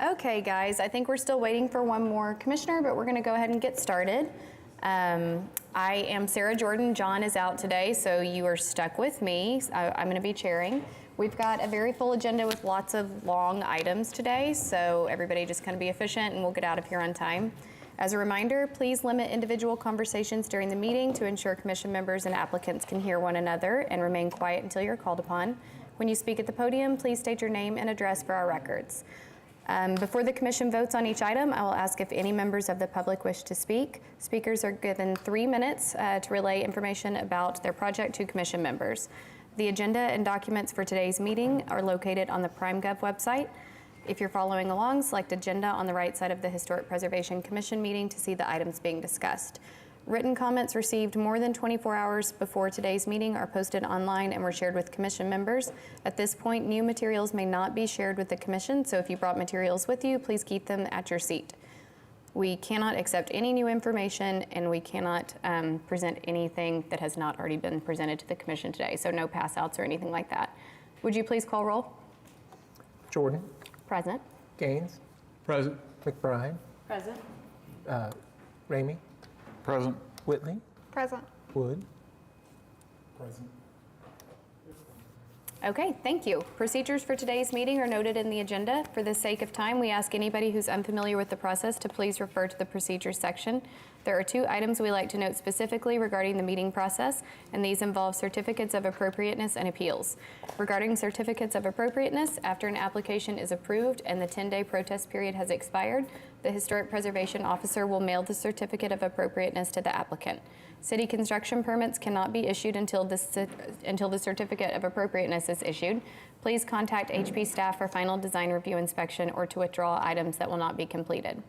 Okay, guys, I think we're still waiting for one more commissioner, but we're going to go ahead and get started. I am Sarah Jordan. John is out today, so you are stuck with me. I'm going to be chairing. We've got a very full agenda with lots of long items today, so everybody just kind of be efficient and we'll get out of here on time. As a reminder, please limit individual conversations during the meeting to ensure commission members and applicants can hear one another, and remain quiet until you're called upon. When you speak at the podium, please state your name and address for our records. Before the commission votes on each item, I will ask if any members of the public wish to speak. Speakers are given 3 minutes to relay information about their project to commission members. The agenda and documents for today's meeting are located on the PrimeGov website. If you're following along, select Agenda on the right side of the Historic Preservation Commission meeting to see the items being discussed. Written comments received more than 24 hours before today's meeting are posted online and were shared with commission members. At this point, new materials may not be shared with the commission, so if you brought materials with you, please keep them at your seat. We cannot accept any new information, and we cannot present anything that has not already been presented to the commission today, so no pass outs or anything like that. Would you please call roll? Jordan. Present. Gaines. Present. McBride. Present. Ramey. Present. Whitley. Present. Wood. Present. Okay, thank you. Procedures for today's meeting are noted in the agenda. For the sake of time, we ask anybody who's unfamiliar with the process to please refer to the procedures section. There are 2 items we like to note specifically regarding the meeting process, and these involve certificates of appropriateness and appeals. Regarding certificates of appropriateness, after an application is approved and the 10-day protest period has expired, the Historic Preservation Officer will mail the certificate of appropriateness to the applicant. City construction permits cannot be issued until the certificate of appropriateness is issued. Please contact HP staff for final design review inspection or to withdraw items that will not be completed.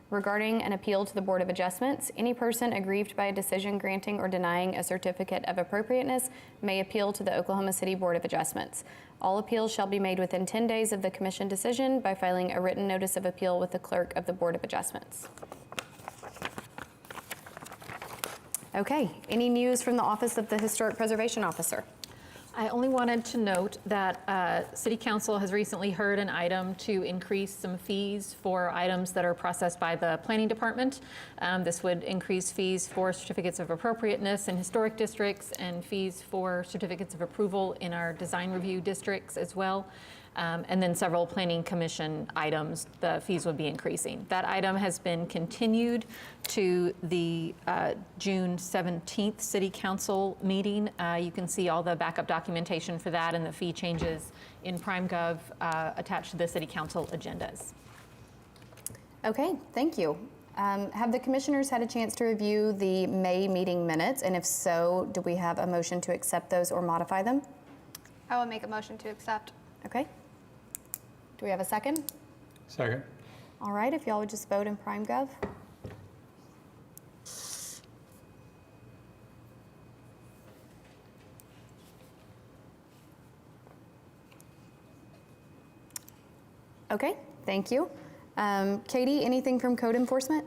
Regarding an appeal to the Board of Adjustments, any person aggrieved by a decision granting or denying a certificate of appropriateness may appeal to the Oklahoma City Board of Adjustments. All appeals shall be made within 10 days of the commission decision by filing a written notice of appeal with the clerk of the Board of Adjustments. Okay, any news from the Office of the Historic Preservation Officer? I only wanted to note that City Council has recently heard an item to increase some fees for items that are processed by the Planning Department. This would increase fees for certificates of appropriateness in historic districts and fees for certificates of approval in our design review districts as well. And then several Planning Commission items, the fees would be increasing. That item has been continued to the June 17th City Council meeting. You can see all the backup documentation for that and the fee changes in PrimeGov attached to the City Council agendas. Okay, thank you. Have the commissioners had a chance to review the May meeting minutes? And if so, do we have a motion to accept those or modify them? I will make a motion to accept. Okay. Do we have a second? Second. All right, if y'all would just vote in PrimeGov. Okay, thank you. Katie, anything from code enforcement?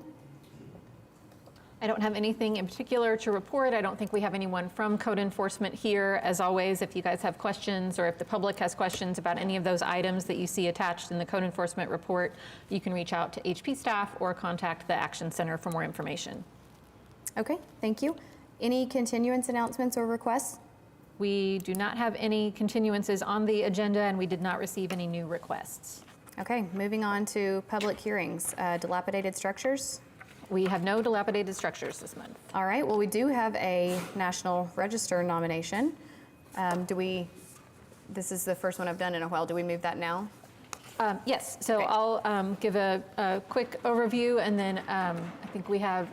I don't have anything in particular to report. I don't think we have anyone from code enforcement here. As always, if you guys have questions or if the public has questions about any of those items that you see attached in the code enforcement report, you can reach out to HP staff or contact the Action Center for more information. Okay, thank you. Any continuance announcements or requests? We do not have any continuances on the agenda, and we did not receive any new requests. Okay, moving on to public hearings. Dilapidated structures. We have no dilapidated structures this month. All right, well, we do have a National Register nomination. This is the first one I've done in a while. Do we move that now? Yes, so Okay. I'll give a quick overview, and then I think we have,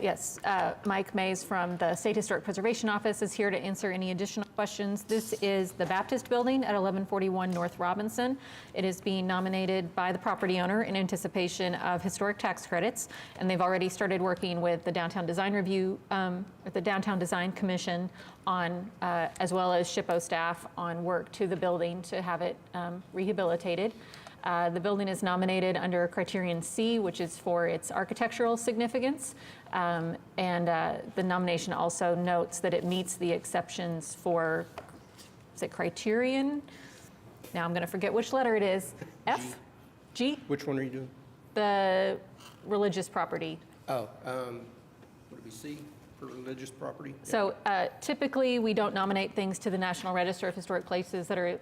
Mike Mays from the State Historic Preservation Office is here to answer any additional questions. This is the Baptist Building at 1141 North Robinson. It is being nominated by the property owner in anticipation of historic tax credits, and they've already started working with the Downtown Design Review, the Downtown Design Commission on, as well as SHPO staff on work to the building to have it rehabilitated. The building is nominated under Criterion C, which is for its architectural significance. And the nomination also notes that it meets the exceptions for, is it Criterion? Now I'm going to forget which letter it is. F? G? Which one are you doing? The religious property. Oh, what do we see for religious property? So typically, we don't nominate things to the National Register of Historic Places that are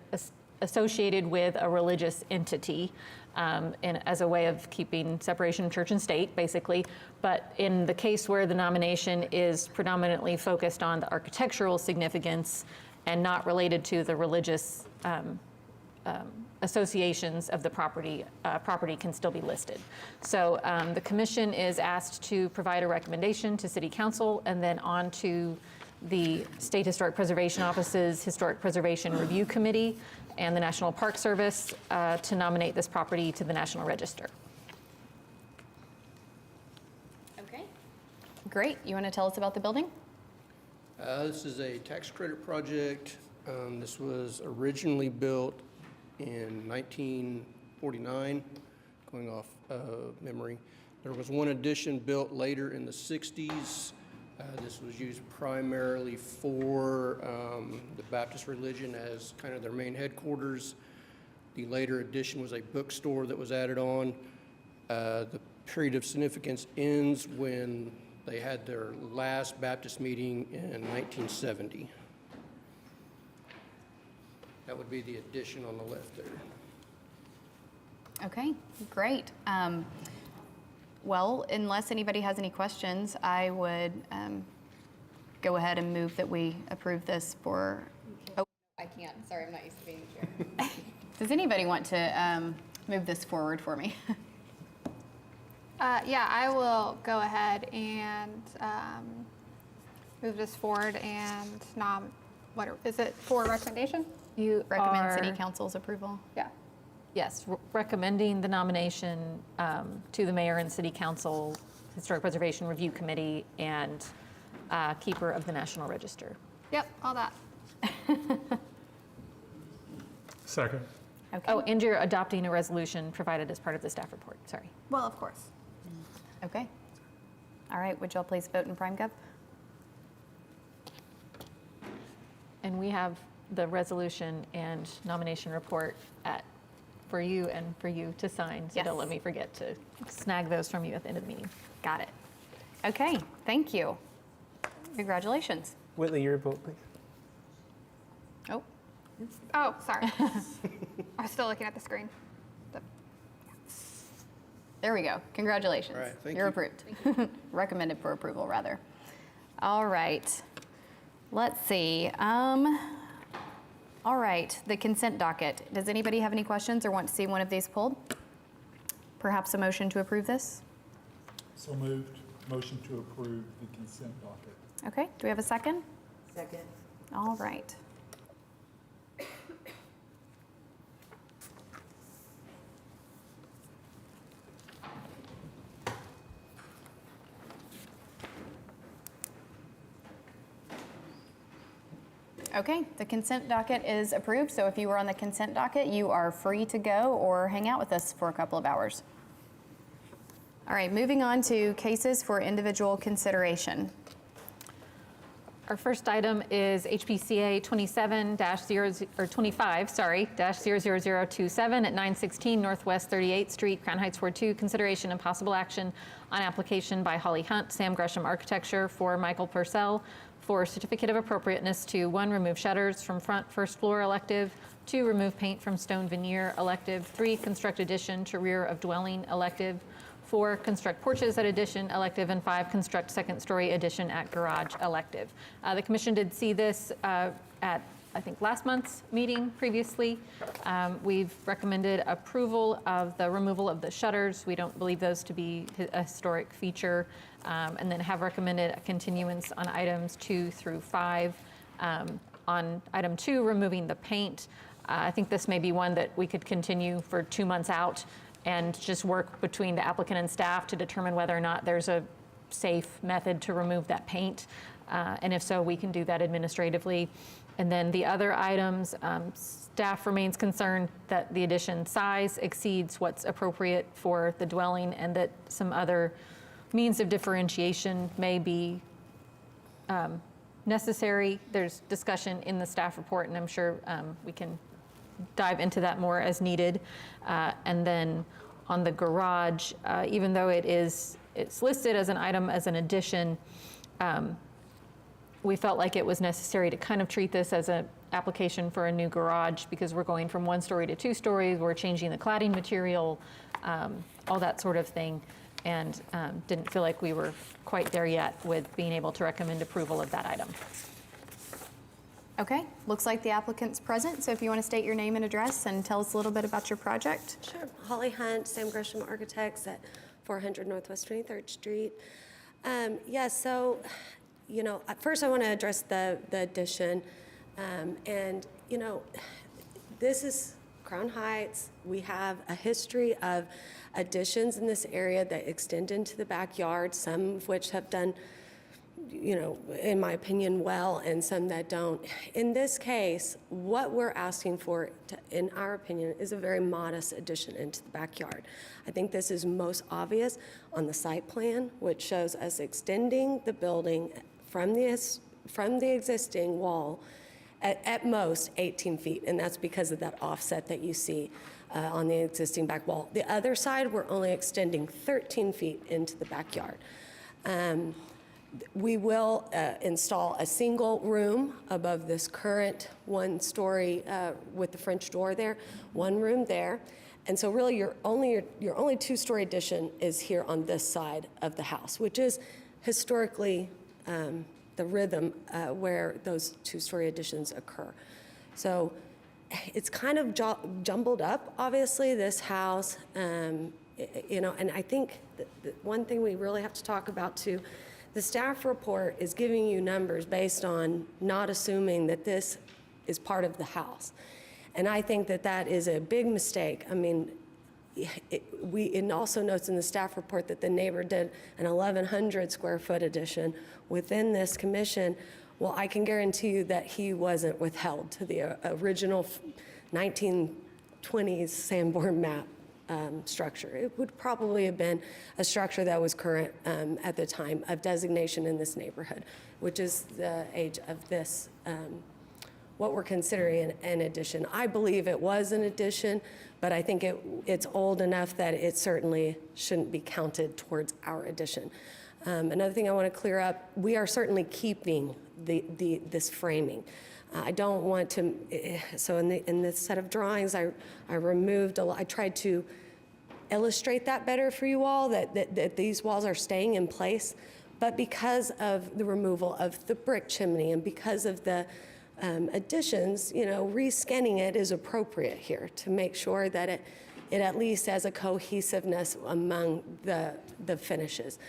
associated with a religious entity, as a way of keeping separation of church and state, basically. But in the case where the nomination is predominantly focused on the architectural significance and not related to the religious associations of the property, property can still be listed. So the commission is asked to provide a recommendation to City Council and then on to the State Historic Preservation Office's Historic Preservation Review Committee and the National Park Service to nominate this property to the National Register. Okay. Great. You want to tell us about the building? This is a tax credit project. This was originally built in 1949, going off memory. There was one addition built later in the 60s. This was used primarily for the Baptist religion as kind of their main headquarters. The later addition was a bookstore that was added on. The period of significance ends when they had their last Baptist meeting in 1970. That would be the addition on the left there. Okay, great. Well, unless anybody has any questions, I would go ahead and move that we approve this for, oh, I can't, sorry, I'm not used to being chair. Does anybody want to move this forward for me? Yeah, I will go ahead and move this forward and what is it for recommendation? You Recommend City are- Council's approval? Yeah. Yes, recommending the nomination to the mayor and city council, Historic Preservation Review Committee, and keeper of the National Register. Yep, all that. Second. Okay. Oh, and you're adopting a resolution provided as part of the staff report, sorry. Well, of course. Okay. All right, would y'all please vote in Prime Gov? And we have the resolution and nomination report for you and for you to sign, so Yes. don't let me forget to snag those from you at the end of the meeting. Got it. Okay, thank you. Congratulations. Whitley, your vote, please. Oh, Oh, sorry. I was still looking at the screen. there we go. Congratulations. All right, thank You're you. approved. Recommended for approval, rather. All right. Let's see. All right, the consent docket. Does anybody have any questions or want to see one of these pulled? Perhaps a motion to approve this? So moved. Motion to approve the consent docket. Okay, do we have a second? Second. All right. Okay, the consent docket is approved, so if you were on the consent docket, you are free to go or hang out with us for a couple of hours. All right, moving on to cases for individual consideration. Our first item is HPCA 25-007 at 916 Northwest 38th Street, Crown Heights, Ward 2. Consideration and possible action on application by Holly Hunt, Sam Gresham Architecture for Michael Purcell for certificate of appropriateness to 1, remove shutters from front first floor elective, 2, remove paint from stone veneer elective, 3, construct addition to rear of dwelling elective, 4, construct porches at addition elective, and 5, construct second story addition at garage elective. The commission did see this at, I think, last month's meeting previously. We've recommended approval of the removal of the shutters. We don't believe those to be a historic feature, and then have recommended a continuance on items 2 through 5. On item 2, removing the paint, I think this may be one that we could continue for 2 months out and just work between the applicant and staff to determine whether or not there's a safe method to remove that paint. And if so, we can do that administratively. And then the other items, staff remains concerned that the addition size exceeds what's appropriate for the dwelling and that some other means of differentiation may be necessary. There's discussion in the staff report, and I'm sure we can dive into that more as needed. And then on the garage, even though it's listed as an item as an addition, we felt like it was necessary to kind of treat this as an application for a new garage because we're going from 1 story to 2 stories, we're changing the cladding material, all that sort of thing, and didn't feel like we were quite there yet with being able to recommend approval of that item. Okay, looks like the applicant's present, so if you want to state your name and address and tell us a little bit about your project. Sure. Holly Hunt, Sam Gresham Architects at 400 Northwest 23rd Street. So, first I want to address the addition. This is Crown Heights. We have a history of additions in this area that extend into the backyard, some of which have done, in my opinion, well, and some that don't. In this case, what we're asking for, in our opinion, is a very modest addition into the backyard. I think this is most obvious on the site plan, which shows us extending the building from the existing wall at most 18 feet, and that's because of that offset that you see on the existing back wall. The other side, we're only extending 13 feet into the backyard. We will install a single room above this current 1-story with the French door there, 1 room there. And so really your only 2-story addition is here on this side of the house, which is historically the rhythm where those 2-story additions occur. So it's kind of jumbled up, obviously, this house, and I think the one thing we really have to talk about too, the staff report is giving you numbers based on not assuming that this is part of the house. And I think that is a big mistake. I mean, it also notes in the staff report that the neighbor did an 1,100 square foot addition within this commission. Well, I can guarantee you that he wasn't withheld to the original 1920s Sanborn map structure. It would probably have been a structure that was current at the time of designation in this neighborhood, which is the age of this, what we're considering an addition. I believe it was an addition, but I think it's old enough that it certainly shouldn't be counted towards our addition. Another thing I want to clear up, we are certainly keeping this framing. I don't want to, so in this set of drawings, I removed, I tried to illustrate that better for you all, that these walls are staying in place, but because of the removal of the brick chimney and because of the additions, reskinning it is appropriate here to make sure that it at least has a cohesiveness among the finishes.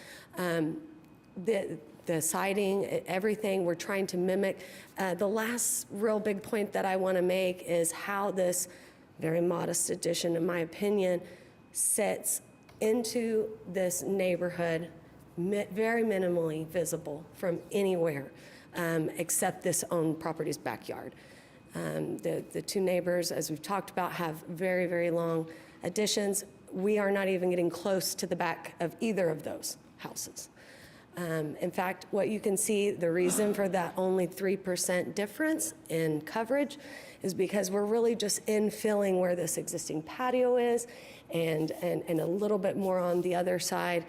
The siding, everything, we're trying to mimic. The last real big point that I want to make is how this very modest addition, in my opinion, sits into this neighborhood very minimally visible from anywhere except this owned property's backyard. The 2 neighbors, as we've talked about, have very, very long additions. We are not even getting close to the back of either of those houses. In fact, what you can see, the reason for that only 3% difference in coverage is because we're really just infilling where this existing patio is and a little bit more on the other side,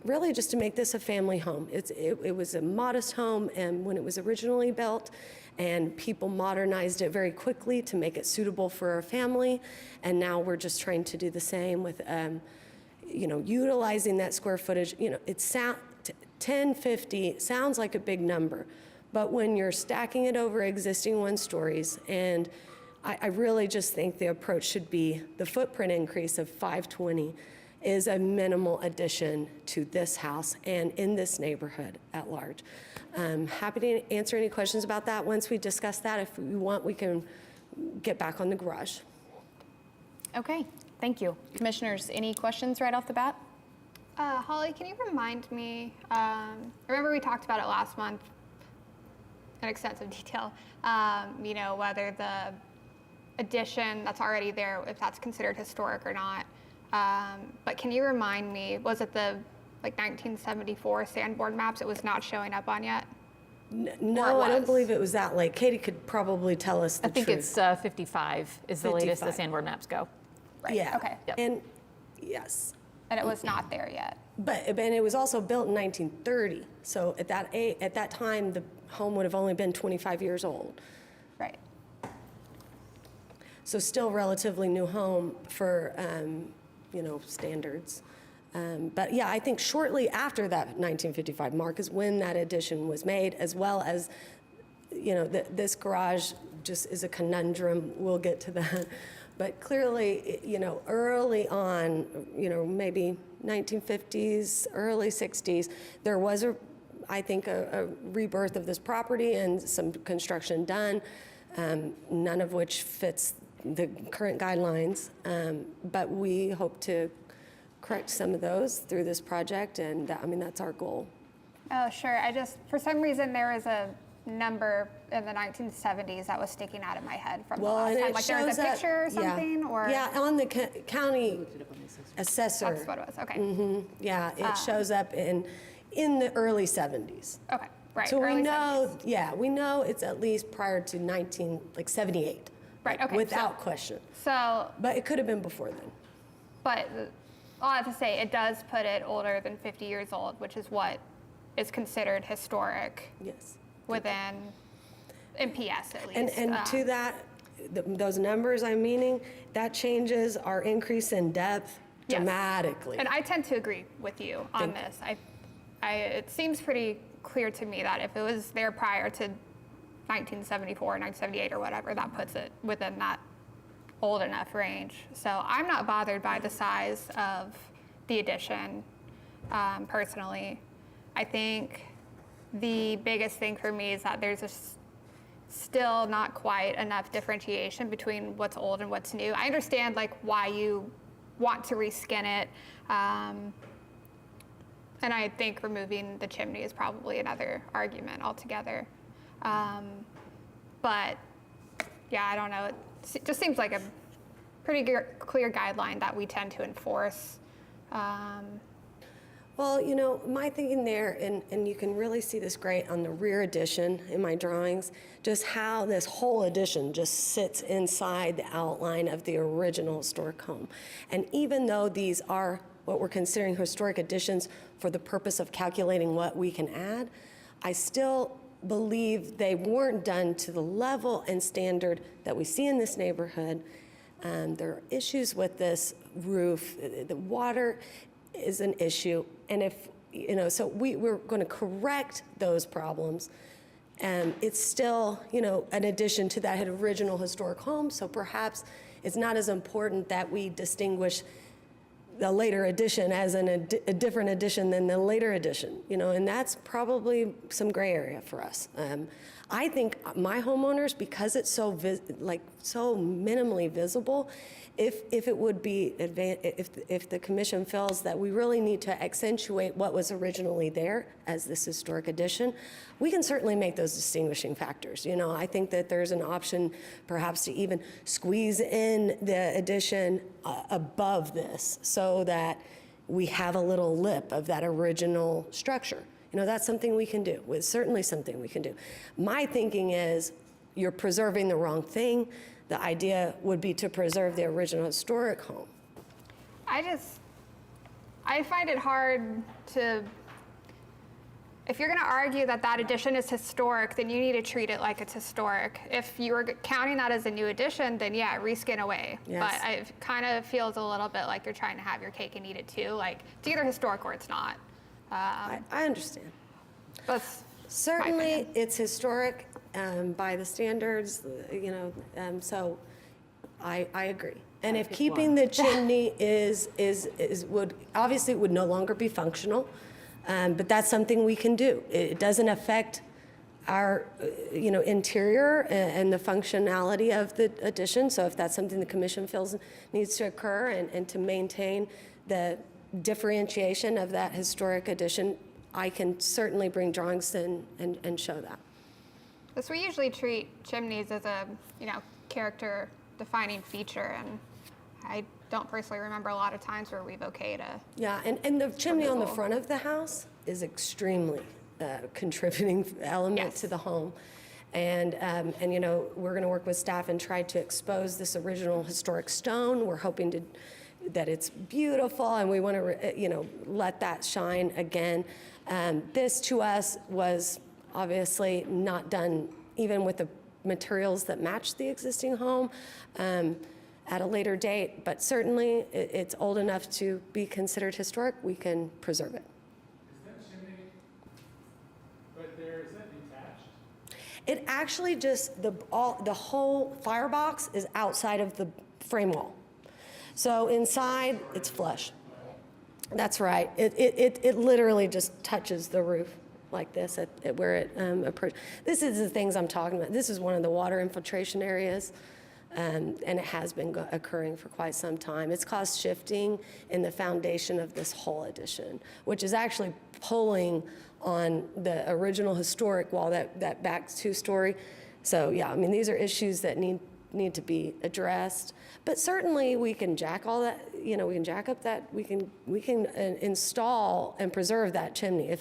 really just to make this a family home. It was a modest home and when it was originally built, and people modernized it very quickly to make it suitable for a family, and now we're just trying to do the same with utilizing that square footage. It's 1050 sounds like a big number, but when you're stacking it over existing 1-stories, and I really just think the approach should be the footprint increase of 520 is a minimal addition to this house and in this neighborhood at large. Happy to answer any questions about that. Once we discuss that, if we want, we can get back on the garage. Okay, thank you. Commissioners, any questions right off the bat? Holly, can you remind me, I remember we talked about it last month in extensive detail, whether the addition that's already there, if that's considered historic or not. But can you remind me, was it the 1974 Sanborn maps it was not showing up on yet? No, I don't believe it was that late. Katie could probably tell us the I think truth. it's 55 is the latest the 55. Sanborn maps go. Right, Yeah. okay. Yep. And, Yes. And it was not there yet. But and it was also built in 1930. So at that time, the home would have only been 25 years old. Right. So still relatively new home for, standards. But yeah, I think shortly after that 1955 mark is when that addition was made, as well as, this garage just is a conundrum. We'll get to that. But clearly, early on, maybe 1950s, early 60s, there was I think a rebirth of this property and some construction done, none of which fits the current guidelines. But we hope to correct some of those through this project, and that's our goal. Oh, sure. For some reason, there was a number in the 1970s that was sticking out of my head from the last and time. it Like there was a shows up- picture or something, or? Yeah, on the county assessor. That's what it was, okay. Yeah, it shows up in the early 70s. Okay, right, So we early know, 70s. we know it's at least prior to 78. Right, okay, Without question. So, But it could have been before then. but all I have to say, it does put it older than 50 years old, which is what is considered historic Yes. within MPS at least. And to that, those numbers I'm meaning, that changes our increase in depth Yes. dramatically. And I tend to agree with you on this. It seems pretty clear to me that if it was there prior to 1974, 1978 or whatever, that puts it within that old enough range. So I'm not bothered by the size of the addition, personally. I think the biggest thing for me is that there's still not quite enough differentiation between what's old and what's new. I understand why you want to reskin it, and I think removing the chimney is probably another argument altogether. But yeah, I don't know. It just seems like a pretty clear guideline that we tend to enforce. Well, my thinking there, and you can really see this great on the rear addition in my drawings, just how this whole addition just sits inside the outline of the original historic home. And even though these are what we're considering historic additions for the purpose of calculating what we can add, I still believe they weren't done to the level and standard that we see in this neighborhood. There are issues with this roof. The water is an issue. And so we're going to correct those problems. It's still, an addition to that original historic home. So perhaps it's not as important that we distinguish the later addition as a different addition than the later addition, and that's probably some gray area for us. I think my homeowners, because it's so so minimally visible, if it would be if the commission feels that we really need to accentuate what was originally there as this historic addition, we can certainly make those distinguishing factors. I think that there's an option perhaps to even squeeze in the addition above this so that we have a little lip of that original structure. That's something we can do. It's certainly something we can do. My thinking is you're preserving the wrong thing. The idea would be to preserve the original historic home. I find it hard to, if you're going to argue that that addition is historic, then you need to treat it like it's historic. If you were counting that as a new addition, then yeah, reskin away. Yes. But it kind of feels a little bit like you're trying to have your cake and eat it too. Like, it's either historic or it's not. I understand. That's my Certainly, opinion. it's historic by the standards, so I agree. And if keeping the chimney would no longer be functional, but that's something we can do. It doesn't affect our, interior and the functionality of the addition. So if that's something the commission feels needs to occur and to maintain the differentiation of that historic addition, I can certainly bring drawings in and show that. Because we usually treat chimneys as a, character defining feature, and I don't personally remember a lot of times where we've okayed a. Yeah, and the chimney on the Removal. front of the house is extremely contributing element Yes. to the home. And we're going to work with staff and try to expose this original historic stone. We're hoping to, that it's beautiful, and we want to, let that shine again. This to us was obviously not done even with the materials that match the existing home at a later date, but certainly it's old enough to be considered historic. We can preserve it. Is that chimney right there, is that detached? It actually just, the whole firebox is outside of the frame wall. So inside, it's flush. That's right. It literally just touches the roof like this at where it approaches. This is the things I'm talking about. This is one of the water infiltration areas, and it has been occurring for quite some time. It's caused shifting in the foundation of this whole addition, which is actually pulling on the original historic wall, that back 2-story. So yeah, I mean, these are issues that need to be addressed. But certainly we can jack all that, we can jack up that, we can install and preserve that chimney if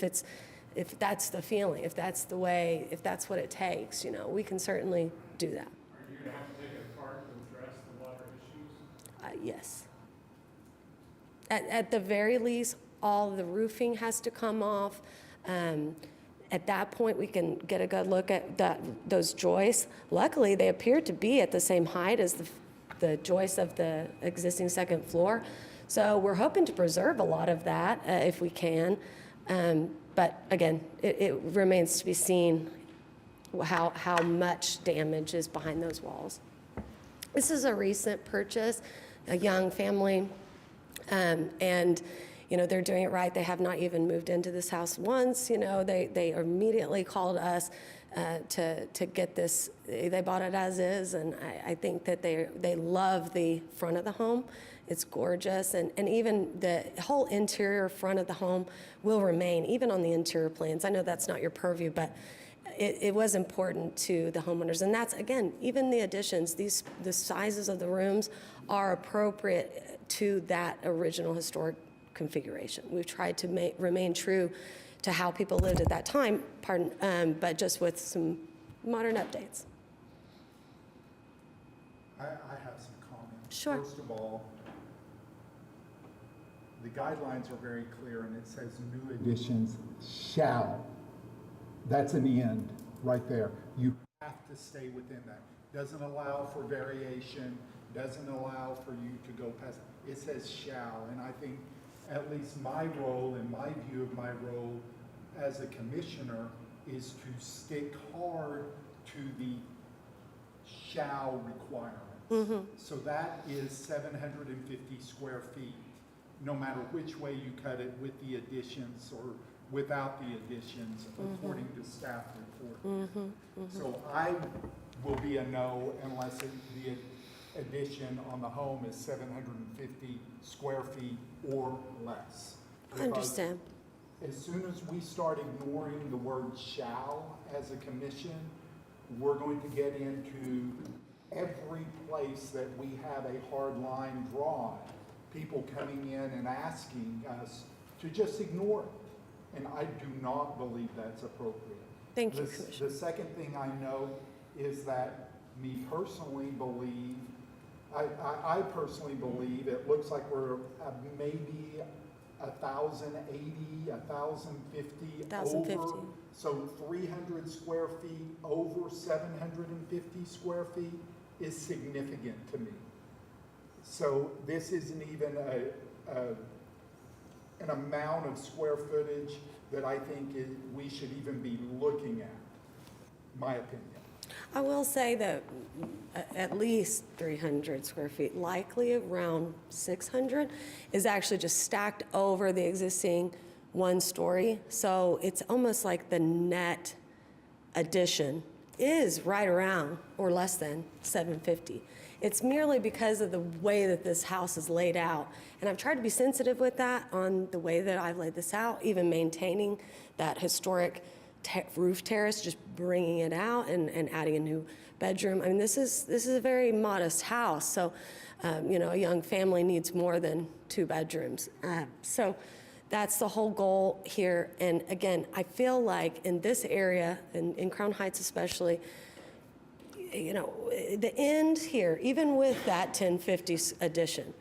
that's the feeling, if that's the way, if that's what it takes, we can certainly do that. Are you gonna have to take it apart to address the water issues? Yes. At the very least, all the roofing has to come off. At that point, we can get a good look at those joists. Luckily, they appear to be at the same height as the joists of the existing second floor. So we're hoping to preserve a lot of that if we can. But again, it remains to be seen how much damage is behind those walls. This is a recent purchase, a young family, and they're doing it right. They have not even moved into this house once. They immediately called us to get this. They bought it as is, and I think that they love the front of the home. It's gorgeous, and even the whole interior front of the home will remain, even on the interior plans. I know that's not your purview, but it was important to the homeowners. And that's, again, even the additions, the sizes of the rooms are appropriate to that original historic configuration. We've tried to remain true to how people lived at that time, but just with some modern updates. I have some comments. Sure. First of all, the guidelines are very clear, and it says new additions shall. That's an end right there. You have to stay within that. Doesn't allow for variation, doesn't allow for you to go past. It says shall, and I think at least my role and my view of my role as a commissioner is to stick hard to the shall requirements. So that is 750 square feet, no matter which way you cut it, with the additions or without the additions, according to staff report. So I will be a no unless the addition on the home is 750 square feet or less. I understand. As soon as we start ignoring the word shall as a commission, we're going to get into every place that we have a hard line drawn, people coming in and asking us to just ignore it. And I do not believe that's appropriate. Thank you, Commissioner. The second thing I know is that me personally believe, I personally believe it looks like we're maybe 1,080, 1,050 over. So 300 square feet over 750 square feet is significant to me. So this isn't even an amount of square footage that I think we should even be looking at, my opinion. I will say that at least 300 square feet, likely around 600, is actually just stacked over the existing 1-story. So it's almost like the net addition is right around or less than 750. It's merely because of the way that this house is laid out. And I've tried to be sensitive with that on the way that I've laid this out, even maintaining that historic roof terrace, just bringing it out and adding a new bedroom. I mean, this is a very modest house. So, a young family needs more than 2 bedrooms. So that's the whole goal here. And again, I feel like in this area, in Crown Heights especially, the end here, even with that 1050 addition,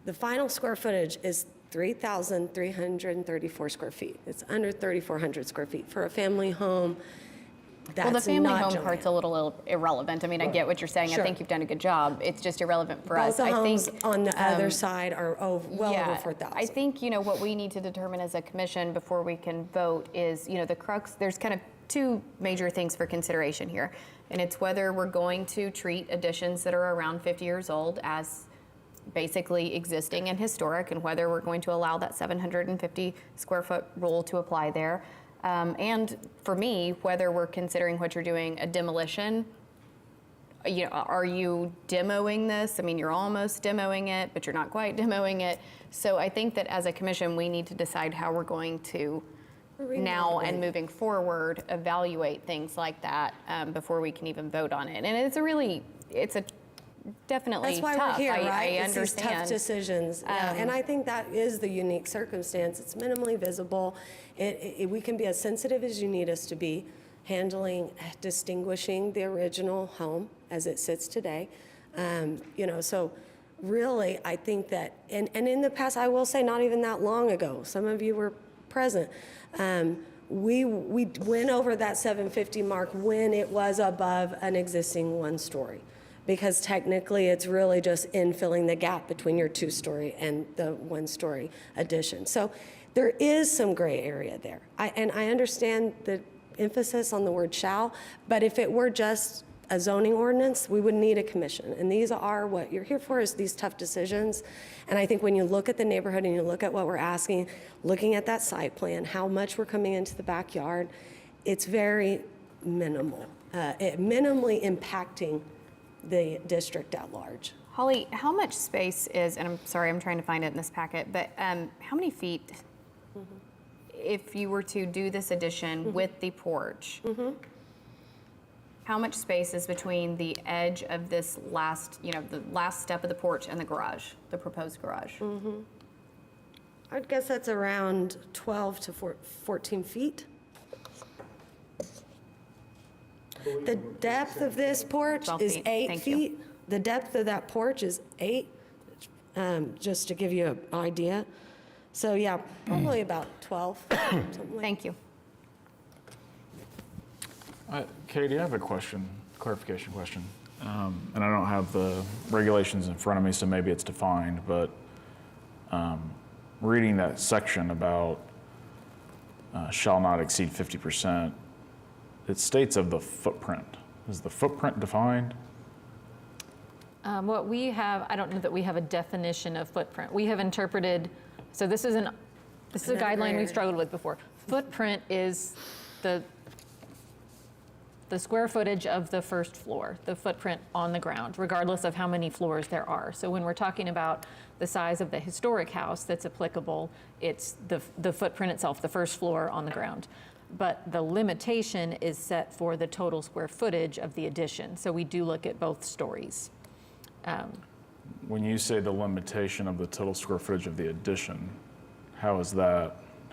The final square footage is 3,334 square feet. It's under 3,400 square feet. For a family home, that's Well, the family not home giant. part's a little irrelevant. I mean, I get what you're saying. I Sure. think you've done a good job. It's just irrelevant for Both us. the I homes think on the other side are well over 4,000. I think, what we need to determine as a commission before we can vote is, the crux, there's kind of two major things for consideration here. And it's whether we're going to treat additions that are around 50 years old as basically existing and historic, and whether we're going to allow that 750 square foot rule to apply there. And for me, whether we're considering what you're doing a demolition. Are you demoing this? I mean, you're almost demoing it, but you're not quite demoing it. So I think that as a commission, we need to decide how we're going to now and moving forward evaluate things like that before we can even vote on it. And it's definitely That's why tough. we're here, right? I It's these tough understand. decisions. Yeah, and I think that is the unique circumstance. It's minimally visible. We can be as sensitive as you need us to be, distinguishing the original home as it sits today. So really, I think that, and in the past, I will say, not even that long ago, some of you were present, we went over that 750 mark when it was above an existing one-story. Because technically, it's really just infilling the gap between your two-story and the one-story addition. So there is some gray area there. And I understand the emphasis on the word shall, but if it were just a zoning ordinance, we would need a commission. And these are what you're here for, is these tough decisions. And I think when you look at the neighborhood and you look at what we're asking, looking at that site plan, how much we're coming into the backyard, it's very minimal, minimally impacting the district at large. Holly, how much space is, and I'm sorry, I'm trying to find it in this packet, but how many feet, if you were to do this addition with the porch, how much space is between the edge of this last, the last step of the porch and the garage, the proposed garage? I'd guess that's around 12 to 14 feet. The depth of this porch 12 is feet. 8 Thank you. feet. The depth of that porch is 8, just to give you an idea. So yeah, probably about 12, something like. Thank you. Katie, I have a question, clarification question. And I don't have the regulations in front of me, so maybe it's defined, but reading that section about shall not exceed 50%, it states of the footprint. Is the footprint defined? What we have, I don't know that we have a definition of footprint. We have interpreted, so this is a guideline we've struggled with before. Footprint is the square footage of the first floor, the footprint on the ground, regardless of how many floors there are. So when we're talking about the size of the historic house that's applicable, it's the footprint itself, the first floor on the ground. But the limitation is set for the total square footage of the addition. So we do look at both stories. When you say the limitation of the total square footage of the addition, how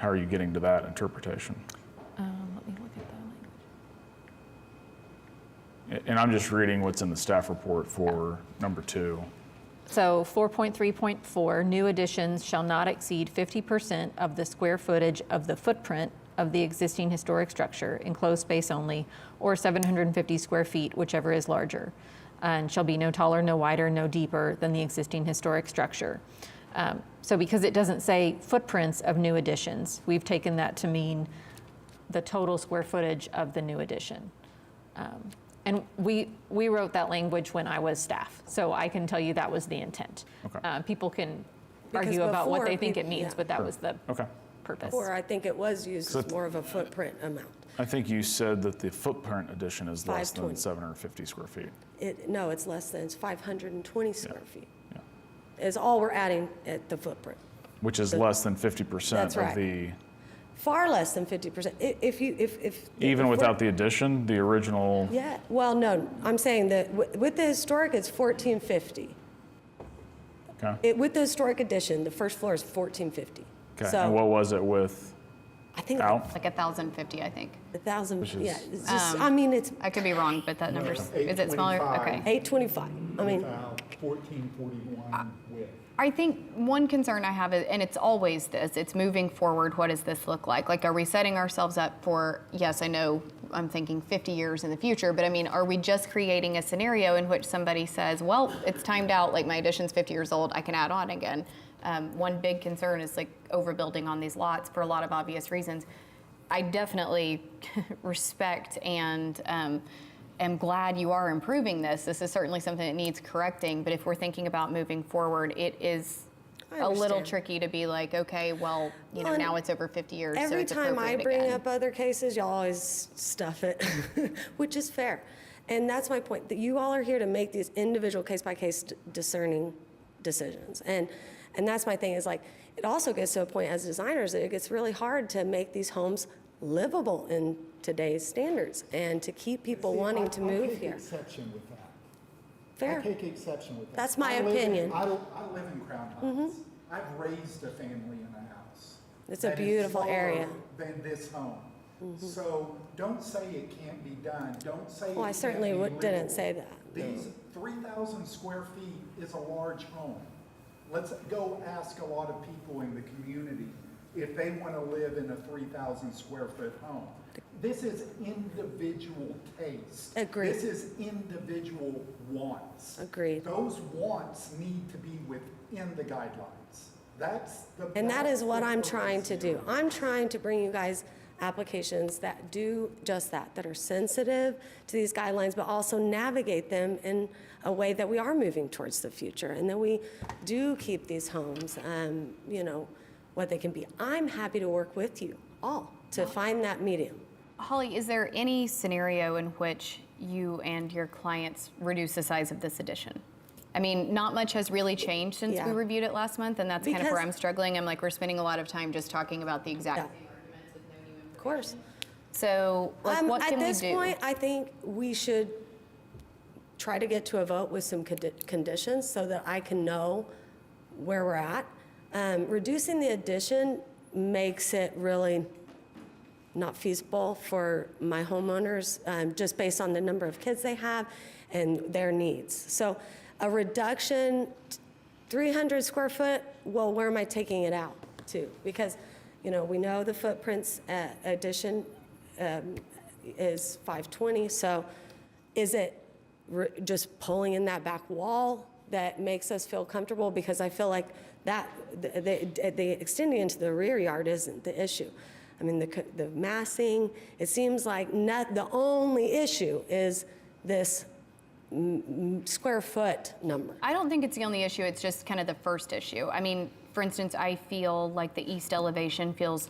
are you getting to that interpretation? Let me look at that language. And I'm just reading what's in the staff report for number 2. So 4.3.4, new additions shall not exceed 50% of the square footage of the footprint of the existing historic structure, enclosed space only, or 750 square feet, whichever is larger, and shall be no taller, no wider, no deeper than the existing historic structure. So because it doesn't say footprints of new additions, we've taken that to mean the total square footage of the new addition. And we wrote that language when I was staff, so I can tell you that was the intent. Okay. People can Because argue about what before they think it people- means, yeah. but that was the Okay. purpose. Or I think it was used as more of a footprint amount. I think you said that the footprint addition is less than 520. 750 square feet. No, it's less than, it's 520 square feet. Yeah. Is all we're adding at the footprint. Which is less than 50% That's of right. the, Far less than 50%. If even without the addition, the original, Yeah, well, no, I'm saying that with the historic, it's 1450. okay? With the historic addition, the first floor is 1450. Okay, So and what was it with I think out? Like 1,050, I think. 1,000, Which is- yeah, it's just, I mean, it's I could be wrong, but that number's, is it smaller? 825. Okay. 825. I mean, 1441 width. I think one concern I have, is, and it's always this, it's moving forward, what does this look like? Like, are we setting ourselves up for, yes, I know I'm thinking 50 years in the future, but I mean, are we just creating a scenario in which somebody says, well, it's timed out, like my addition's 50 years old, I can add on again? One big concern is like overbuilding on these lots for a lot of obvious reasons. I definitely respect and am glad you are improving this. This is certainly something that needs correcting, but if we're thinking about moving forward, it is a little understand. tricky to be like, okay, well, you know, Well, now it's over 50 years, so Every it's time I appropriate bring again. up other cases, y'all always stuff it, which is fair. And that's my point, that you all are here to make these individual case-by-case discerning decisions. And that's my thing, is like, it also gets to a point as designers that it gets really hard to make these homes livable in today's standards and to keep people See, wanting to I move take here. exception with that. Fair. I take exception with that. That's my I live in- opinion. I live in Crown Heights. I've raised a family in a house. It's a that is beautiful smaller area. Than this home. So don't say it can't be done. Don't say it Well, I can't certainly be didn't livable. say that. These 3,000 square feet is a large home. Let's go ask a lot of people in the community if they want to live in a 3,000 square foot home. This is individual taste. Agreed. This is individual wants. Agreed. Those wants need to be within the guidelines. That's the. And that that's is what the I'm trying to purpose do. here. I'm trying to bring you guys applications that do just that are sensitive to these guidelines, but also navigate them in a way that we are moving towards the future and that we do keep these homes, you know, what they can be. I'm happy to work with you all to find that medium. Holly, is there any scenario in which you and your clients reduce the size of this addition? I mean, not much has really changed since Yeah. we reviewed it last month, and that's kind of where Because- I'm struggling. I'm like, we're spending a lot of time just talking about the exact Yeah. same arguments with no new information. Of course. So, like, what can At we this do? point, I think we should try to get to a vote with some conditions so that I can know where we're at. Reducing the addition makes it really not feasible for my homeowners, just based on the number of kids they have and their needs. So a reduction, 300 square foot, well, where am I taking it out to? Because, you know, we know the footprints addition is 520, so is it just pulling in that back wall that makes us feel comfortable? Because I feel like that the extending into the rear yard isn't the issue. I mean, the massing, it seems like the only issue is this square foot number. I don't think it's the only issue, it's just kind of the first issue. I mean, for instance, I feel like the east elevation feels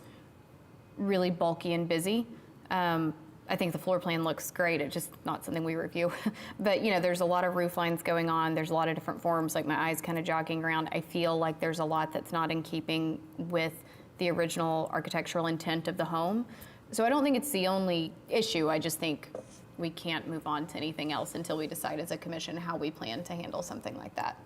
really bulky and busy. I think the floor plan looks great, it's just not something we review. But, you know, there's a lot of roof lines going on, there's a lot of different forms, like my eyes kind of jogging around. I feel like there's a lot that's not in keeping with the original architectural intent of the home. So I don't think it's the only issue, I just think we can't move on to anything else until we decide as a commission how we plan to handle something like that.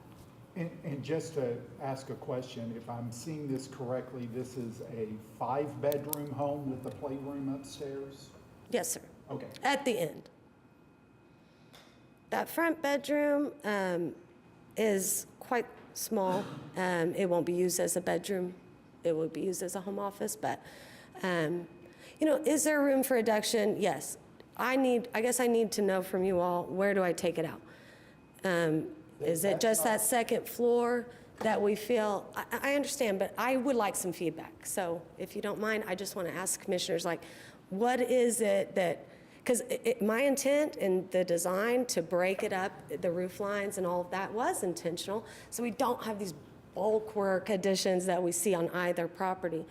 And just to ask a question, if I'm seeing this correctly, this is a 5-bedroom home with a playroom upstairs? Yes, sir. Okay. At the end. That front bedroom is quite small. It won't be used as a bedroom. It will be used as a home office, but, you know, is there room for reduction? Yes. I guess I need to know from you all, where do I take it out? Is it just that second floor that we feel, I understand, but I would like some feedback. So if you don't mind, I just want to ask commissioners, like, what is it that, because my intent in the design to break it up, the roof lines and all of that was intentional, so we don't have these bulk work additions that we see on either property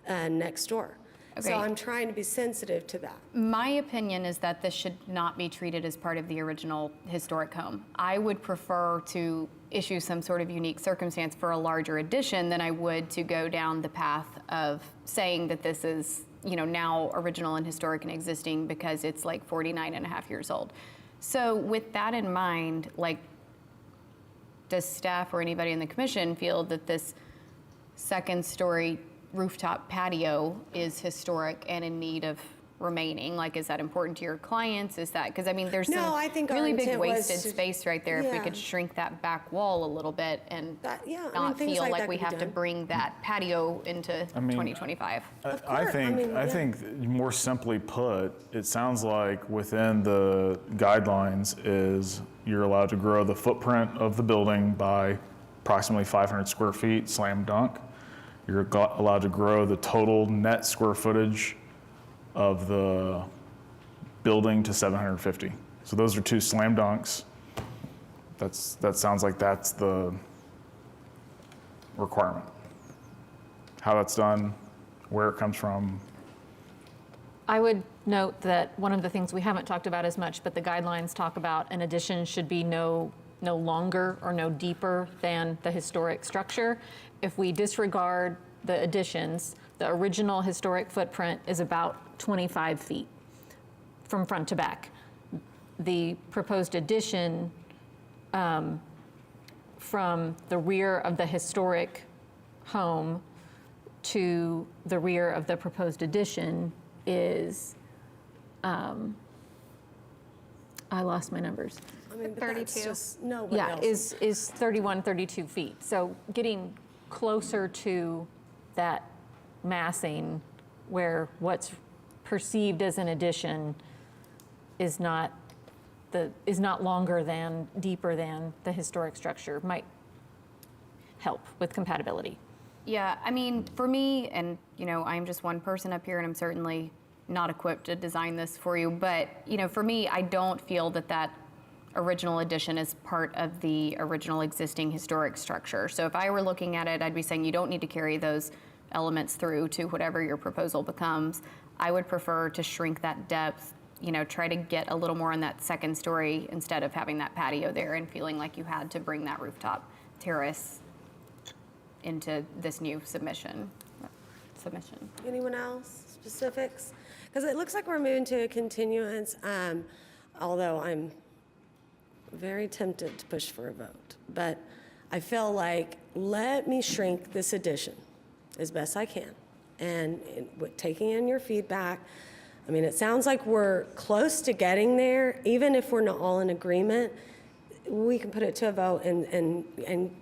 next door. So Okay. I'm trying to be sensitive to that. My opinion is that this should not be treated as part of the original historic home. I would prefer to issue some sort of unique circumstance for a larger addition than I would to go down the path of saying that this is, you know, now original and historic and existing because it's like 49 and a half years old. So with that in mind, like, does staff or anybody in the commission feel that this second story rooftop patio is historic and in need of remaining? Like, is that important to your clients? Is that, because I mean, there's No, some I think our really big intent was wasted to- space right there. If we Yeah. could shrink that back wall a little bit and That- yeah, I mean, not things feel like like that we could be have to done. bring that patio into mean, 2025. Of I course, I think, mean, I yeah. think more simply put, it sounds like within the guidelines is you're allowed to grow the footprint of the building by approximately 500 square feet, slam dunk. You're allowed to grow the total net square footage of the building to 750. So those are two slam dunks. That sounds like that's the requirement. How that's done, where it comes from. I would note that one of the things we haven't talked about as much, but the guidelines talk about an addition should be no longer or no deeper than the historic structure. If we disregard the additions, the original historic footprint is about 25 feet from front to back. The proposed addition from the rear of the historic home to the rear of the proposed addition is, I lost my numbers. I mean, but that's 32. just- no, what Yeah, else? is 31, 32 feet. So getting closer to that massing where what's perceived as an addition is not longer than, deeper than the historic structure might help with compatibility. Yeah, I mean, for me, and you know, I'm just one person up here, and I'm certainly not equipped to design this for you, but you know, for me, I don't feel that that original addition is part of the original existing historic structure. So if I were looking at it, I'd be saying you don't need to carry those elements through to whatever your proposal becomes. I would prefer to shrink that depth, you know, try to get a little more on that second story instead of having that patio there and feeling like you had to bring that rooftop terrace into this new submission. Anyone else, specifics? Because it looks like we're moving to a continuance, although I'm very tempted to push for a vote. But I feel like, let me shrink this addition as best I can. And with taking in your feedback, I mean, it sounds like we're close to getting there. Even if we're not all in agreement, we can put it to a vote and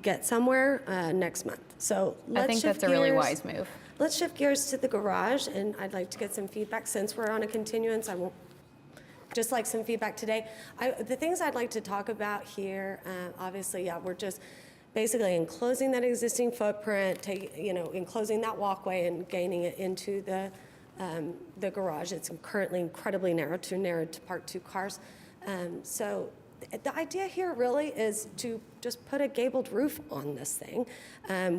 get somewhere next month. So let's I think shift that's a really gears. wise move. Let's shift gears to the garage, and I'd like to get some feedback. Since we're on a continuance, I won't, just like some feedback today. The things I'd like to talk about here, obviously, yeah, we're just basically enclosing that existing footprint, enclosing that walkway and gaining it into the garage. It's currently incredibly narrow, too narrow to park two cars. So the idea here really is to just put a gabled roof on this thing,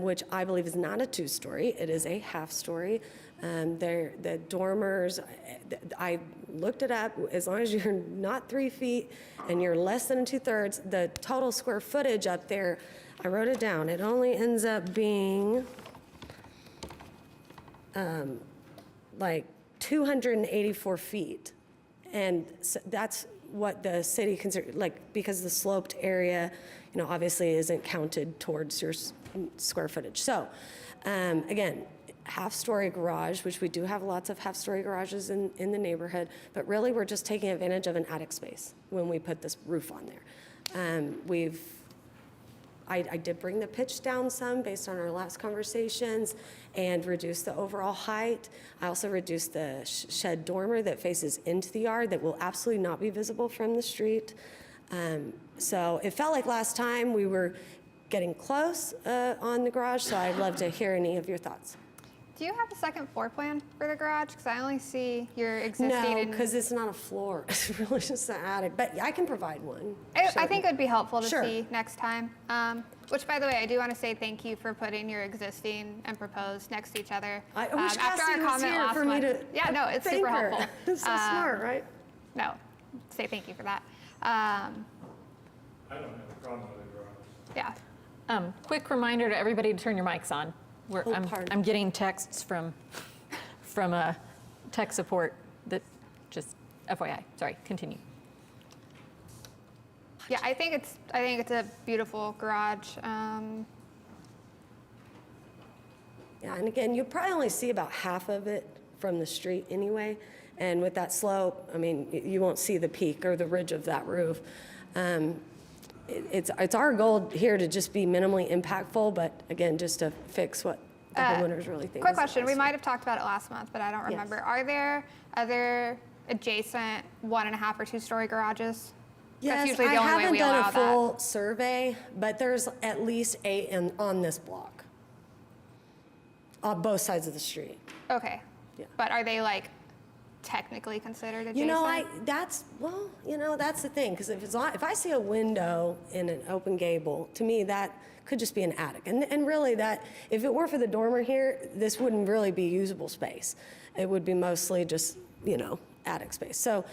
which I believe is not a two-story. It is a half-story. The dormers, I looked it up. As long as you're not 3 feet and you're less than 2/3, the total square footage up there, I wrote it down. It only ends up being like 284 feet. And so that's what the city consider, like, because the sloped area, obviously isn't counted towards your square footage. So, again, half-story garage, which we do have lots of half-story garages in the neighborhood, but really we're just taking advantage of an attic space when we put this roof on there. I did bring the pitch down some based on our last conversations and reduce the overall height. I also reduced the shed dormer that faces into the yard that will absolutely not be visible from the street. So it felt like last time we were getting close on the garage, so I'd love to hear any of your thoughts. Do you have a second floor plan for the garage? Because I only see your existing. No, and- because it's not a floor. It's really just an attic, but I can provide one. I think it would be helpful to Sure. see next time. Which, by the way, I do want to say thank you for putting your existing and proposed next to each other. I wish after Cassie our was comment here last for me month. to Yeah, no, it's thank super her. helpful. It's so smart, right? No, say thank you for that. I don't have a problem with the garage. Yeah. Quick reminder to everybody to turn your mics on. pardon. I'm getting texts from tech support that just FYI. Sorry, continue. Yeah, I think it's a beautiful garage. Yeah, and again, you'll probably only see about half of it from the street anyway. And with that slope, I mean, you won't see the peak or the ridge of that roof. It's our goal here to just be minimally impactful, but again, just to fix what the homeowners really think. Quick is the question. We best. might have talked about it last month, but I don't remember. Yes. Are there other adjacent 1.5 or 2-story garages? Yes, That's usually the I only way haven't we done allow a full survey, but there's at least 8 on this block, on both sides of the street. that. Okay. Yeah. But are they like technically considered adjacent? You know, that's the thing, because if I see a window in an open gable, to me, that could just be an attic. And really that, if it were for the dormer here, this wouldn't really be usable space. It would be mostly just, attic space. So,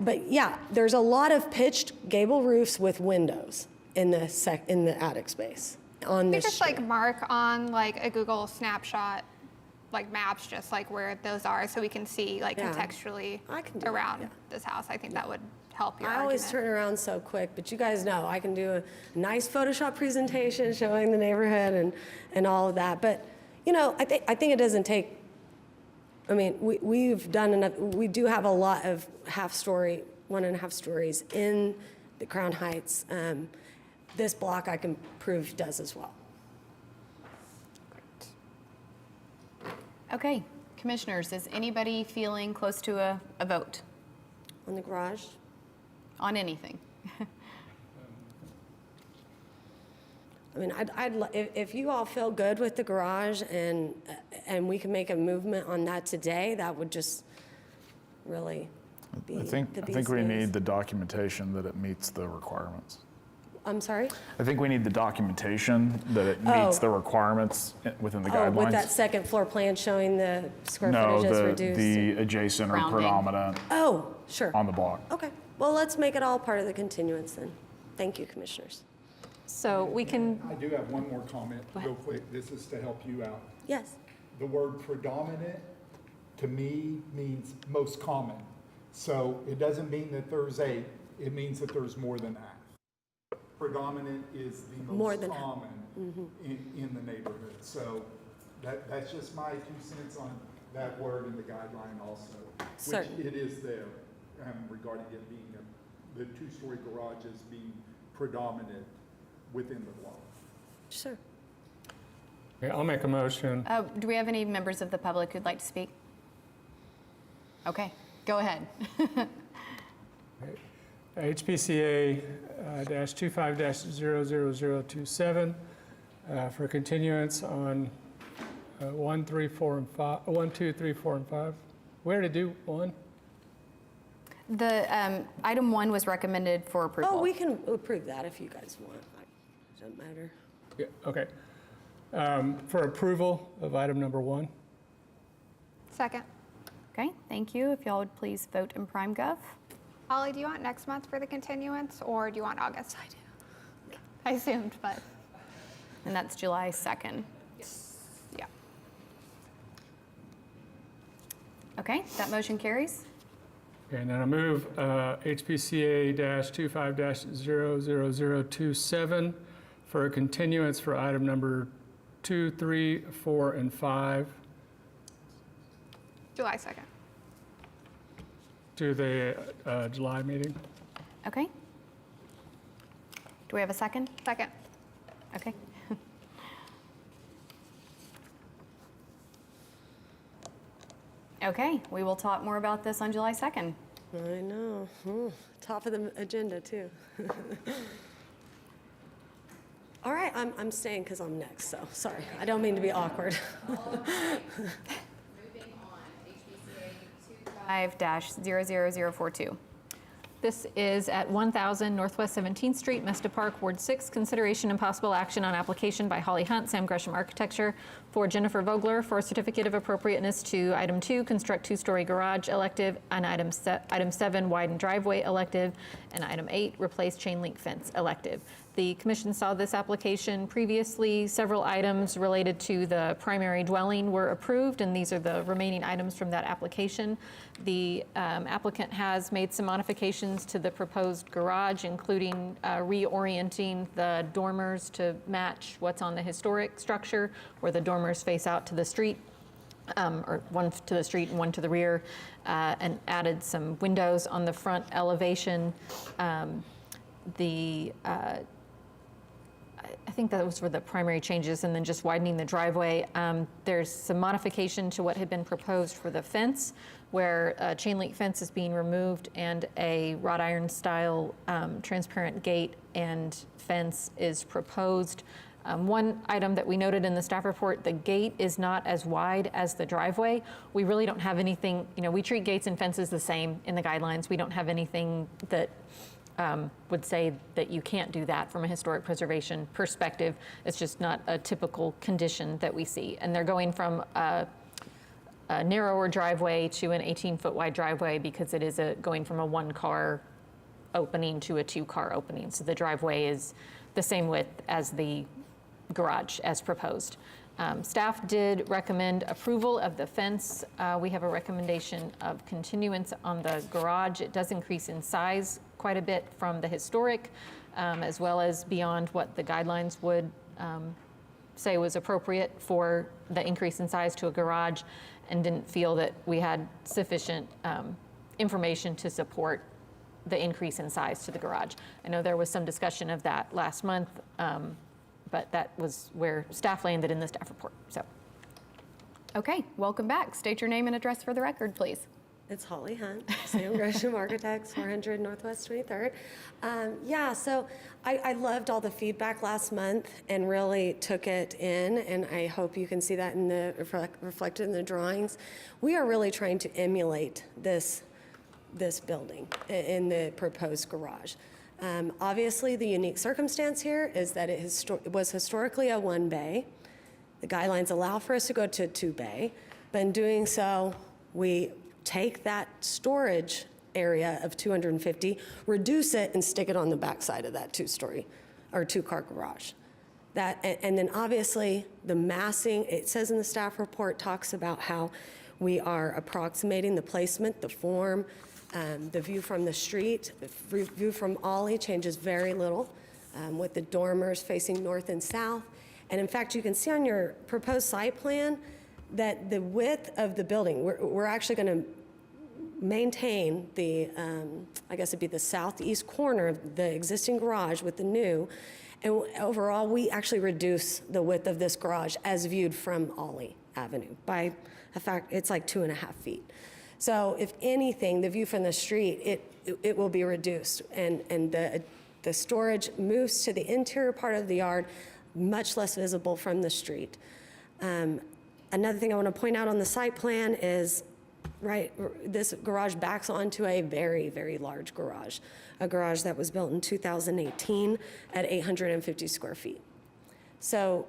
but yeah, there's a lot of pitched gable roofs with windows in the attic space on You this just street. like mark on like a Google snapshot, like maps, just like where those are, so we can see like Yeah. contextually I can do that, around yeah. this house. I think that would help your I always argument. turn around so quick, but you guys know I can do a nice Photoshop presentation showing the neighborhood and all of that. But I think it doesn't take. I mean, we've done enough. We do have a lot of 1.5 stories in the Crown Heights. This block I can prove does as well. Okay, commissioners, is anybody feeling close to a vote On the garage, on anything? I mean, if you all feel good with the garage and we can make a movement on that today, that would just really be I think the we bee's knees. need the documentation that it meets the requirements. I'm sorry? I think we need the documentation that it meets the requirements within the Oh, guidelines. with that second floor plan showing the square No, footage is reduced? the adjacent or Rounding. predominant Oh, sure. on the block. Okay, well, let's make it all part of the continuance then. Thank you, commissioners. So we can, I do have one more comment, real quick. This is to help you out. Yes, The word predominant, to me, means most common. So it doesn't mean that there's 8, it means that there's more than half. Predominant is the More most than half. common in the neighborhood. So that's just my 2 cents on that word in the guideline also. Certainly. Which it is there, regarding it being, the 2-story garages being predominant within the block. sure. Okay, I'll make a motion. Do we have any members of the public who'd like to speak? Okay, go ahead. HPCA -25-000027 for continuance on 1, 2, 3, 4, and 5. Where to do 1? The item 1 was recommended for approval. Oh, we can approve that if you guys want. Doesn't matter. Yeah, okay. For approval of item number 1. Second. Okay, thank you. If y'all would please vote in PrimeGov. Holly, do you want next month for the continuance, or do you want August? I do. I assumed, but And that's July 2nd. yeah. Okay, that motion carries. Okay, and then I move HPCA -25-00027 for a continuance for item number 2, 3, 4, and 5 July 2nd. to the July meeting. Okay. Do we have a second? Second. Okay. Okay, we will talk more about this on July 2nd. I know. Top of the agenda, too. All right, I'm staying because I'm next, so sorry. I don't mean to be awkward. Moving on, HPCA 25-00042. this is at 1000 Northwest 17th Street, Mesta Park, Ward 6. Consideration and possible action on application by Holly Hunt, Sam Gresham Architecture for Jennifer Vogler for a certificate of appropriateness to item 2, construct 2-story garage elective, and item 7, widen driveway elective, and item 8, replace chain link fence elective. The commission saw this application previously. Several items related to the primary dwelling were approved, and these are the remaining items from that application. The applicant has made some modifications to the proposed garage, including reorienting the dormers to match what's on the historic structure, where the dormers face out to the street. or one to the street and one to the rear, and added some windows on the front elevation. I think those were the primary changes, and then just widening the driveway. There's some modification to what had been proposed for the fence, where a chain link fence is being removed and a wrought iron style transparent gate and fence is proposed. One item that we noted in the staff report, the gate is not as wide as the driveway. We really don't have anything, we treat gates and fences the same in the guidelines. We don't have anything that would say that you can't do that from a historic preservation perspective. It's just not a typical condition that we see. And they're going from a narrower driveway to an 18-foot wide driveway because it is going from a 1-car opening to a 2-car opening. So the driveway is the same width as the garage as proposed. Staff did recommend approval of the fence. We have a recommendation of continuance on the garage. It does increase in size quite a bit from the historic, as well as beyond what the guidelines would say was appropriate for the increase in size to a garage, and didn't feel that we had sufficient information to support the increase in size to the garage. I know there was some discussion of that last month, but that was where staff landed in the staff report. So, Okay, welcome back. State your name and address for the record, please. It's Holly Hunt, Sam Gresham Architects, 400 Northwest 23rd. So I loved all the feedback last month and really took it in, and I hope you can see that in the reflected in the drawings. We are really trying to emulate this building in the proposed garage. Obviously, the unique circumstance here is that it was historically a 1-bay. The guidelines allow for us to go to a 2-bay, but in doing so, we take that storage area of 250, reduce it, and stick it on the backside of that 2-story or 2-car garage. And then obviously the massing, it says in the staff report, talks about how we are approximating the placement, the form, the view from the street. The view from Ollie changes very little, with the dormers facing north and south. And in fact, you can see on your proposed site plan that the width of the building, we're actually going to maintain the, I guess it'd be the southeast corner of the existing garage with the new. And overall, we actually reduce the width of this garage as viewed from Ollie Avenue by a fact, it's like 2.5 feet. So if anything, the view from the street, it will be reduced, and the storage moves to the interior part of the yard, much less visible from the street. Another thing I want to point out on the site plan is, this garage backs onto a very, very large garage, a garage that was built in 2018 at 850 square feet. So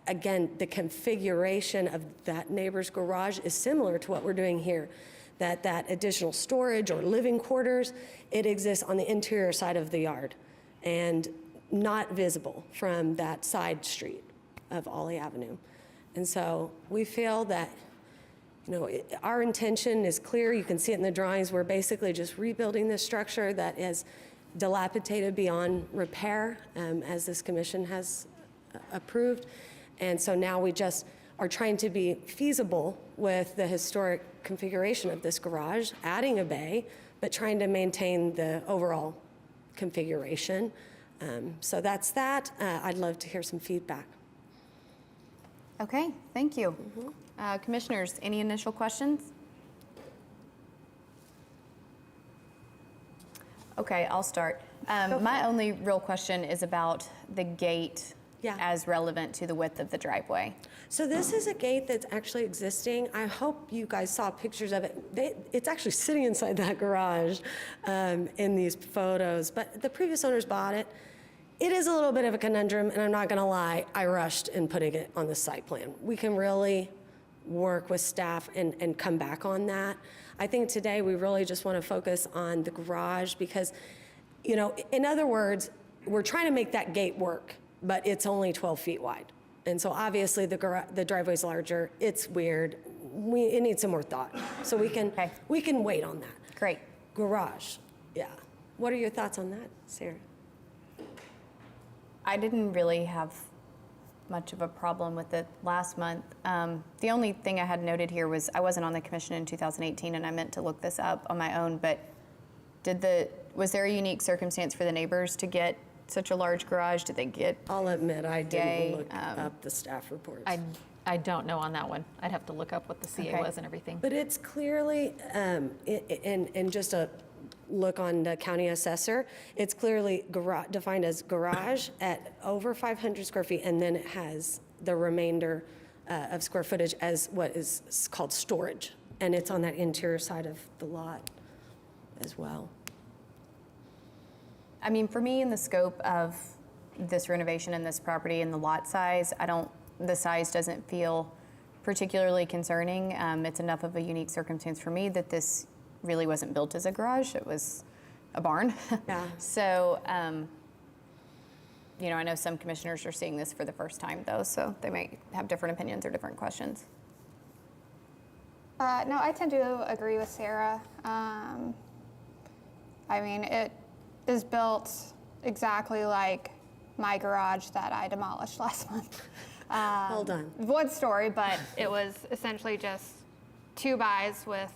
again, the configuration of that neighbor's garage is similar to what we're doing here. That additional storage or living quarters, it exists on the interior side of the yard and not visible from that side street of Ollie Avenue. And so we feel that, our intention is clear. You can see it in the drawings. We're basically just rebuilding this structure that is dilapidated beyond repair, as this commission has approved. And so now we just are trying to be feasible with the historic configuration of this garage, adding a bay, but trying to maintain the overall configuration. So that's that. I'd love to hear some feedback. Okay, thank you. Commissioners, any initial questions? Okay, I'll start. My only real question is about the gate as relevant to the width of the driveway. So this is a gate that's actually existing. I hope you guys saw pictures of it. It's actually sitting inside that garage in these photos, but the previous owners bought it. It is a little bit of a conundrum, and I'm not gonna lie, I rushed in putting it on the site plan. We can really work with staff and come back on that. I think today we really just wanna focus on the garage because, in other words, we're trying to make that gate work, but it's only 12 feet wide. And so obviously the driveway's larger, it's weird. It needs some more thought. So we can wait on that. Great. Garage, yeah. What are your thoughts on that, Sarah? I didn't really have much of a problem with it last month. The only thing I had noted here was I wasn't on the commission in 2018, and I meant to look this up on my own, but was there a unique circumstance for the neighbors to get such a large garage? Did they get, I'll admit, I Yay, didn't look up the staff reports. I don't know on that one. I'd have to look up what the CA Okay. was and everything. But it's clearly, and just a look on the county assessor, it's clearly defined as garage at over 500 square feet, and then it has the remainder of square footage as what is called storage. And it's on that interior side of the lot as well. I mean, for me, in the scope of this renovation and this property and the lot size, the size doesn't feel particularly concerning. It's enough of a unique circumstance for me that this really wasn't built as a garage, it was a barn. Yeah. So, I know some commissioners are seeing this for the first time though, so they might have different opinions or different questions. No, I tend to agree with Sarah. I mean, it is built exactly like my garage that I demolished last month. Hold on. Wood story, but it was essentially just 2x with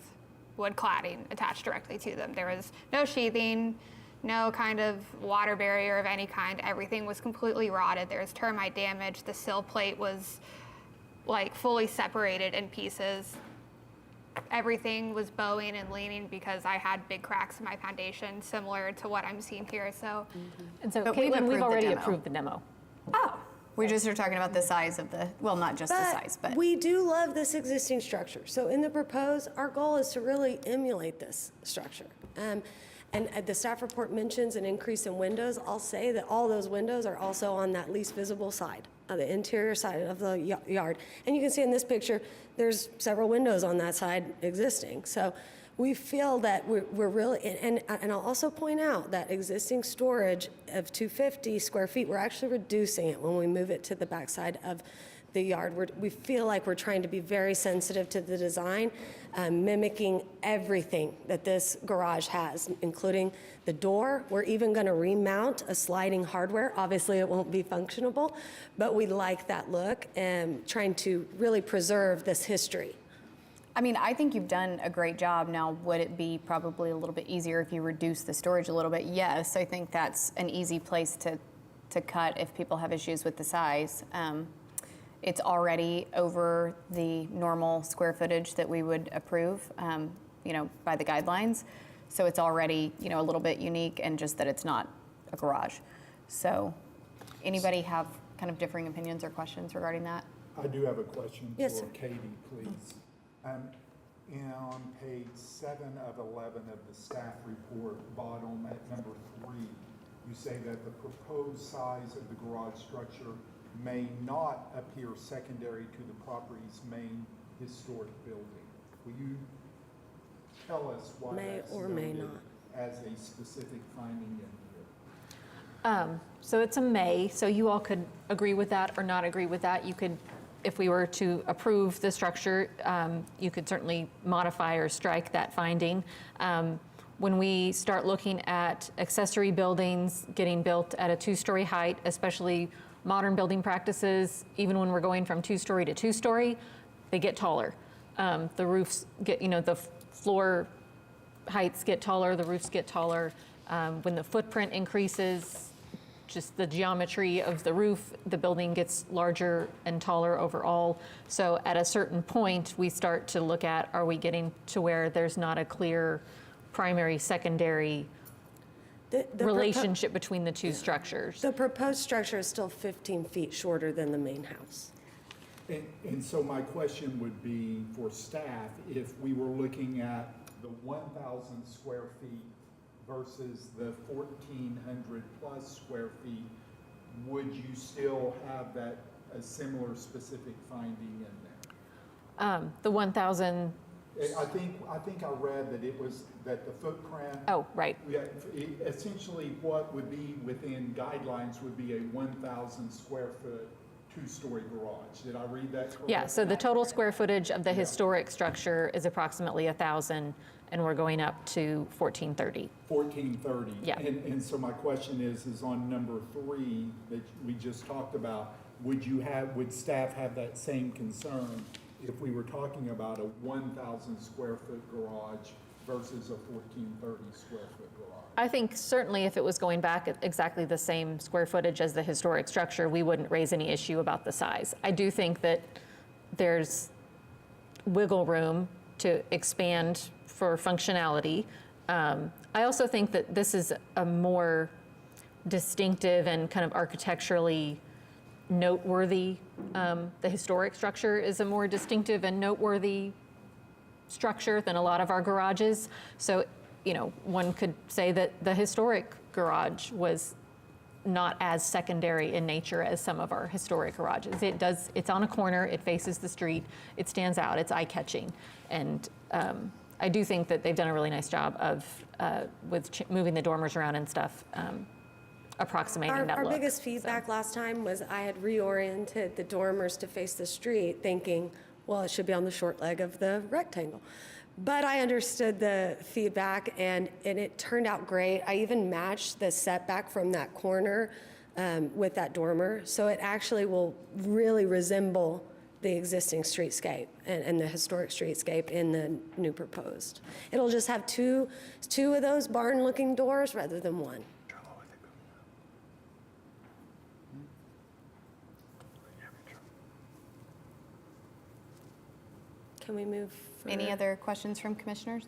wood cladding attached directly to them. There was no sheathing, no kind of water barrier of any kind. Everything was completely rotted. There was termite damage. The sill plate was like fully separated in pieces. Everything was bowing and leaning because I had big cracks in my foundation, similar to what I'm seeing here. So, And so But we've Caitlin, approved we've the already demo. approved the demo. We just are talking about the size of not just the size, but. we do love this existing structure. So in the proposed, our goal is to really emulate this structure. And the staff report mentions an increase in windows. I'll say that all those windows are also on that least visible side, the interior side of the yard. And you can see in this picture, there's several windows on that side existing. So we feel that we're really, and I'll also point out that existing storage of 250 square feet, we're actually reducing it when we move it to the backside of the yard. We feel like we're trying to be very sensitive to the design, mimicking everything that this garage has, including the door. We're even going to remount a sliding hardware. Obviously, it won't be functionable, but we like that look and trying to really preserve this history. I mean, I think you've done a great job. Now, would it be probably a little bit easier if you reduce the storage a little bit? Yes, I think that's an easy place to cut if people have issues with the size. It's already over the normal square footage that we would approve, by the guidelines. So it's already, a little bit unique, and just that it's not a garage. So anybody have kind of differing opinions or questions regarding that? I do have a question Yes, for sir. Katie, please. On page 7 of 11 of the staff report, bottom at number 3, you say that the proposed size of the garage structure may not appear secondary to the property's main historic building. Will you tell us why May that's or may noted not. as a specific finding in here? So it's a may, so you all could agree with that or not agree with that. You could, if we were to approve the structure, you could certainly modify or strike that finding. When we start looking at accessory buildings getting built at a 2-story height, especially modern building practices, even when we're going from 2-story to 2-story, they get taller. The roofs get, the floor heights get taller, the roofs get taller. When the footprint increases, just the geometry of the roof, the building gets larger and taller overall. So at a certain point, we start to look at, are we getting to where there's not a clear primary, secondary The relationship between the two structures? The proposed structure is still 15 feet shorter than the main house. And so my question would be for staff, if we were looking at the 1,000 square feet versus the 1,400 plus square feet, would you still have a similar specific finding in there? The 1,000, I think I read that it was, that the footprint. oh, right. Yeah, essentially what would be within guidelines would be a 1,000 square foot 2-story garage. Did I read that correctly? Yeah, so the total square footage of the historic structure is approximately 1,000, and we're going up to 1,430. 1,430. Yeah. And so my question is on number 3 that we just talked about, would staff have that same concern if we were talking about a 1,000 square foot garage versus a 1,430 square foot garage? I think certainly if it was going back at exactly the same square footage as the historic structure, we wouldn't raise any issue about the size. I do think that there's wiggle room to expand for functionality. I also think that this is a more distinctive and kind of architecturally noteworthy, the historic structure is a more distinctive and noteworthy structure than a lot of our garages. So, you know, one could say that the historic garage was not as secondary in nature as some of our historic garages. It's on a corner, it faces the street, it stands out, it's eye-catching. And I do think that they've done a really nice job of, with moving the dormers around and stuff, approximating that Our look. biggest feedback last time was I had reoriented the dormers to face the street, thinking, well, it should be on the short leg of the rectangle. But I understood the feedback, and it turned out great. I even matched the setback from that corner with that dormer, so it actually will really resemble the existing streetscape and the historic streetscape in the new proposed. It'll just have two of those barn-looking doors rather than one. Can we move further? Any other questions from commissioners?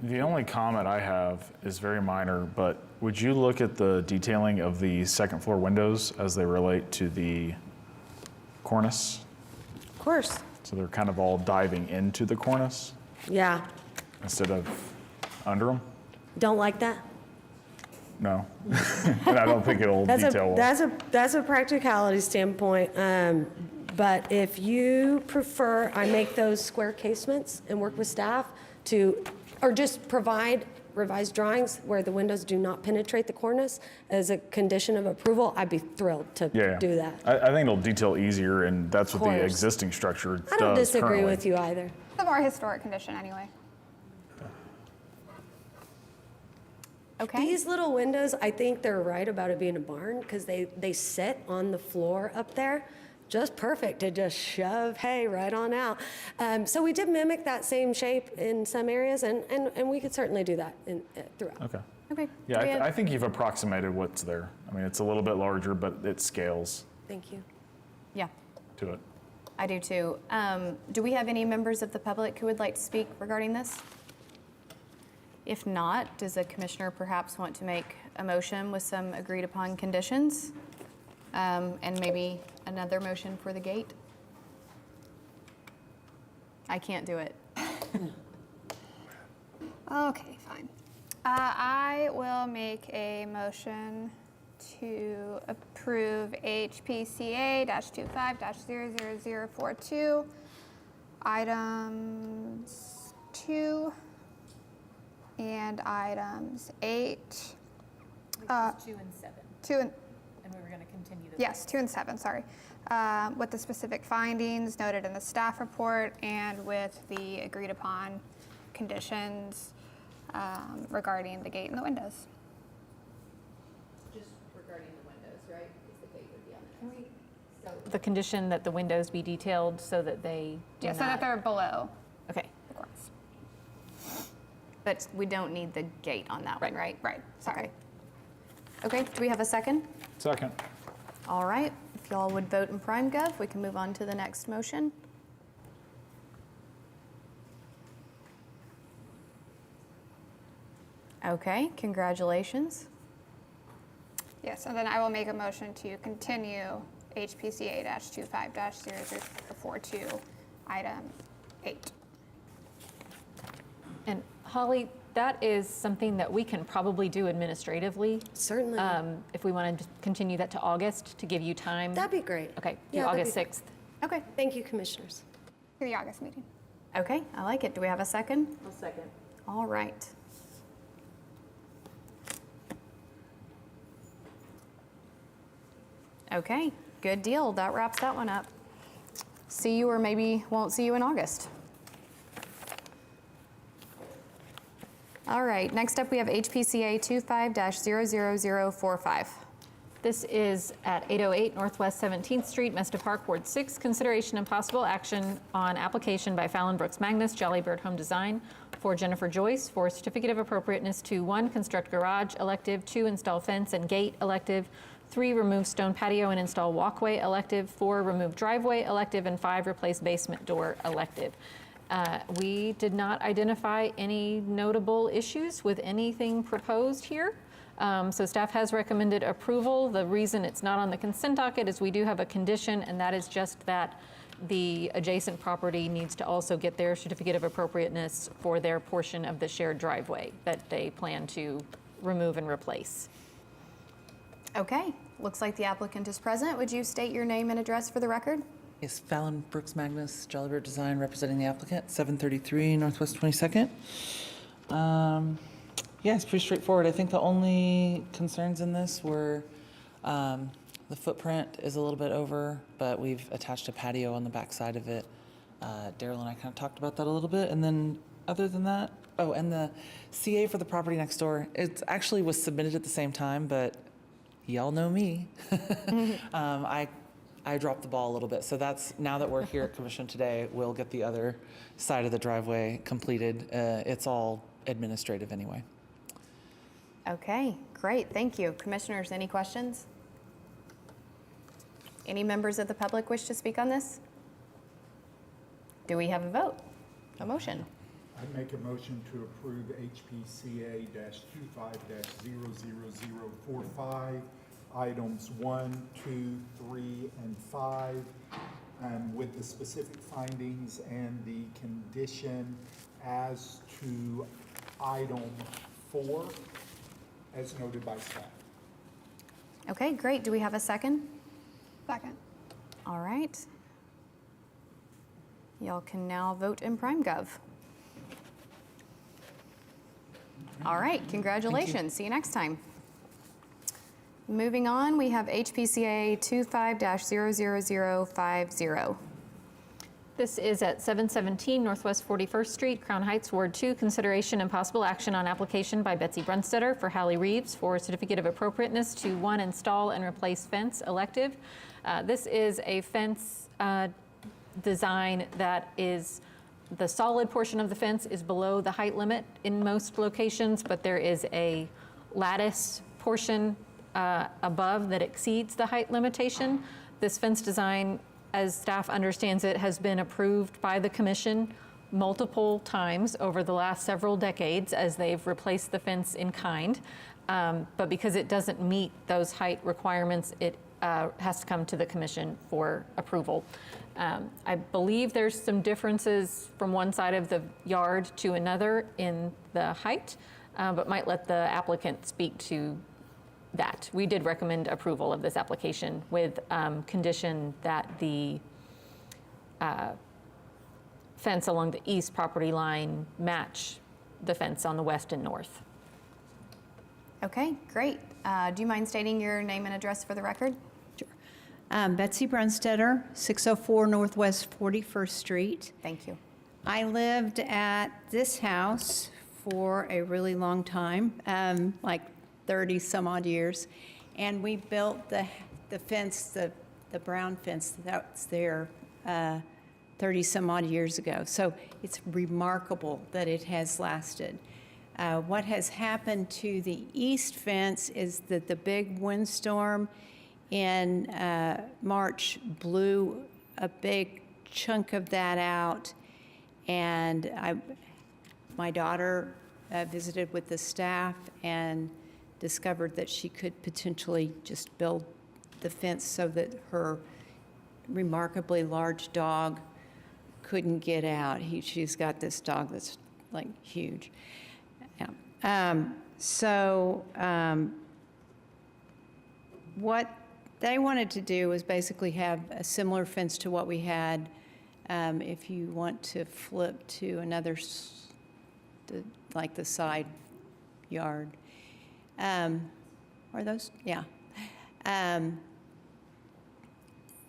The only comment I have is very minor, but would you look at the detailing of the second floor windows as they relate to the cornice? Of course, So they're kind of all diving into the cornice yeah. instead of under them? Don't like that? No. And I don't think it'll detail well. That's a practicality standpoint. But if you prefer, I make those square casements and work with staff to, or just provide revised drawings where the windows do not penetrate the cornice as a condition of approval, I'd be thrilled to Yeah. do that. I think it'll detail easier, and that's what the course. existing structure does I don't disagree currently. with you either. The more historic condition anyway. Okay. These little windows, I think they're right about it being a barn because they sit on the floor up there. Just perfect to just shove hay right on out. So we did mimic that same shape in some areas, and we could certainly do that throughout. Okay. Okay. Yeah, Do we have- I think you've approximated what's there. I mean, it's a little bit larger, but it scales Thank you. Yeah, to it. I do too. Do we have any members of the public who would like to speak regarding this? If not, does a commissioner perhaps want to make a motion with some agreed upon conditions? And maybe another motion for the gate? I can't do it. Okay, fine. I will make a motion to approve HPCA-25-00042, items 2 and items 8. 2 and 7, 2 and, and we were going to continue this. yes, 2 and 7, sorry. With the specific findings noted in the staff report and with the agreed upon conditions regarding the gate and the windows. Just regarding the windows, right? Because the gate would be on there. So the condition that the windows be detailed so that they do Yeah, so that not. they're below Okay. the cornice. But we don't need the gate on that one, right? Right, sorry. Okay, do we have a second? Second. All right, if y'all would vote in prime gov, we can move on to the next motion. Okay, congratulations. Yes, and then I will make a motion to continue HPCA-25-0042, item 8. And Holly, that is something that we can probably do administratively. Certainly. If we wanted to continue that to August to give you time. That'd be great. Okay, do Yeah, that'd August be 6th. Okay, Thank you, commissioners. For the August meeting. okay, I like it. Do we have a second? I'll second. All right. Okay, good deal. That wraps that one up. See you or maybe won't see you in August. All right, next up we have HPCA 25-00045. This is at 808 Northwest 17th Street, Mesta Park, Ward 6. Consideration and possible action on application by Fallon Brooks Magnus, Jolly Bird Home Design, for Jennifer Joyce for certificate of appropriateness to 1, construct garage, elective, 2, install fence and gate, elective, 3, remove stone patio and install walkway, elective, 4, remove driveway, elective, and 5, replace basement door, elective. We did not identify any notable issues with anything proposed here. So staff has recommended approval. The reason it's not on the consent docket is we do have a condition, and that is just that the adjacent property needs to also get their certificate of appropriateness for their portion of the shared driveway that they plan to remove and replace. Okay, looks like the applicant is present. Would you state your name and address for the record? Yes, Fallon Brooks Magnus, Jolly Bird Design, representing the applicant, 733 Northwest 22nd. Yeah, it's pretty straightforward. I think the only concerns in this were the footprint is a little bit over, but we've attached a patio on the back side of it. Daryl and I kind of talked about that a little bit. And then other than that, oh, and the CA for the property next door, it actually was submitted at the same time, but y'all know me. I dropped the ball a little bit. So that's, now that we're here at Commission today, we'll get the other side of the driveway completed. It's all administrative anyway. Okay, great, thank you. Commissioners, any questions? Any members of the public wish to speak on this? Do we have a vote? A motion? I make a motion to approve HPCA-25-00045, items 1, 2, 3, and 5, with the specific findings and the condition as to item 4, as noted by staff. Okay, great. Do we have a second? Second. All right. Y'all can now vote in PrimeGov. All right, congratulations. See you next time. Moving on, we have HPCA 25-00050. This is at 717 Northwest 41st Street, Crown Heights, Ward 2. Consideration and possible action on application by Betsy Brunstetter for Hallie Reeves for certificate of appropriateness to 1, install and replace fence, elective. This is a fence design that is, the solid portion of the fence is below the height limit in most locations, but there is a lattice portion above that exceeds the height limitation. This fence design, as staff understands it, has been approved by the commission multiple times over the last several decades as they've replaced the fence in kind. But because it doesn't meet those height requirements, it has to come to the commission for approval. I believe there's some differences from one side of the yard to another in the height, but might let the applicant speak to that. We did recommend approval of this application with condition that the fence along the east property line match the fence on the west and north. Okay, great. Do you mind stating your name and address for the record? Betsy Brunstetter, 604 Northwest 41st Street. Thank you. I lived at this house for a really long time, like 30 some odd years, and we built the fence, the brown fence that's there 30 some odd years ago. So it's remarkable that it has lasted. What has happened to the east fence is that the big windstorm in March blew a big chunk of that out, and my daughter visited with the staff and discovered that she could potentially just build the fence so that her remarkably large dog couldn't get out. She's got this dog that's like huge. Yeah. What they wanted to do was basically have a similar fence to what we had. If you want to flip to another, like the side yard. Are those? Yeah.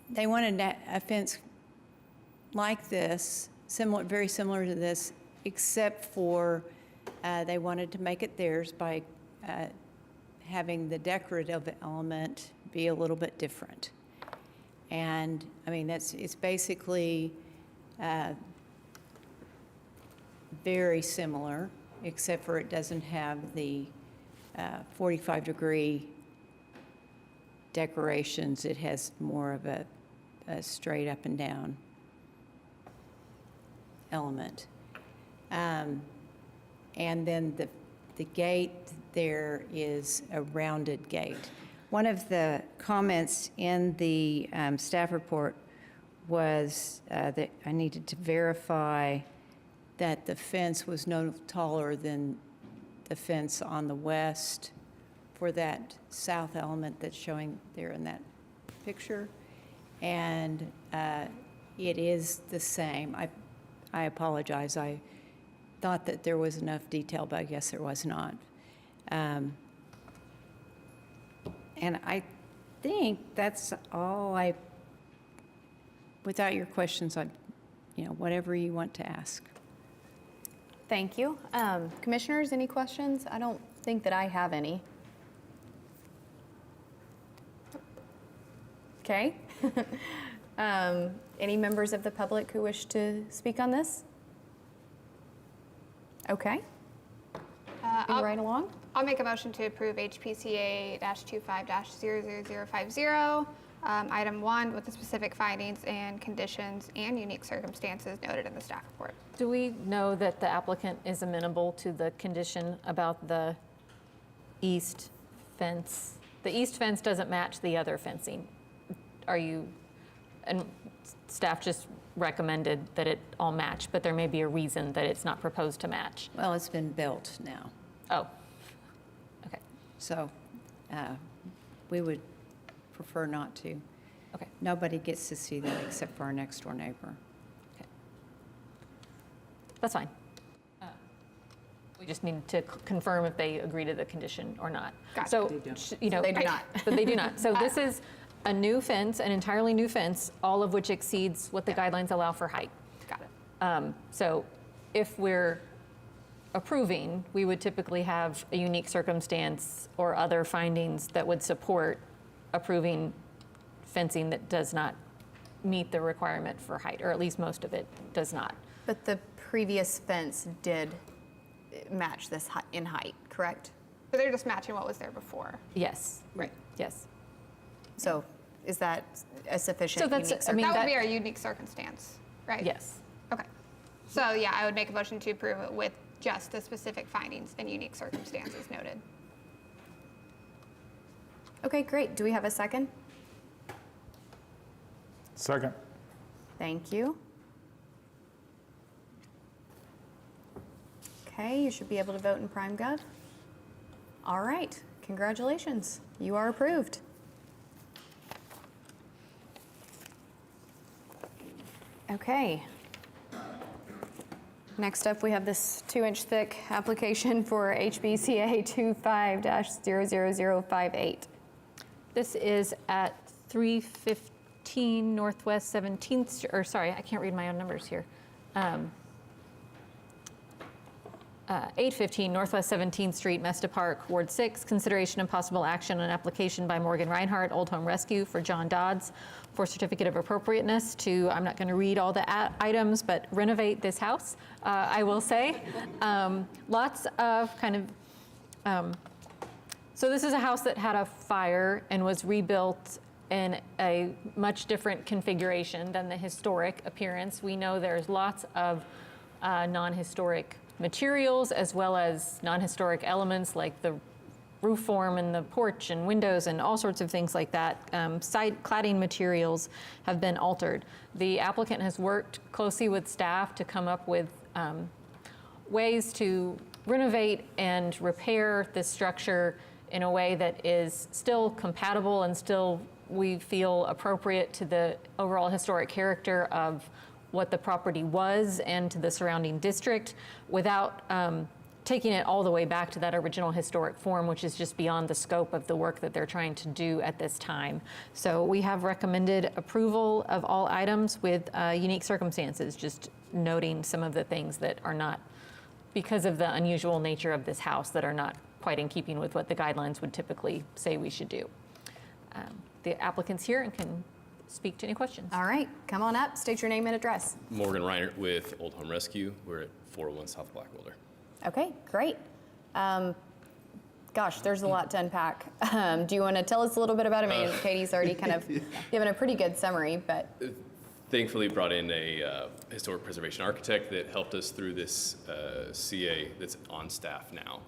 They wanted a fence like this, very similar to this, except for they wanted to make it theirs by having the decorative element be a little bit different. And, I mean, it's basically very similar, except for it doesn't have the 45-degree decorations. It has more of a straight up and down element. And then the gate there is a rounded gate. One of the comments in the staff report was that I needed to verify that the fence was no taller than the fence on the west for that south element that's showing there in that picture. And it is the same. I apologize. I thought that there was enough detail, but I guess there was not. And I think that's all without your questions, whatever you want to ask. Thank you. Commissioners, any questions? I don't think that I have any. Okay. Any members of the public who wish to speak on this? Okay. Moving right along. I'll make a motion to approve HPCA-25-00050, item 1, with the specific findings and conditions and unique circumstances noted in the staff report. Do we know that the applicant is amenable to the condition about the east fence? The east fence doesn't match the other fencing. And staff just recommended that it all match, but there may be a reason that it's not proposed to match. Well, it's been built now, Oh, okay, so we would prefer not to. okay. Nobody gets to see that except for our next door neighbor. That's fine. We just need to confirm if they agree to the condition or not. Gotcha. So, They don't. They do not. But they do not. So this is a new fence, an entirely new fence, all of which exceeds what the guidelines allow for height. Got it. So if we're approving, we would typically have a unique circumstance or other findings that would support approving fencing that does not meet the requirement for height, or at least most of it does not. But the previous fence did match this in height, correct? So they're just matching what was there before. Yes. Right. Yes. So is that a sufficient So that's- unique I mean, That would that- be our unique circumstance, right? Yes. Okay. So yeah, I would make a motion to approve it with just the specific findings and unique circumstances noted. Okay, great. Do we have a second? Second. Thank you. Okay, you should be able to vote in PrimeGov. All right, congratulations. You are approved. Okay. Next up, we have this 2-inch thick application for HBCA 25-00058. This is at 315 Northwest 17th, or sorry, I can't read my own numbers here. 815 Northwest 17th Street, Mesta Park, Ward 6. Consideration and possible action on application by Morgan Reinhardt, Old Home Rescue, for John Dodds for certificate of appropriateness to, I'm not going to read all the items, but renovate this house, I will say. Lots of kind of, so this is a house that had a fire and was rebuilt in a much different configuration than the historic appearance. We know there's lots of non-historic materials as well as non-historic elements like the roof form and the porch and windows and all sorts of things like that. Side cladding materials have been altered. The applicant has worked closely with staff to come up with ways to renovate and repair this structure in a way that is still compatible and still, we feel, appropriate to the overall historic character of what the property was and to the surrounding district without taking it all the way back to that original historic form, which is just beyond the scope of the work that they're trying to do at this time. So we have recommended approval of all items with unique circumstances, just noting some of the things that are not, because of the unusual nature of this house, that are not quite in keeping with what the guidelines would typically say we should do. The applicant's here and can speak to any questions. All right, come on up, state your name and address. Morgan Reinert with Old Home Rescue. We're at 401 South Blackwelder. Okay, great. Gosh, there's a lot to unpack. Do you want to tell us a little bit about it? I mean, Katie's already kind of given a pretty good summary, but Thankfully brought in a historic preservation architect that helped us through this CA that's on staff now.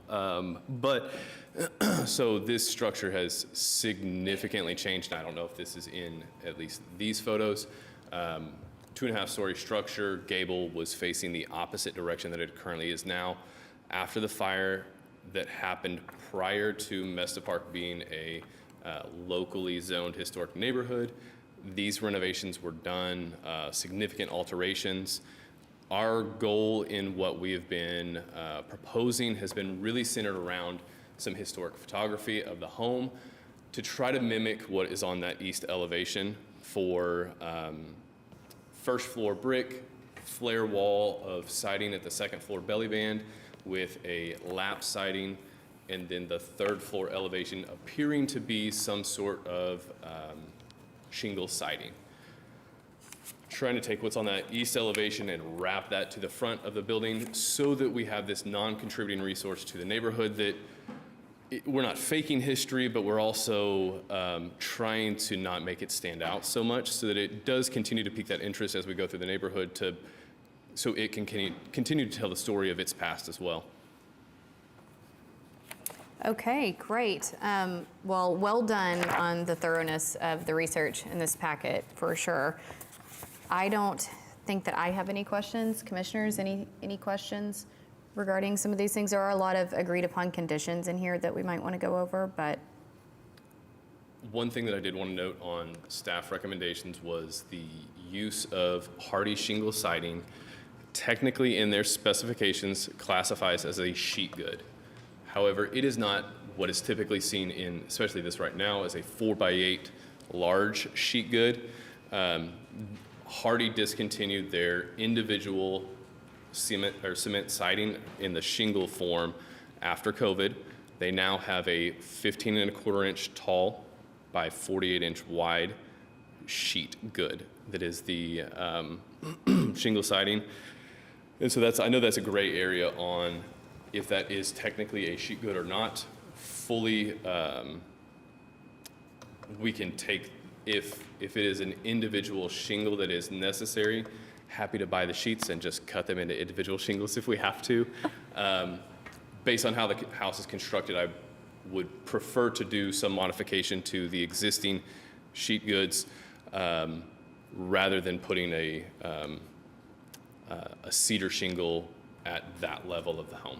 So this structure has significantly changed. I don't know if this is in at least these photos. 2.5-story structure, gable was facing the opposite direction that it currently is now. After the fire that happened prior to Mesta Park being a locally zoned historic neighborhood, these renovations were done, significant alterations. Our goal in what we have been proposing has been really centered around some historic photography of the home to try to mimic what is on that east elevation for first floor brick, flare wall of siding at the second floor belly band with a lap siding, and then the third floor elevation appearing to be some sort of shingle siding. Trying to take what's on that east elevation and wrap that to the front of the building so that we have this non-contributing resource to the neighborhood that we're not faking history, but we're also trying to not make it stand out so much so that it does continue to pique that interest as we go through the neighborhood so it can continue to tell the story of its past as well. okay, great. Well done on the thoroughness of the research in this packet, for sure. I don't think that I have any questions. Commissioners, any questions regarding some of these things? There are a lot of agreed upon conditions in here that we might want to go over, but One thing that I did want to note on staff recommendations was the use of hardy shingle siding. Technically in their specifications classifies as a sheet good. However, it is not what is typically seen in, especially this right now, as a 4x8 large sheet good. Hardy discontinued their individual cement siding in the shingle form after COVID. They now have a 15.25 inch tall by 48 inch wide sheet good that is the shingle siding. And so I know that's a gray area on if that is technically a sheet good or not. Fully, we can take, if it is an individual shingle that is necessary, happy to buy the sheets and just cut them into individual shingles if we have to. Based on how the house is constructed, I would prefer to do some modification to the existing sheet goods rather than putting a cedar shingle at that level of the home.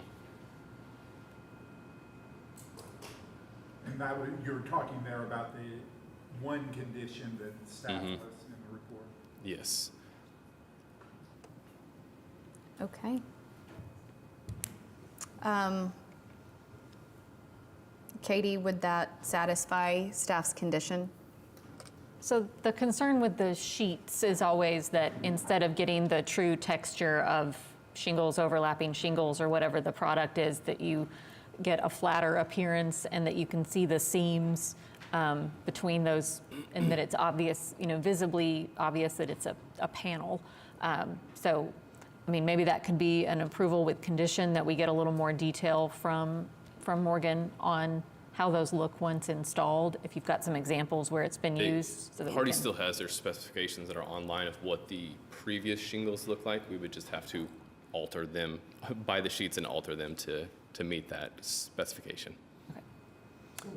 And you're talking there about the one condition that staff lists in the report. Yes. okay. Katie, would that satisfy staff's condition? So the concern with the sheets is always that instead of getting the true texture of shingles overlapping shingles or whatever the product is, that you get a flatter appearance and that you can see the seams between those, and that it's obvious, visibly obvious that it's a panel. So, I mean, maybe that could be an approval with condition that we get a little more detail from Morgan on how those look once installed, if you've got some examples where it's been used. So that Hardy still has their specifications that are online of what the previous shingles look like. We would just have to alter them, buy the sheets and alter them to meet that specification. So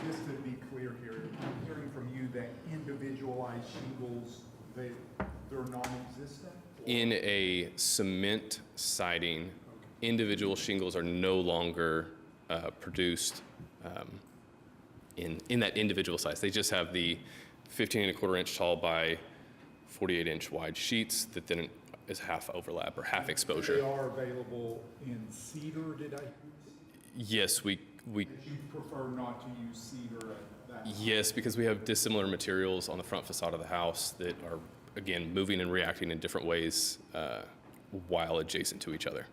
just to be clear here, I'm hearing from you that individualized shingles, they're non-existent? In a cement siding, individual shingles are no longer produced in that individual size. They just have the 15.25 inch tall by 48 inch wide sheets that then is half overlap or half exposure. They are available in cedar, did I? Yes, we You prefer not to use cedar at that? yes, because we have dissimilar materials on the front facade of the house that are, again, moving and reacting in different ways while adjacent to each other.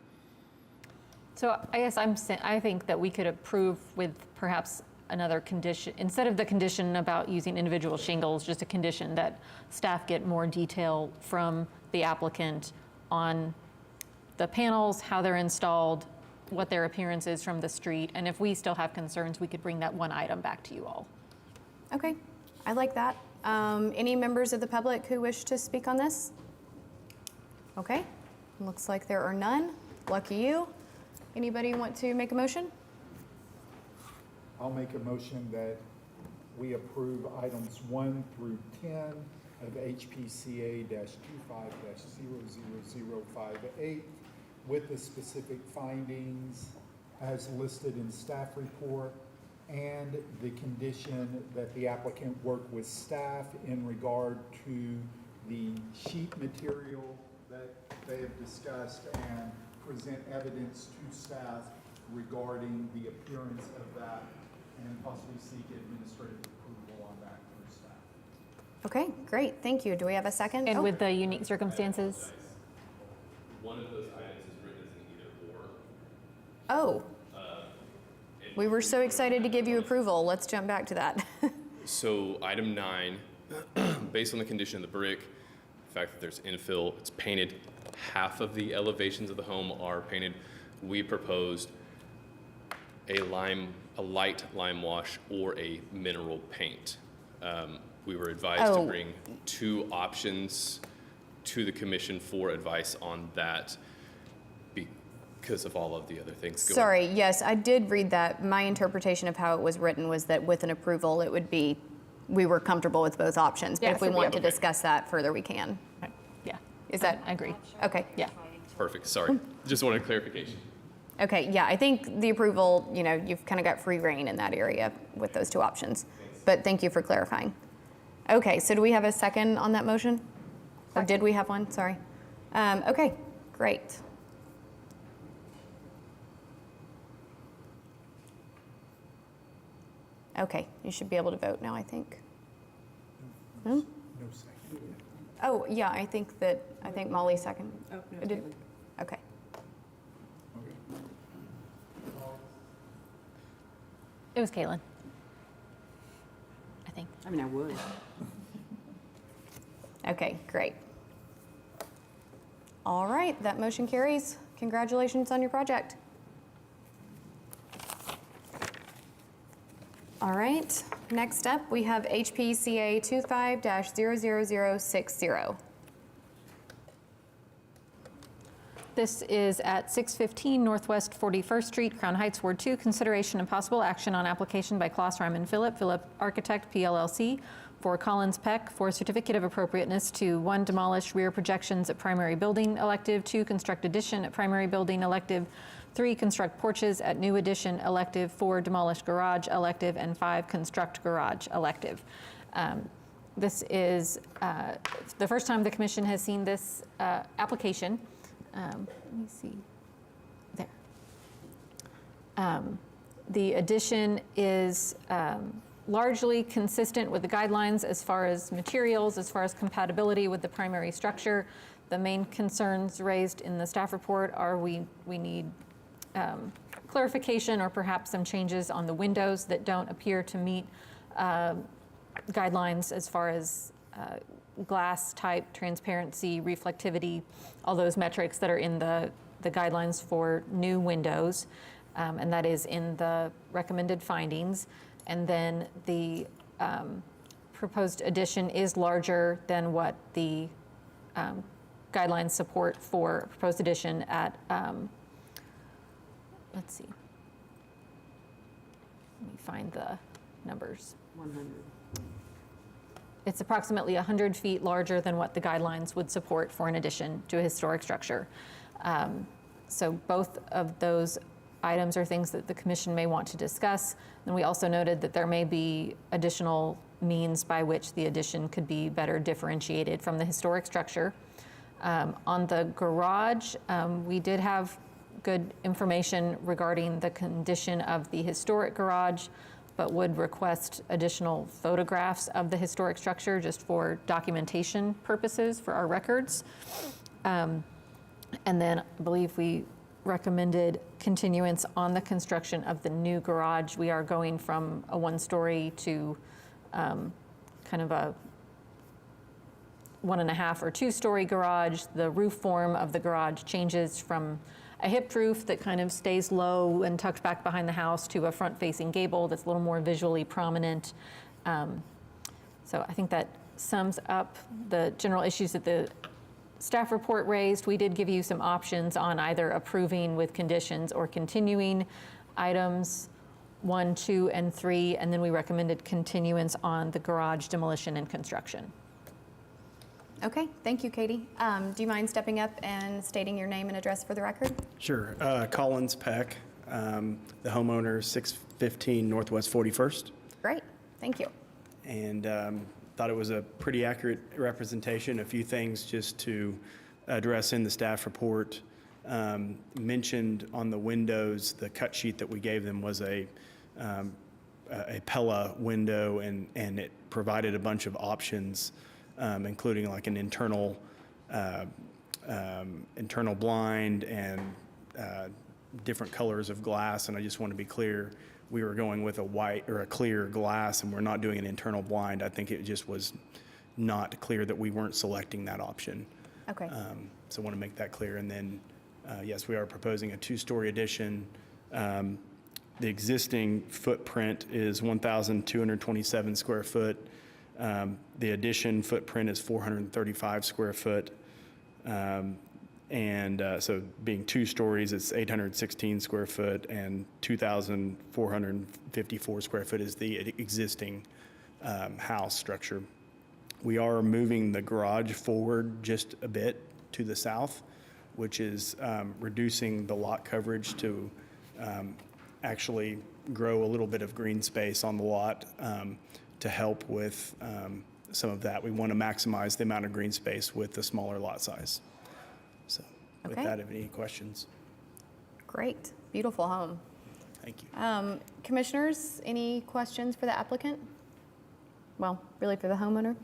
So I guess I think that we could approve with perhaps another condition, instead of the condition about using individual shingles, just a condition that staff get more detail from the applicant on the panels, how they're installed, what their appearance is from the street, and if we still have concerns, we could bring that one item back to you all. Okay, I like that. Any members of the public who wish to speak on this? Okay, looks like there are none. Lucky you. Anybody want to make a motion? I'll make a motion that we approve items 1 through 10 of HPCA-25-00058 with the specific findings as listed in staff report and the condition that the applicant work with staff in regard to the sheet material that they have discussed and present evidence to staff regarding the appearance of that and possibly seek administrative approval on that through staff. Okay, great, thank you. Do we have a second? And Oh, with the unique circumstances? One of those items is written as an either or. Oh. We were so excited to give you approval. Let's jump back to that. So item 9, based on the condition of the brick, the fact that there's infill, it's painted, half of the elevations of the home are painted. We proposed a light lime wash or a mineral paint. We were advised to Oh. bring 2 options to the commission for advice on that because of all of the other things going on. Sorry, yes, I did read that. My interpretation of how it was written was that with an approval, it would be, we were comfortable with both options. But Yeah, if we so we want to okay. discuss that further, we can. Yeah. Is that, I agree. okay. Yeah. Perfect, sorry. Just wanted clarification. Okay, yeah, I think the approval, you've kind of got free reign in that area with those 2 options. But thank you for clarifying. Okay, so do we have a second on that motion? Or did we have one? Sorry. Okay, great. Okay, you should be able to vote now, I think. No second. Oh, yeah, I think Molly seconded. Oh, no, Did- Caitlin. Okay. It was Caitlin. I think. I mean, I would. Okay, great. All right, that motion carries. Congratulations on your project. All right, next up, we have HPCA 25-00060. This is at 615 Northwest 41st Street, Crown Heights, Ward 2. Consideration and possible action on application by Klaus Ryman Philip Architect PLLC for Collins Peck for certificate of appropriateness to 1, demolish rear projections at primary building elective, 2, construct addition at primary building elective, 3, construct porches at new addition elective, 4, demolish garage elective, and 5, construct garage elective. This is the first time the commission has seen this application. Let me see. There. The addition is largely consistent with the guidelines as far as materials, as far as compatibility with the primary structure. The main concerns raised in the staff report are we need clarification or perhaps some changes on the windows that don't appear to meet guidelines as far as glass type, transparency, reflectivity, all those metrics that are in the guidelines for new windows, and that is in the recommended findings. And then the proposed addition is larger than what the guidelines support for proposed addition at, let's see. Let me find the numbers. 100. It's approximately 100 feet larger than what the guidelines would support for an addition to a historic structure. So both of those items are things that the commission may want to discuss. And we also noted that there may be additional means by which the addition could be better differentiated from the historic structure. On the garage, we did have good information regarding the condition of the historic garage, but would request additional photographs of the historic structure just for documentation purposes for our records. And then I believe we recommended continuance on the construction of the new garage. We are going from a one-story to kind of a 1.5 or 2-story garage. The roof form of the garage changes from a hip roof that kind of stays low and tucked back behind the house to a front-facing gable that's a little more visually prominent. So I think that sums up the general issues that the staff report raised. We did give you some options on either approving with conditions or continuing items 1, 2, and 3, and then we recommended continuance on the garage demolition and construction. Okay, thank you, Katie. Do you mind stepping up and stating your name and address for the record? Sure. Collins Peck, the homeowner, 615 Northwest 41st. Great, thank you. And thought it was a pretty accurate representation. A few things just to address in the staff report. Mentioned on the windows, the cut sheet that we gave them was a Pella window, and it provided a bunch of options, including like an internal blind and different colors of glass. And I just want to be clear, we were going with a white or a clear glass, and we're not doing an internal blind. I think it just was not clear that we weren't selecting that option. Okay. So I want to make that clear. And then, yes, we are proposing a 2-story addition. The existing footprint is 1,227 square foot. The addition footprint is 435 square foot. So being 2 stories, it's 816 square foot, and 2,454 square foot is the existing house structure. We are moving the garage forward just a bit to the south, which is reducing the lot coverage to actually grow a little bit of green space on the lot to help with some of that. We want to maximize the amount of green space with the smaller lot size. So with Okay. that, have any questions? Great, beautiful home. Thank you. Commissioners, any questions for the applicant? Well, really for the homeowner?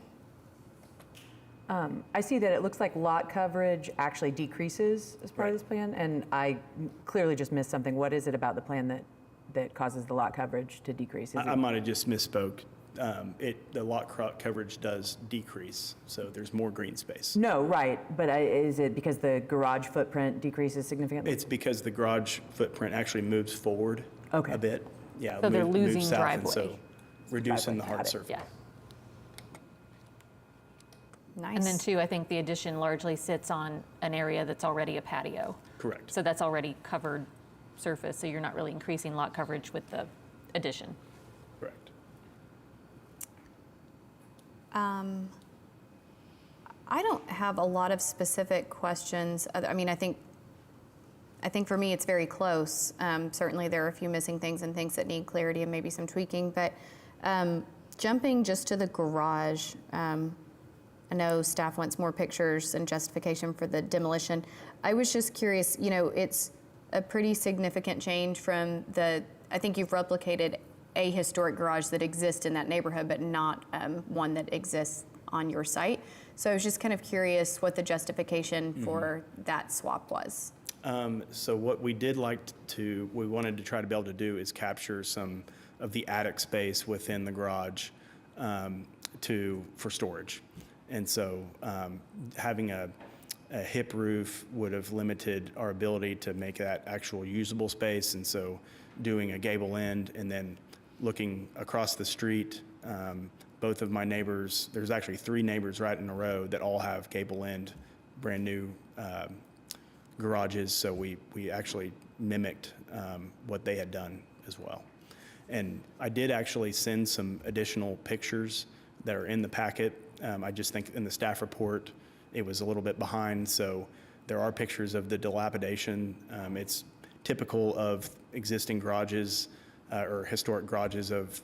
I see that it looks like lot coverage actually decreases as part of this plan, and I clearly just missed something. What is it about the plan that causes the lot coverage to decrease? Is I it- might have just misspoke. The lot coverage does decrease, so there's more green space. No, right, but is it because the garage footprint decreases significantly? It's because the garage footprint actually moves forward Okay. a bit. Yeah, So they're moves losing south, and driveway. so reducing the Driveway, hard got it. surface. Yeah. Nice. And then too, I think the addition largely sits on an area that's already a patio. Correct. So that's already covered surface, so you're not really increasing lot coverage with the addition. Correct. I don't have a lot of specific questions. I mean, I think for me it's very close. Certainly there are a few missing things and things that need clarity and maybe some tweaking, but jumping just to the garage, I know staff wants more pictures and justification for the demolition. I was just curious, it's a pretty significant change from I think you've replicated a historic garage that exists in that neighborhood, but not one that exists on your site. So I was just kind of curious what the justification for that swap was. So what we wanted to try to be able to do is capture some of the attic space within the garage for storage. And so having a hip roof would have limited our ability to make that actual usable space. And so doing a gable end and then looking across the street, both of my neighbors, there's actually 3 neighbors right in a row that all have gable end, brand new garages. So we actually mimicked what they had done as well. And I did actually send some additional pictures that are in the packet. I just think in the staff report, it was a little bit behind. So there are pictures of the dilapidation. It's typical of existing garages or historic garages of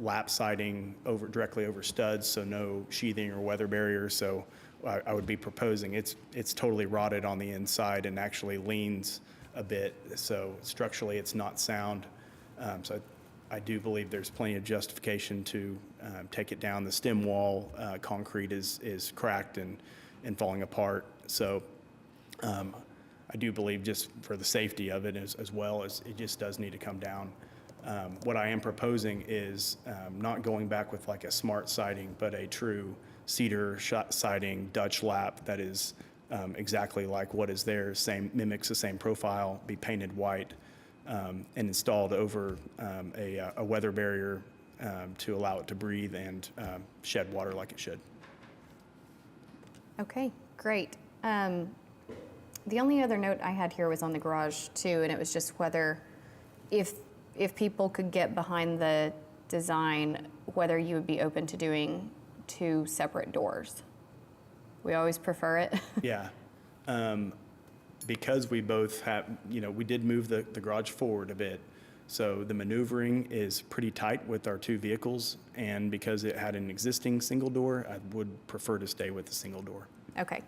lap siding directly over studs, so no sheathing or weather barrier. So I would be proposing it's totally rotted on the inside and actually leans a bit. So structurally, it's not sound. So I do believe there's plenty of justification to take it down. The stem wall concrete is cracked and falling apart. So I do believe just for the safety of it as well as it just does need to come down. What I am proposing is not going back with like a smart siding, but a true cedar siding Dutch lap that is exactly like what is there, mimics the same profile, be painted white, and installed over a weather barrier to allow it to breathe and shed water like it should. Okay, great. The only other note I had here was on the garage too, and it was just whether, if people could get behind the design, whether you would be open to doing 2 separate doors. We always prefer it. Yeah. Because we both have, we did move the garage forward a bit. So the maneuvering is pretty tight with our 2 vehicles. And because it had an existing single door, I would prefer to stay with the single door. Okay.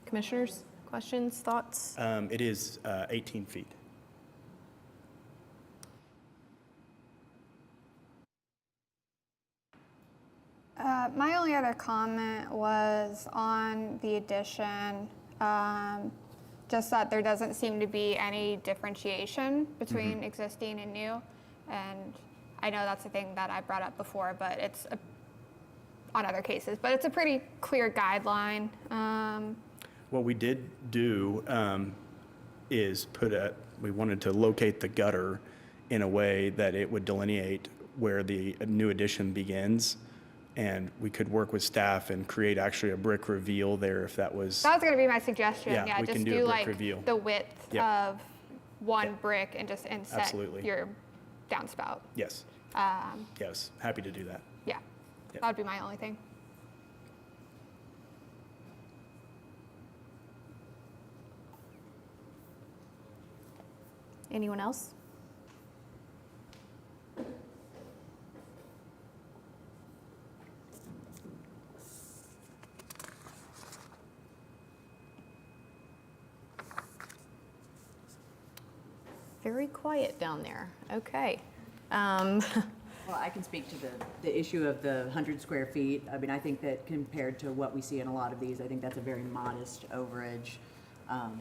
Commissioners, questions, thoughts? It is 18 feet. My only other comment was on the addition, just that there doesn't seem to be any differentiation between existing and new. And I know that's a thing that I brought up before, but it's on other cases, but it's a pretty clear guideline. What we did do is we wanted to locate the gutter in a way that it would delineate where the new addition begins. And we could work with staff and create actually a brick reveal there if that was. That was going to be my suggestion. Yeah, we just can do a do brick like reveal. the width Yep. of one brick and just inset Absolutely. your downspout. Yes. Yes, happy to do that. Yeah, Yep. that would be my only thing. Anyone else? Very quiet down there. Okay. Well, I can speak to the issue of the 100 square feet. I mean, I think that compared to what we see in a lot of these, I think that's a very modest overage. And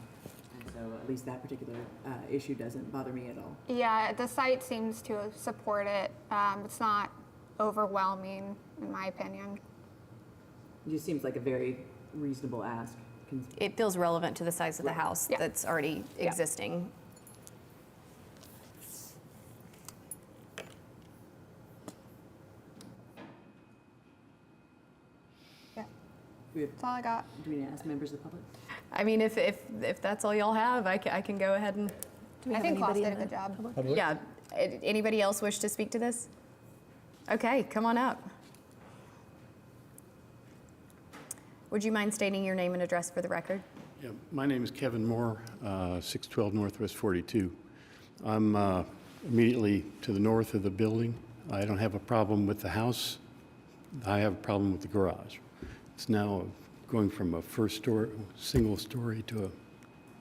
so at least that particular issue doesn't bother me at all. Yeah, the site seems to support it. It's not overwhelming, in my opinion. It just seems like a very reasonable ask. It feels relevant to the size of the house Yeah. that's already Yeah. existing. That's all I got. Do we need to ask members of the public? I mean, if that's all y'all have, I can go ahead and. Do we I have think Klaus anybody did a in the good job. public? Yeah. Anybody else wish to speak to this? Okay, come on up. Would you mind stating your name and address for the record? Yeah, my name is Kevin Moore, 612 Northwest 42. I'm immediately to the north of the building. I don't have a problem with the house. I have a problem with the garage. It's now going from a single story to a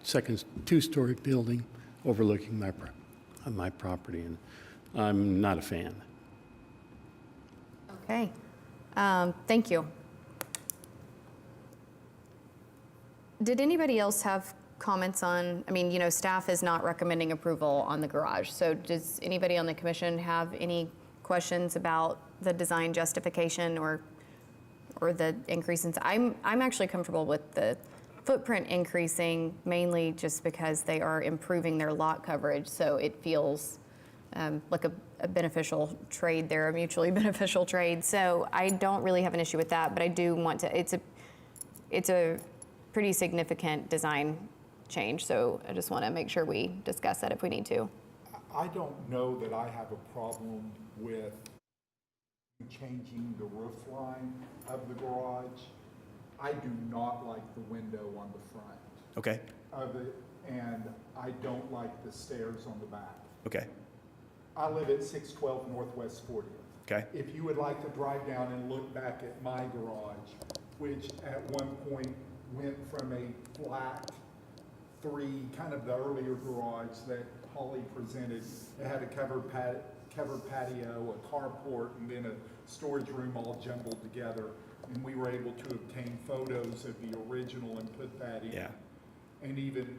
second, 2-story building overlooking my property, and I'm not a fan. Okay. Thank you. Did anybody else have comments on, I mean, staff is not recommending approval on the garage. So does anybody on the commission have any questions about the design justification or the increase in, I'm actually comfortable with the footprint increasing mainly just because they are improving their lot coverage. So it feels like a beneficial trade there, a mutually beneficial trade. So I don't really have an issue with that, but I do want to, it's a pretty significant design change. So I just want to make sure we discuss that if we need to. I don't know that I have a problem with changing the roof line of the garage. I do not like the window on the front Okay. of it, and I don't like the stairs on the back. Okay. I live at 612 Northwest 40th. Okay. If you would like to drive down and look back at my garage, which at one point went from a flat 3, kind of the earlier garage that Holly presented. It had a covered patio, a carport, and then a storage room all jumbled together. And we were able to obtain photos of the original and put that in. Yeah. And even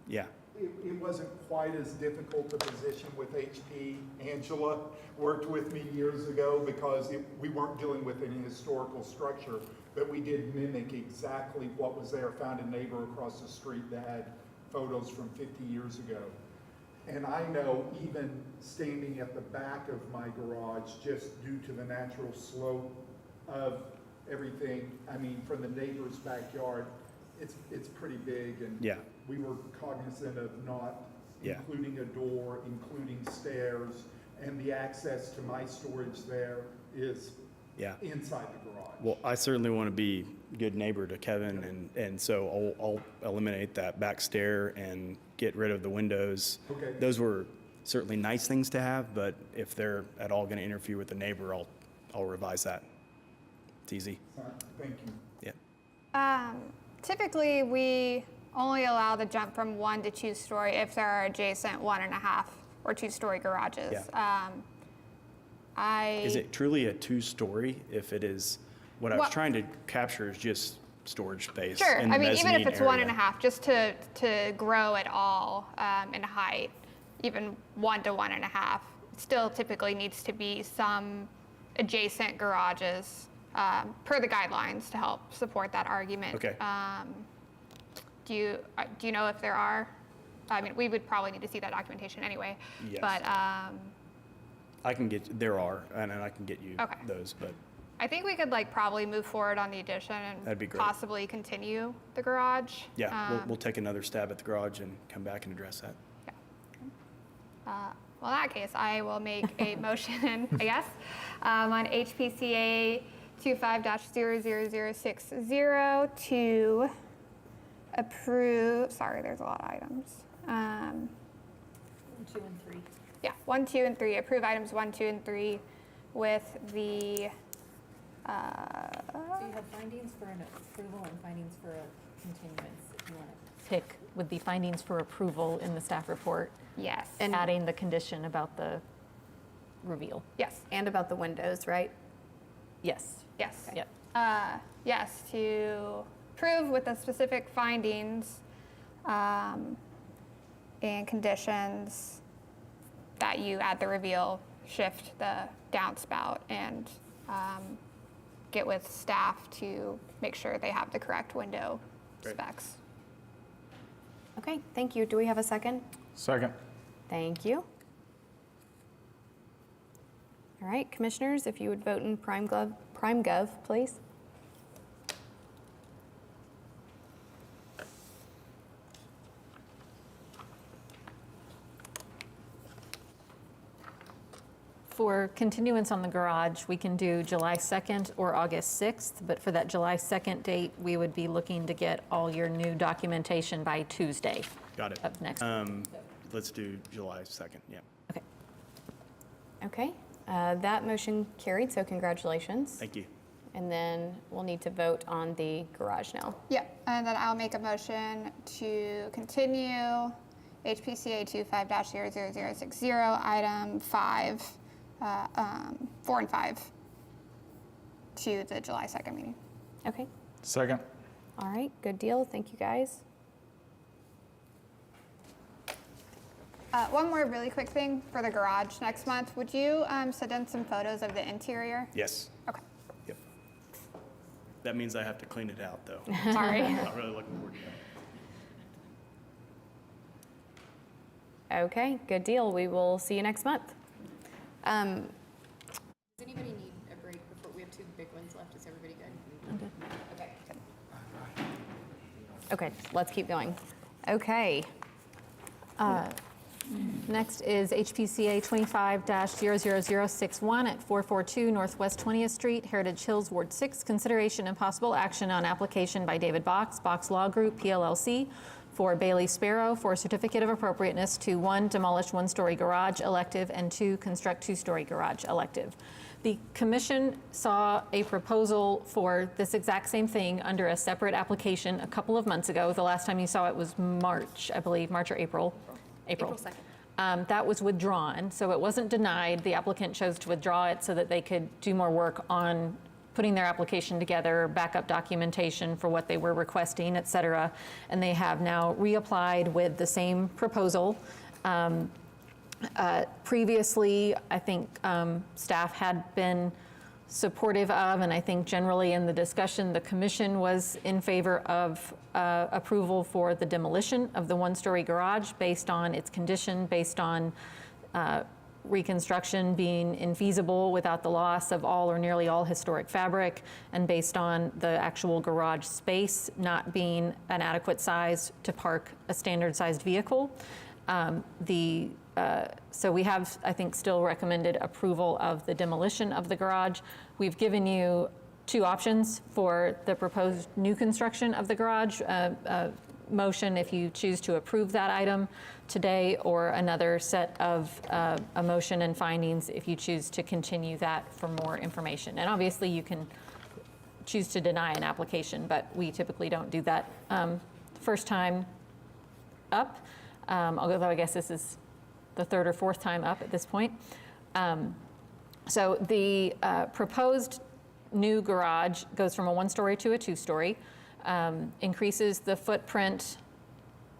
Yeah. It wasn't quite as difficult a position with HP. Angela worked with me years ago because we weren't dealing with any historical structure, but we did mimic exactly what was there. Found a neighbor across the street that had photos from 50 years ago. And I know even standing at the back of my garage, just due to the natural slope of everything, I mean, from the neighbor's backyard, it's pretty big, and Yeah. we were cognizant of not Yeah. including a door, including stairs, and the access to my storage there is Yeah. inside the garage. Well, I certainly want to be a good neighbor to Kevin, and so I'll eliminate that back stair and get rid of the windows. Okay. Those were certainly nice things to have, but if they're at all going to interfere with the neighbor, I'll revise that. It's easy. Thank you. Yeah. Typically, we only allow the jump from 1 to 2 story if there are adjacent 1.5 or 2 story garages. Yeah. Is it truly a 2-story if it is, what I was Well- trying to capture is just storage space? Sure. in the I mean, even if mezzanine it's area. 1.5, just to grow at all in height, even 1 to 1.5, still typically needs to be some adjacent garages per the guidelines to help support that argument. Okay. Do you know if there are? I mean, we would probably need to see that documentation anyway. Yes. But I can get, there are, and I can get you Okay. those, but I think we could probably move forward on the addition and That'd be great. possibly continue the garage. yeah, we'll take another stab at the garage and come back and address that. Well, in that case, I will make a motion, I guess, on HPCA 25-00060 to approve, sorry, there's a lot of items. 1, 2, and 3. Yeah, 1, 2, and 3, approve items 1, 2, and 3 with the, So you have findings for an approval and findings for a continuance, if you want to pick with the findings for approval in the staff report, yes. And- adding the condition about the reveal. Yes, And about the windows, right? Yes. yes. Yep. Yes, to approve with the specific findings and conditions that you add the reveal, shift the downspout, and get with staff to make sure they have the correct window Great. specs. Okay, thank you. Do we have a second? Second. Thank you. All right, commissioners, if you would vote in Prime Gov, please. For continuance on the garage, we can do July 2nd or August 6th, but for that July 2nd date, we would be looking to get all your new documentation by Tuesday Got it. of next. Let's do July 2nd, yeah. Okay. Okay, that motion carried, so congratulations. Thank you. And then we'll need to vote on the garage now. Yep, and then I'll make a motion to continue HPCA 25-00060, item 5, 4 and 5, to the July 2nd meeting. Okay, Second. all right, good deal. Thank you, guys. One more really quick thing for the garage next month. Would you send in some photos of the interior? Yes. Okay, Yep. That means I have to clean it out, though. sorry. Not really looking forward to that. Okay, good deal. We will see you next month. Does anybody need a break before, we have 2 big ones left, is everybody good? Okay. Okay, let's keep going. Okay, Next is HPCA 25-00061 at 442 Northwest 20th Street, Heritage Hills, Ward 6. Consideration and possible action on application by David Box Law Group, PLLC, for Bailey Sparrow for a certificate of appropriateness to 1, demolish 1-story garage elective, and 2, construct 2-story garage elective. The commission saw a proposal for this exact same thing under a separate application a couple of months ago. The last time you saw it was March, I believe, March or April. April 2nd. That was withdrawn, so it wasn't denied. The applicant chose to withdraw it so that they could do more work on putting their application together, backup documentation for what they were requesting, et cetera. And they have now reapplied with the same proposal. Previously, I think staff had been supportive of, and I think generally in the discussion, the commission was in favor of approval for the demolition of the one-story garage based on its condition, based on reconstruction being infeasible without the loss of all or nearly all historic fabric, and based on the actual garage space not being an adequate size to park a standard-sized vehicle. So we have, I think, still recommended approval of the demolition of the garage. We've given you two options for the proposed new construction of the garage. Motion if you choose to approve that item today, or another set of a motion and findings if you choose to continue that for more information. And obviously you can choose to deny an application, but we typically don't do that first time up, although I guess this is the third or fourth time up at this point. So the proposed new garage goes from a one-story to a two-story, increases the footprint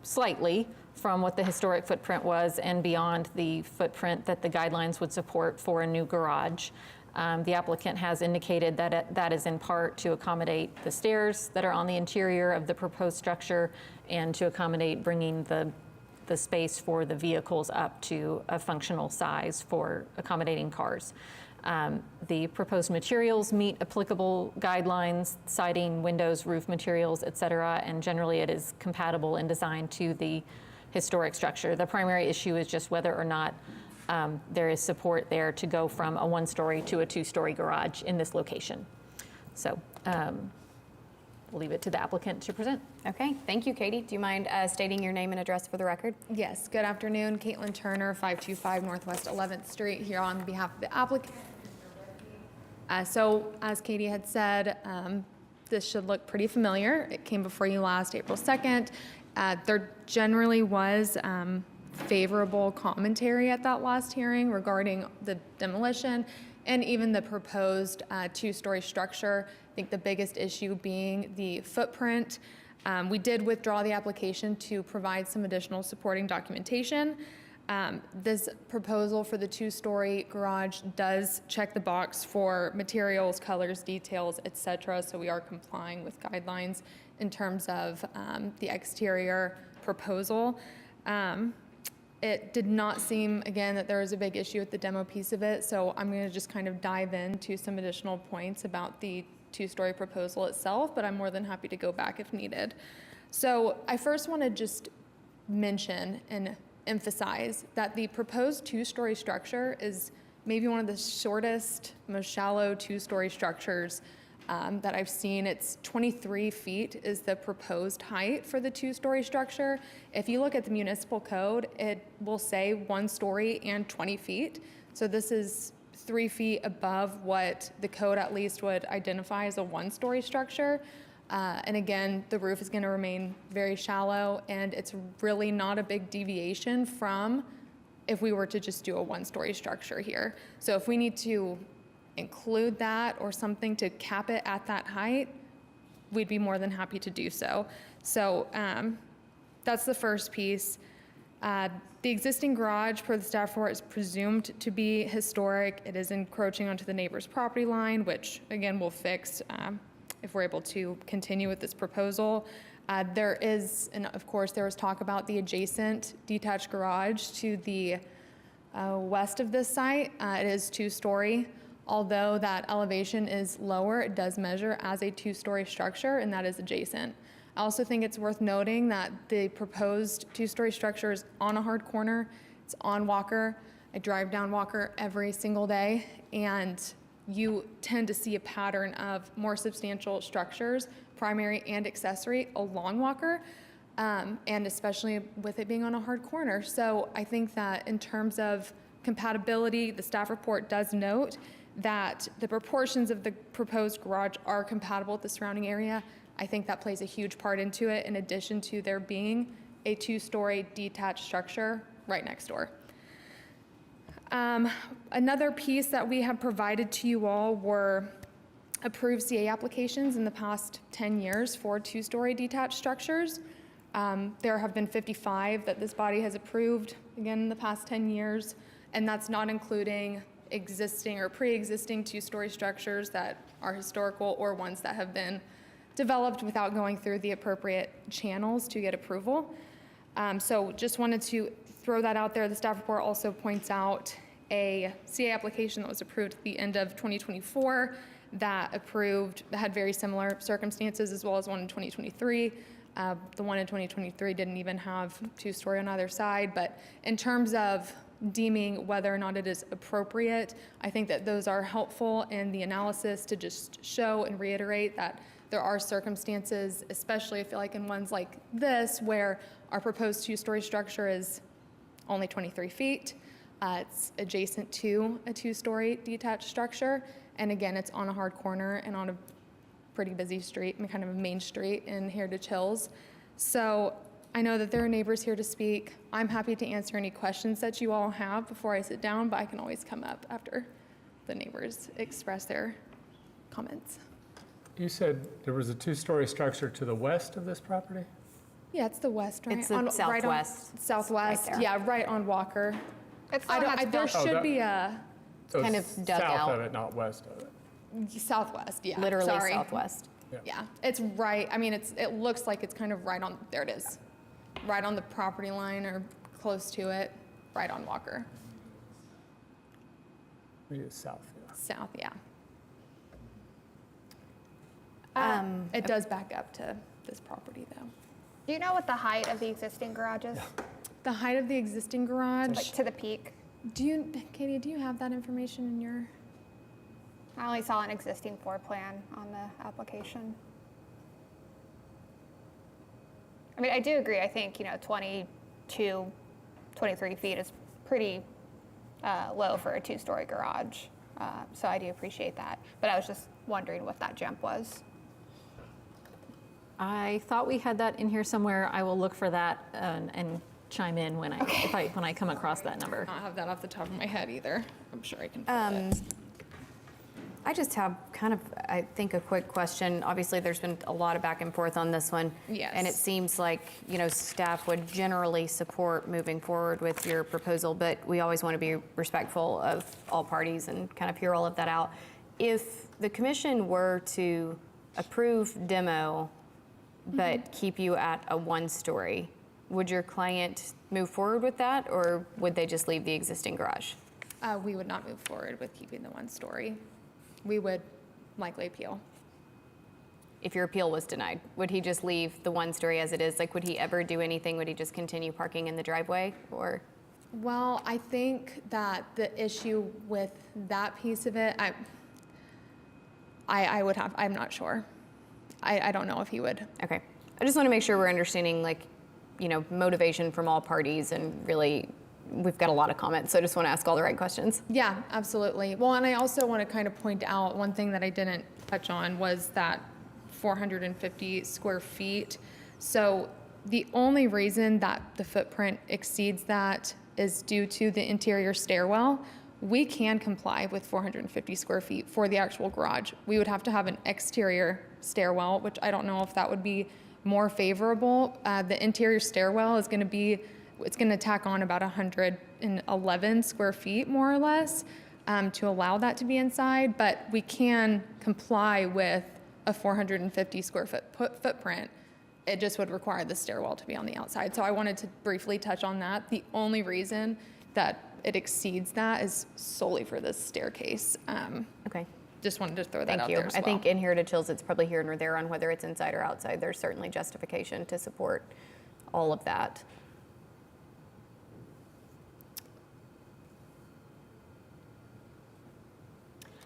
slightly from what the historic footprint was and beyond the footprint that the guidelines would support for a new garage. The applicant has indicated that that is in part to accommodate the stairs that are on the interior of the proposed structure and to accommodate bringing the space for the vehicles up to a functional size for accommodating cars. The proposed materials meet applicable guidelines, siding, windows, roof materials, et cetera, and generally it is compatible and designed to the historic structure. The primary issue is just whether or not there is support there to go from a one-story to a two-story garage in this location. So we'll leave it to the applicant to present. Okay, thank you, Katie. Do you mind stating your name and address for the record? Yes, good afternoon. Caitlin Turner, 525 Northwest 11th Street, here on behalf of the applicant. So, as Katie had said, this should look pretty familiar. It came before you last April 2nd. There generally was favorable commentary at that last hearing regarding the demolition and even the proposed two-story structure. I think the biggest issue being the footprint. We did withdraw the application to provide some additional supporting documentation. This proposal for the two-story garage does check the box for materials, colors, details, etc. So we are complying with guidelines in terms of the exterior proposal. It did not seem, again, that there was a big issue with the demo piece of it. So I'm going to just kind of dive into some additional points about the two-story proposal itself, but I'm more than happy to go back if needed. So I first want to just mention and emphasize that the proposed two-story structure is maybe one of the shortest, most shallow two-story structures that I've seen. It's 23 feet is the proposed height for the two-story structure. If you look at the municipal code, it will say 1 story and 20 feet. So this is 3 feet above what the code at least would identify as a 1-story structure. And again, the roof is going to remain very shallow, and it's really not a big deviation from if we were to just do a 1-story structure here. So if we need to include that or something to cap it at that height, we'd be more than happy to do so. So that's the first piece. The existing garage, per the staff report, is presumed to be historic. It is encroaching onto the neighbor's property line, which again we'll fix if we're able to continue with this proposal. There is, and of course there was talk about the adjacent detached garage to the west of this site. It is 2-story. Although that elevation is lower, it does measure as a 2-story structure, and that is adjacent. I also think it's worth noting that the proposed 2-story structure is on a hard corner. It's on Walker. I drive down Walker every single day, and you tend to see a pattern of more substantial structures, primary and accessory, along Walker, and especially with it being on a hard corner. So I think that in terms of compatibility, the staff report does note that the proportions of the proposed garage are compatible with the surrounding area. I think that plays a huge part into it, in addition to there being a 2-story detached structure right next door. Another piece that we have provided to you all were approved CA applications in the past 10 years for two-story detached structures. There have been 55 that this body has approved, again, in the past 10 years, and that's not including existing or pre-existing two-story structures that are historical or ones that have been developed without going through the appropriate channels to get approval. So just wanted to throw that out there. The staff report also points out a CA application that was approved at the end of 2024 that had very similar circumstances, as well as one in 2023. The one in 2023 didn't even have two-story on either side, but in terms of deeming whether or not it is appropriate, I think that those are helpful in the analysis to just show and reiterate that there are circumstances, especially I feel like in ones like this, where our proposed two-story structure is only 23 feet. It's adjacent to a two-story detached structure. And again, it's on a hard corner and on a pretty busy street, kind of a main street in Heritage Hills. So I know that there are neighbors here to speak. I'm happy to answer any questions that you all have before I sit down, but I can always come up after the neighbors express their comments. You said there was a two-story structure to the west of this property? Yeah, it's the west, right? It's the southwest. Southwest, Right there. yeah, right on Walker. It's There should be a So Kind it's of dug south out. of it, not west of it. southwest, yeah. Literally sorry. southwest. Yeah, it's right, I mean, it looks like it's kind of right on, there it is. Right on the property line or close to it, right on Walker. Maybe it's south, yeah. South, yeah. It does back up to this property, though. Do you know what the height of the existing garage is? The height of the existing garage, Like to the peak? Katie, do you have that information in your? I only saw an existing floor plan on the application. I mean, I do agree. I think, 22, 23 feet is pretty low for a two-story garage. So I do appreciate that. But I was just wondering what that jump was. I thought we had that in here somewhere. I will look for that and chime in when I come across that number. I don't have that off the top of my head either. I'm sure I can find it. I just have kind of, I think, a quick question. Obviously, there's been a lot of back and forth on this one. Yes. And it seems like, staff would generally support moving forward with your proposal, but we always want to be respectful of all parties and kind of hear all of that out. If the commission were to approve demo, but keep you at a one-story, would your client move forward with that, or would they just leave the existing garage? We would not move forward with keeping the one story. We would likely appeal. If your appeal was denied, would he just leave the one story as it is? Like, would he ever do anything? Would he just continue parking in the driveway, or? Well, I think that the issue with that piece of it, I'm not sure. I don't know if he would. Okay. I just want to make sure we're understanding, motivation from all parties, and really, we've got a lot of comments, so I just want to ask all the right questions. Yeah, absolutely. Well, and I also want to kind of point out one thing that I didn't touch on was that 450 square feet. So the only reason that the footprint exceeds that is due to the interior stairwell. We can comply with 450 square feet for the actual garage. We would have to have an exterior stairwell, which I don't know if that would be more favorable. The interior stairwell is going to tack on about 111 square feet, more or less, to allow that to be inside, but we can comply with a 450 square foot footprint. It just would require the stairwell to be on the outside. So I wanted to briefly touch on that. The only reason that it exceeds that is solely for this staircase. Okay. Just wanted to throw that out Thank you. there as well. I think in Heritage Hills, it's probably here or there on whether it's inside or outside. There's certainly justification to support all of that.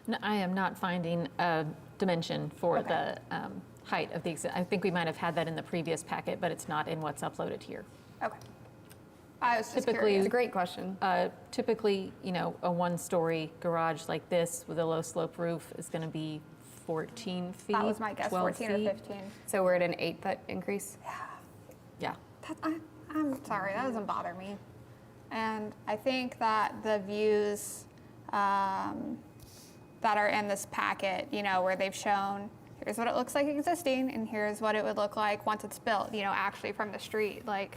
No, I am not finding a dimension for the height of the, I think we might have had that in the previous packet, but it's not in what's uploaded here. Okay. I was just Typically, curious. It's a great question. Typically, a one-story garage like this with a low slope roof is going to be 14 feet, That was my guess, 12 14 feet. or 15. So we're at an 8-foot increase? Yeah. I'm sorry, that doesn't bother me. And I think that the views that are in this packet, you know, where they've shown, here's what it looks like existing, and here's what it would look like once it's built, you know, actually from the street. Like,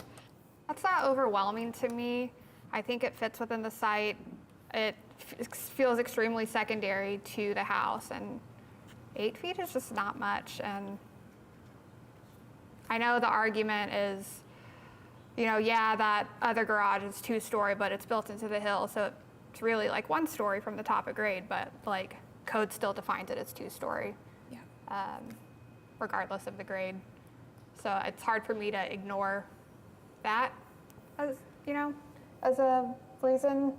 that's not overwhelming to me. I think it fits within the site. It feels extremely secondary to the house, and 8 feet is just not much. And I know the argument is, you know, yeah, that other garage is 2-story, but it's built into the hill, so it's really like 1 story from the top of grade, but like code still defines it as 2-story, regardless of the grade. So it's hard for me to ignore that as, you know, as a reason,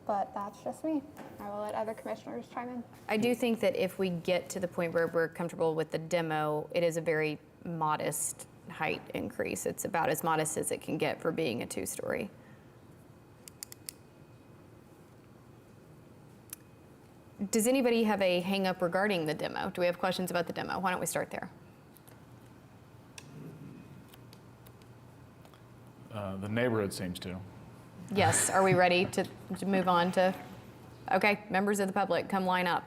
but that's just me. I will let other commissioners chime in. I do think that if we get to the point where we're comfortable with the demo, it is a very modest height increase. It's about as modest as it can get for being a 2-story. Does anybody have a hang up regarding the demo? Do we have questions about the demo? Why don't we start there? The neighborhood seems to. Yes, are we ready to move on to, okay, members of the public, come line up.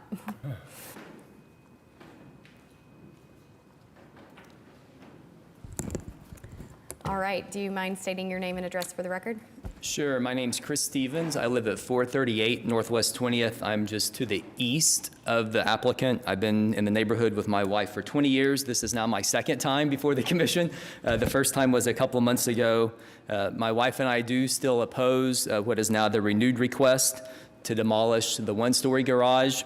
All right, do you mind stating your name and address for the record? Sure, my name's Chris Stevens. I live at 438 Northwest 20th. I'm just to the east of the applicant. I've been in the neighborhood with my wife for 20 years. This is now my second time before the commission. The first time was a couple of months ago. My wife and I do still oppose what is now the renewed request to demolish the 1-story garage.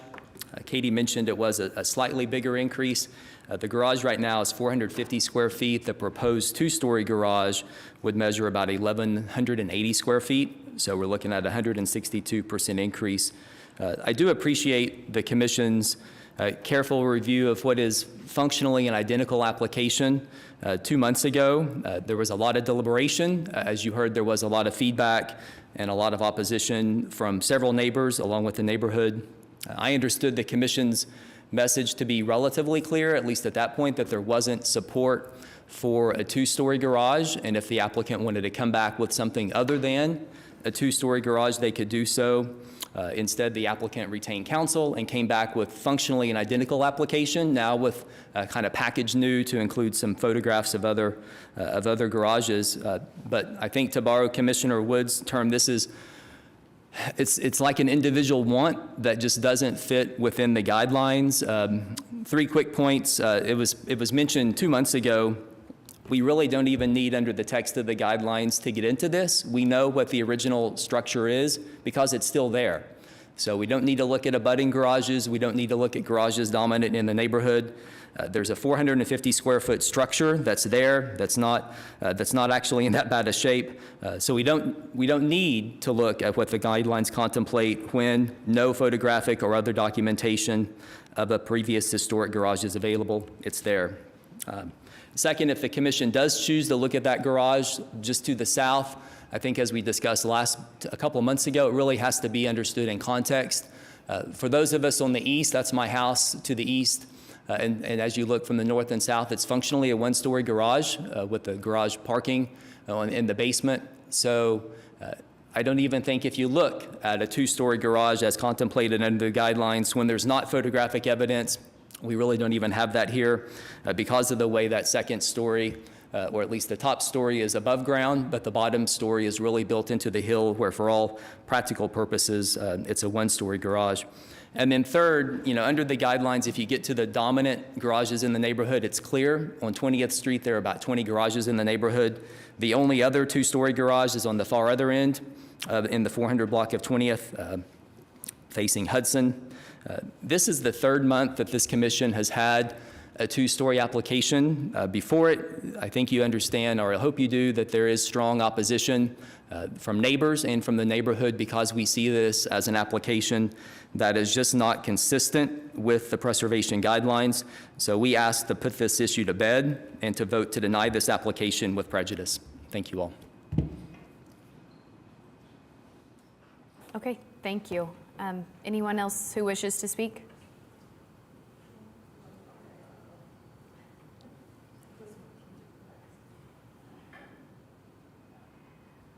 Katie mentioned it was a slightly bigger increase. The garage right now is 450 square feet. The proposed 2-story garage would measure about 1,180 square feet. So we're looking at a 162% increase. I do appreciate the commission's careful review of what is functionally an identical application. 2 months ago, there was a lot of deliberation. As you heard, there was a lot of feedback and a lot of opposition from several neighbors along with the neighborhood. I understood the commission's message to be relatively clear, at least at that point, that there wasn't support for a 2-story garage, and if the applicant wanted to come back with something other than a 2-story garage, they could do so. Instead, the applicant retained counsel and came back with functionally an identical application, now with kind of package new to include some photographs of other garages. But I think, to borrow Commissioner Wood's term, this is it's like an individual want that just doesn't fit within the guidelines. 3 quick points. It was mentioned 2 months ago. We really don't even need, under the text of the guidelines, to get into this. We know what the original structure is because it's still there. So we don't need to look at abutting garages. We don't need to look at garages dominant in the neighborhood. There's a 450 square foot structure that's there. That's not actually in that bad a shape. So we don't need to look at what the guidelines contemplate when no photographic or other documentation of a previous historic garage is available. It's there. Second, if the commission does choose to look at that garage just to the south, I think, as we discussed a couple of months ago, it really has to be understood in context. For those of us on the east, that's my house to the east. And as you look from the north and south, it's functionally a 1-story garage with the garage parking in the basement. So I don't even think if you look at a 2-story garage as contemplated under the guidelines, when there's not photographic evidence, we really don't even have that here because of the way that second story, or at least the top story, is above ground, but the bottom story is really built into the hill, where for all practical purposes, it's a 1-story garage. And then third, under the guidelines, if you get to the dominant garages in the neighborhood, it's clear. On 20th Street, there are about 20 garages in the neighborhood. The only other 2-story garage is on the far other end, in the 400 block of 20th, facing Hudson. This is the 3rd month that this commission has had a 2-story application. Before it, I think you understand, or I hope you do, that there is strong opposition from neighbors and from the neighborhood, because we see this as an application that is just not consistent with the preservation guidelines. So we ask to put this issue to bed and to vote to deny this application with prejudice. Thank you all. Okay, thank you. Anyone else who wishes to speak?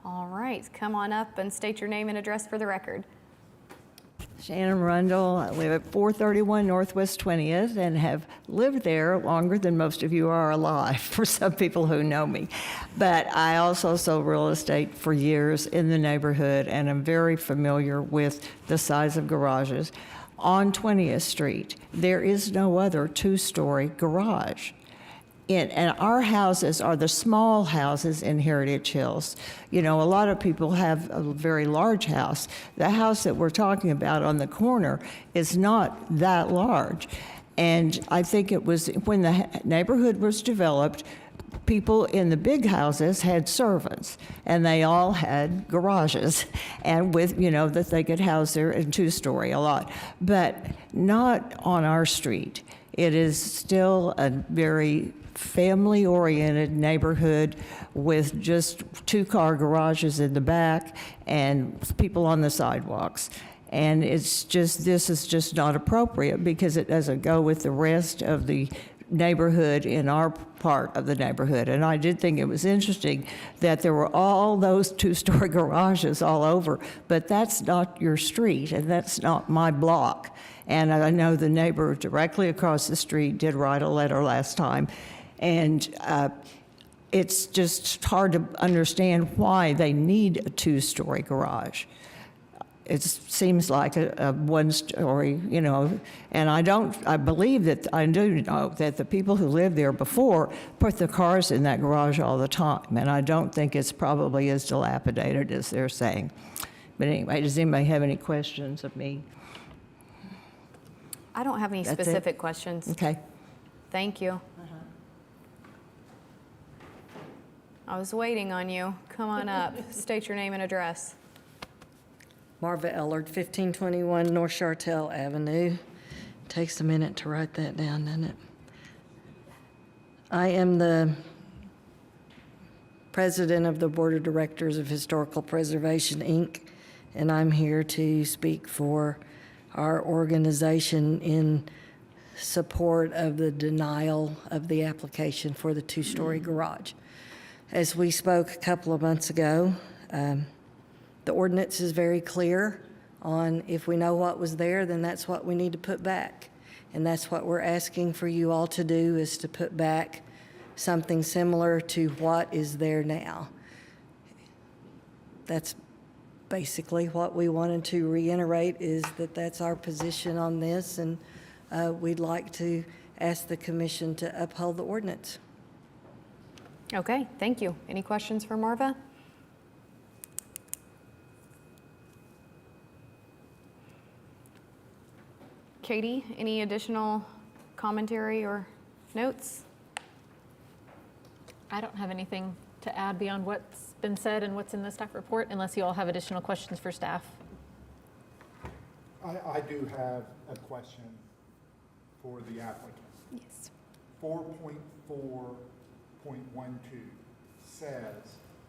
All right, come on up and state your name and address for the record. Shannon Rundle. I live at 431 Northwest 20th and have lived there longer than most of you are alive, for some people who know me. But I also sold real estate for years in the neighborhood, and I'm very familiar with the size of garages. On 20th Street, there is no other two-story garage. And our houses are the small houses in Heritage Hills. You know, a lot of people have a very large house. The house that we're talking about on the corner is not that large. And I think it was when the neighborhood was developed, people in the big houses had servants, and they all had garages, and with, you know, that they could house their two-story a lot, but not on our street. It is still a very family-oriented neighborhood with just two-car garages in the back and people on the sidewalks. And it's just, this is just not appropriate because it doesn't go with the rest of the neighborhood in our part of the neighborhood. And I did think it was interesting that there were all those two-story garages all over, but that's not your street and that's not my block. And I know the neighbor directly across the street did write a letter last time. And it's just hard to understand why they need a two-story garage. It seems like a one-story, you know, and I do know that the people who lived there before put the cars in that garage all the time, and I don't think it's probably as dilapidated as they're saying. But anyway, does anybody have any questions of me? I don't have any That's specific it? questions. Okay. Thank you. I was waiting on you. Come on up. State your name and address. Marva Ellard, 1521 North Chartel Avenue. Takes a minute to write that down, doesn't it? I am the president of the Board of Directors of Historical Preservation, Inc., and I'm here to speak for our organization in support of the denial of the application for the two-story garage. As we spoke a couple of months ago, the ordinance is very clear on if we know what was there, then that's what we need to put back. And that's what we're asking for you all to do, is to put back something similar to what is there now. That's basically what we wanted to reiterate, is that that's our position on this, and we'd like to ask the commission to uphold the ordinance. Okay, thank you. Any questions for Marva? Katie, any additional commentary or notes? I don't have anything to add beyond what's been said and what's in the staff report, unless you all have additional questions for staff. I do have a question for the applicant. Yes. 4.4.12 says,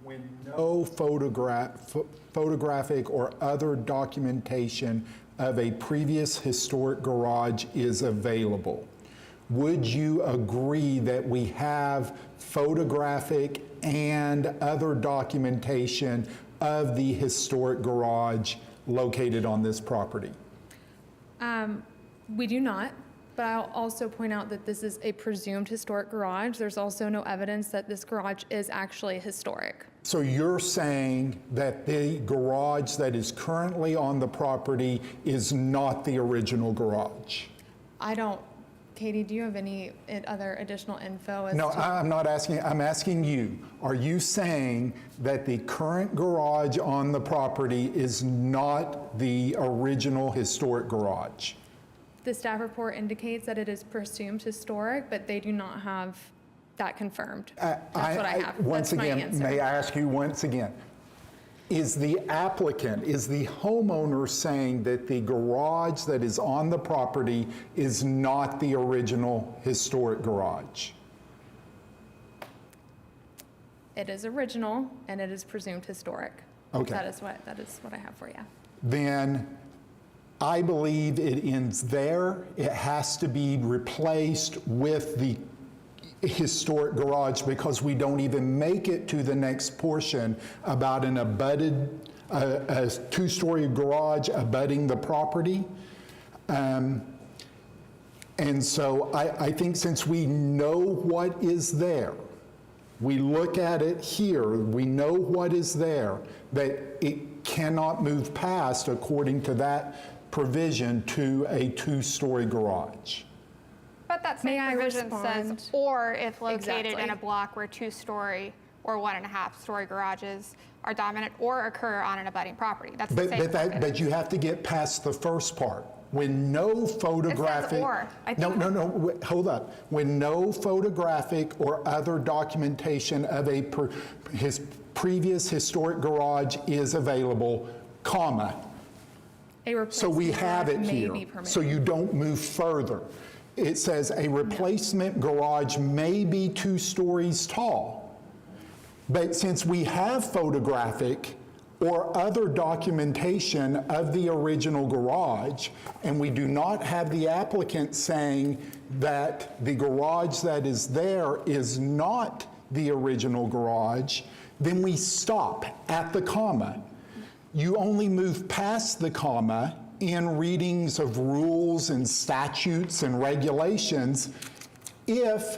when no photographic or other documentation of a previous historic garage is available. Would you agree that we have photographic and other documentation of the historic garage located on this property? We do not, but I'll also point out that this is a presumed historic garage. There's also no evidence that this garage is actually historic. So you're saying that the garage that is currently on the property is not the original garage? Katie, do you have any other additional info? No, I'm not asking, I'm asking you. Are you saying that the current garage on the property is not the original historic garage? The staff report indicates that it is presumed historic, but they do not have that confirmed. That's what I have. Once That's my again, answer. may I ask you once again, is the applicant, is the homeowner saying that the garage that is on the property is not the original historic garage? It is original and it is presumed historic. Okay. That is what I have for you. Then I believe it ends there. It has to be replaced with the historic garage because we don't even make it to the next portion about an abutted, a two-story garage abutting the property. And so I think since we know what is there, we look at it here, we know what is there, that it cannot move past, according to that provision, to a two-story garage. But that May same I provision says, respond? or if located in Exactly. a block where 2-story or 1.5-story garages are dominant or occur on an abutting property. That's the same provision. But you have to get past the first part. When no photographic... or. Hold up. When no photographic or other documentation of his previous historic garage is available, comma. So we have it here, so you don't move further. It says a replacement garage may be 2 stories tall. But since we have photographic or other documentation of the original garage, and we do not have the applicant saying that the garage that is there is not the original garage, then we stop at the comma. You only move past the comma in readings of rules and statutes and regulations if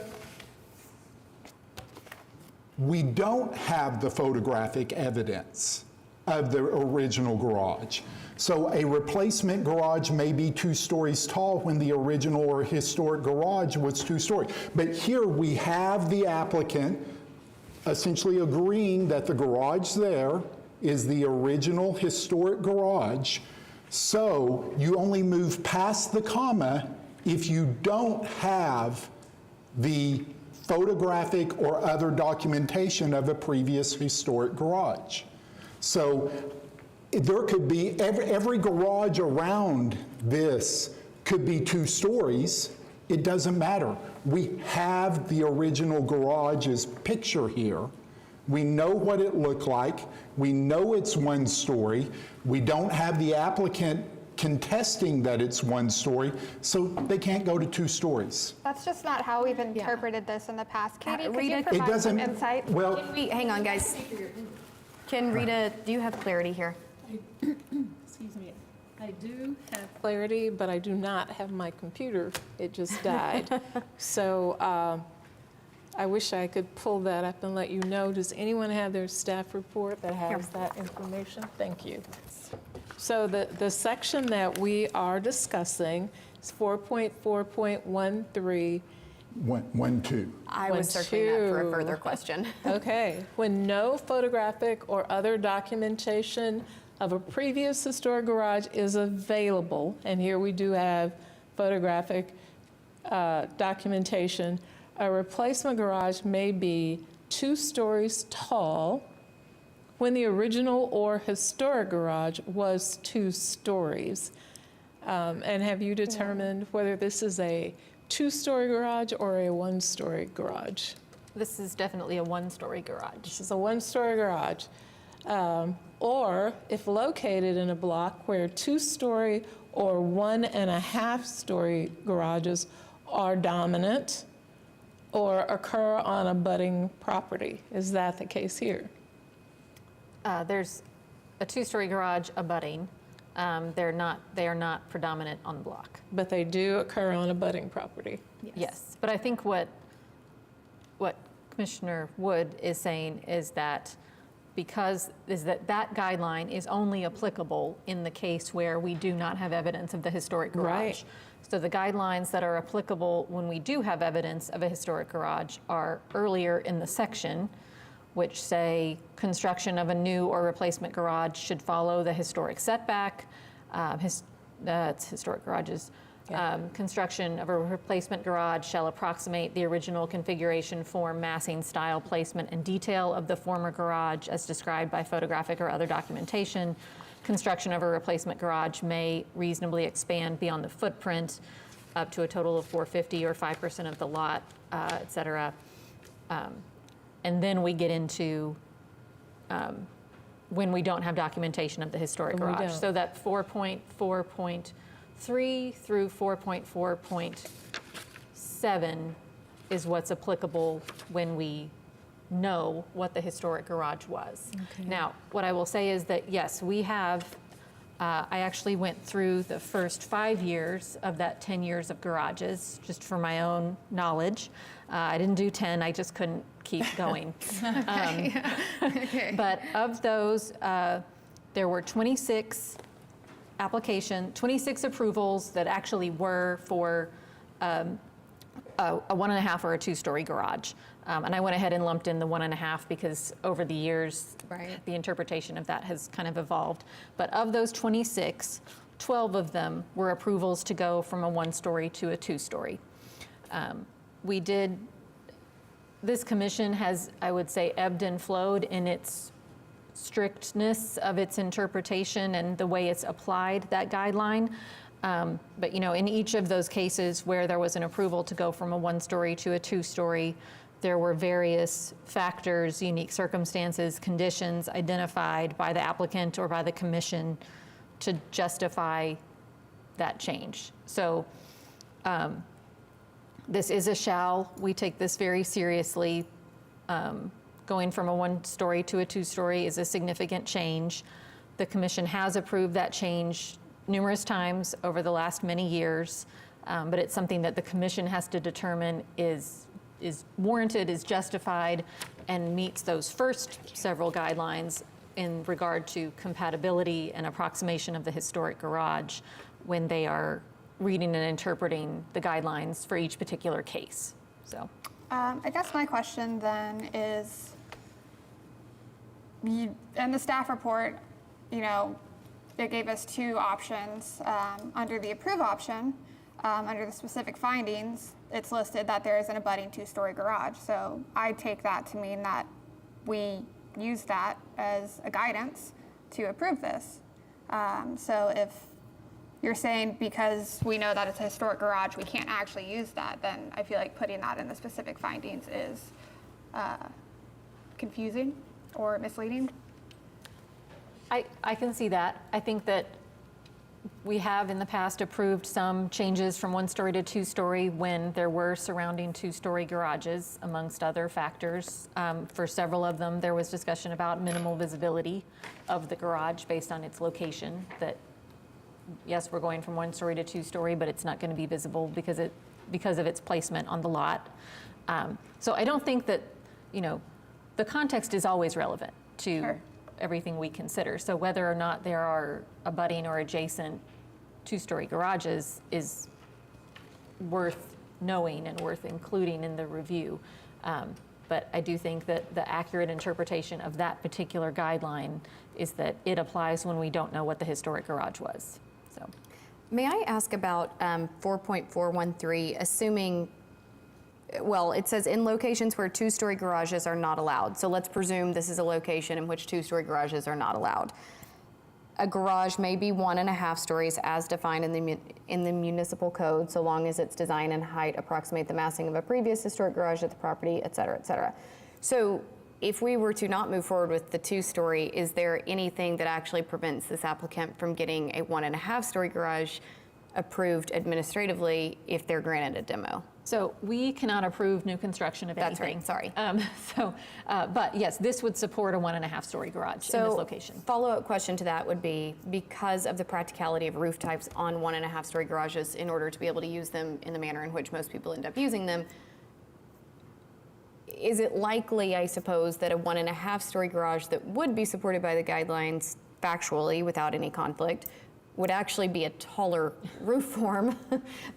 we don't have the photographic evidence of the original garage. So a replacement garage may be 2 stories tall when the original or historic garage was 2 stories. But here we have the applicant essentially agreeing that the garage there is the original historic garage. So you only move past the comma if you don't have the photographic or other documentation of a previous historic garage. So there could be, every garage around this could be 2 stories. It doesn't matter. We have the original garage's picture here. We know what it looked like. We know it's 1 story. We don't have the applicant contesting that it's 1 story, so they can't go to 2 stories. That's just not how we've interpreted this in the past. Katie, could you Rita, provide some insight? Well, hang on, guys. Can Rita, do you have clarity here? Excuse me. I do have clarity, but I do not have my computer. It just died. So I wish I could pull that up and let you know. Does anyone have their staff report that has that information? Thank you. So the section that we are discussing is 4.4.13. 1.2. I was searching that for a further question. Okay. When no photographic or other documentation of a previous historic garage is available, and here we do have photographic documentation, a replacement garage may be 2 stories tall when the original or historic garage was 2 stories. And have you determined whether this is a 2-story garage or a 1-story garage? This is definitely a 1-story garage. This is a 1-story garage. Or if located in a block where 2-story or 1.5-story garages are dominant or occur on abutting property. Is that the case here? There's a 2-story garage abutting. They are not predominant on the block. But they do occur on abutting property. Yes, but I think what Commissioner Wood is saying is that that guideline is only applicable in the case where we do not have evidence of the historic garage. Right. So the guidelines that are applicable when we do have evidence of a historic garage are earlier in the section, which say construction of a new or replacement garage should follow the historic setback. That's historic garages. Construction of a replacement garage shall approximate the original configuration, form, massing, style, placement, and detail of the former garage as described by photographic or other documentation. Construction of a replacement garage may reasonably expand beyond the footprint up to a total of 450 or 5% of the lot, et cetera. And then we get into when we don't have documentation of the historic garage. So that 4.4.3 through 4.4.7 is what's applicable when we know what the historic garage was. Now, what I will say is that, yes, we have, I actually went through the first 5 years of that 10 years of garages, just for my own knowledge. I didn't do 10, I just couldn't keep going. But of those, there were 26 approvals that actually were for a 1.5 or a 2-story garage. And I went ahead and lumped in the 1.5 because over the years, the interpretation of that has kind of evolved. But of those 26, 12 of them were approvals to go from a 1-story to a 2-story. This commission has, I would say, ebbed and flowed in its strictness of its interpretation and the way it's applied that guideline. But in each of those cases where there was an approval to go from a 1-story to a 2-story, there were various factors, unique circumstances, conditions identified by the applicant or by the commission to justify that change. So this is a shall. We take this very seriously. Going from a 1-story to a 2-story is a significant change. The commission has approved that change numerous times over the last many years, but it's something that the commission has to determine is warranted, is justified, and meets those first several guidelines in regard to compatibility and approximation of the historic garage when they are reading and interpreting the guidelines for each particular case. So, I guess my question then is, in the staff report, it gave us 2 options. Under the approve option, under the specific findings, it's listed that there is an abutting 2-story garage. So I take that to mean that we use that as a guidance to approve this. So if you're saying because we know that it's a historic garage, we can't actually use that, then I feel like putting that in the specific findings is confusing or misleading. I can see that. I think that we have in the past approved some changes from 1-story to 2-story when there were surrounding 2-story garages, amongst other factors. For several of them, there was discussion about minimal visibility of the garage based on its location, that yes, we're going from 1-story to 2-story, but it's not going to be visible because of its placement on the lot. So I don't think that, the context is always relevant to everything we consider. So whether or not there are abutting or adjacent 2-story garages is worth knowing and worth including in the review. But I do think that the accurate interpretation of that particular guideline is that it applies when we don't know what the historic garage was. So, may I ask about 4.413, assuming, well, it says in locations where 2-story garages are not allowed. So let's presume this is a location in which 2-story garages are not allowed. A garage may be 1.5 stories as defined in the municipal code, so long as its design and height approximate the massing of a previous historic garage at the property, et cetera, et cetera. So if we were to not move forward with the 2-story, is there anything that actually prevents this applicant from getting a 1.5-story garage approved administratively if they're granted a demo? So we cannot approve new construction of anything. That's right, sorry. But yes, this would support a 1.5-story garage in this location. Follow-up question to that would be, because of the practicality of roof types on 1.5-story garages, in order to be able to use them in the manner in which most people end up using them, is it likely, I suppose, that a 1.5-story garage that would be supported by the guidelines factually without any conflict would actually be a taller roof form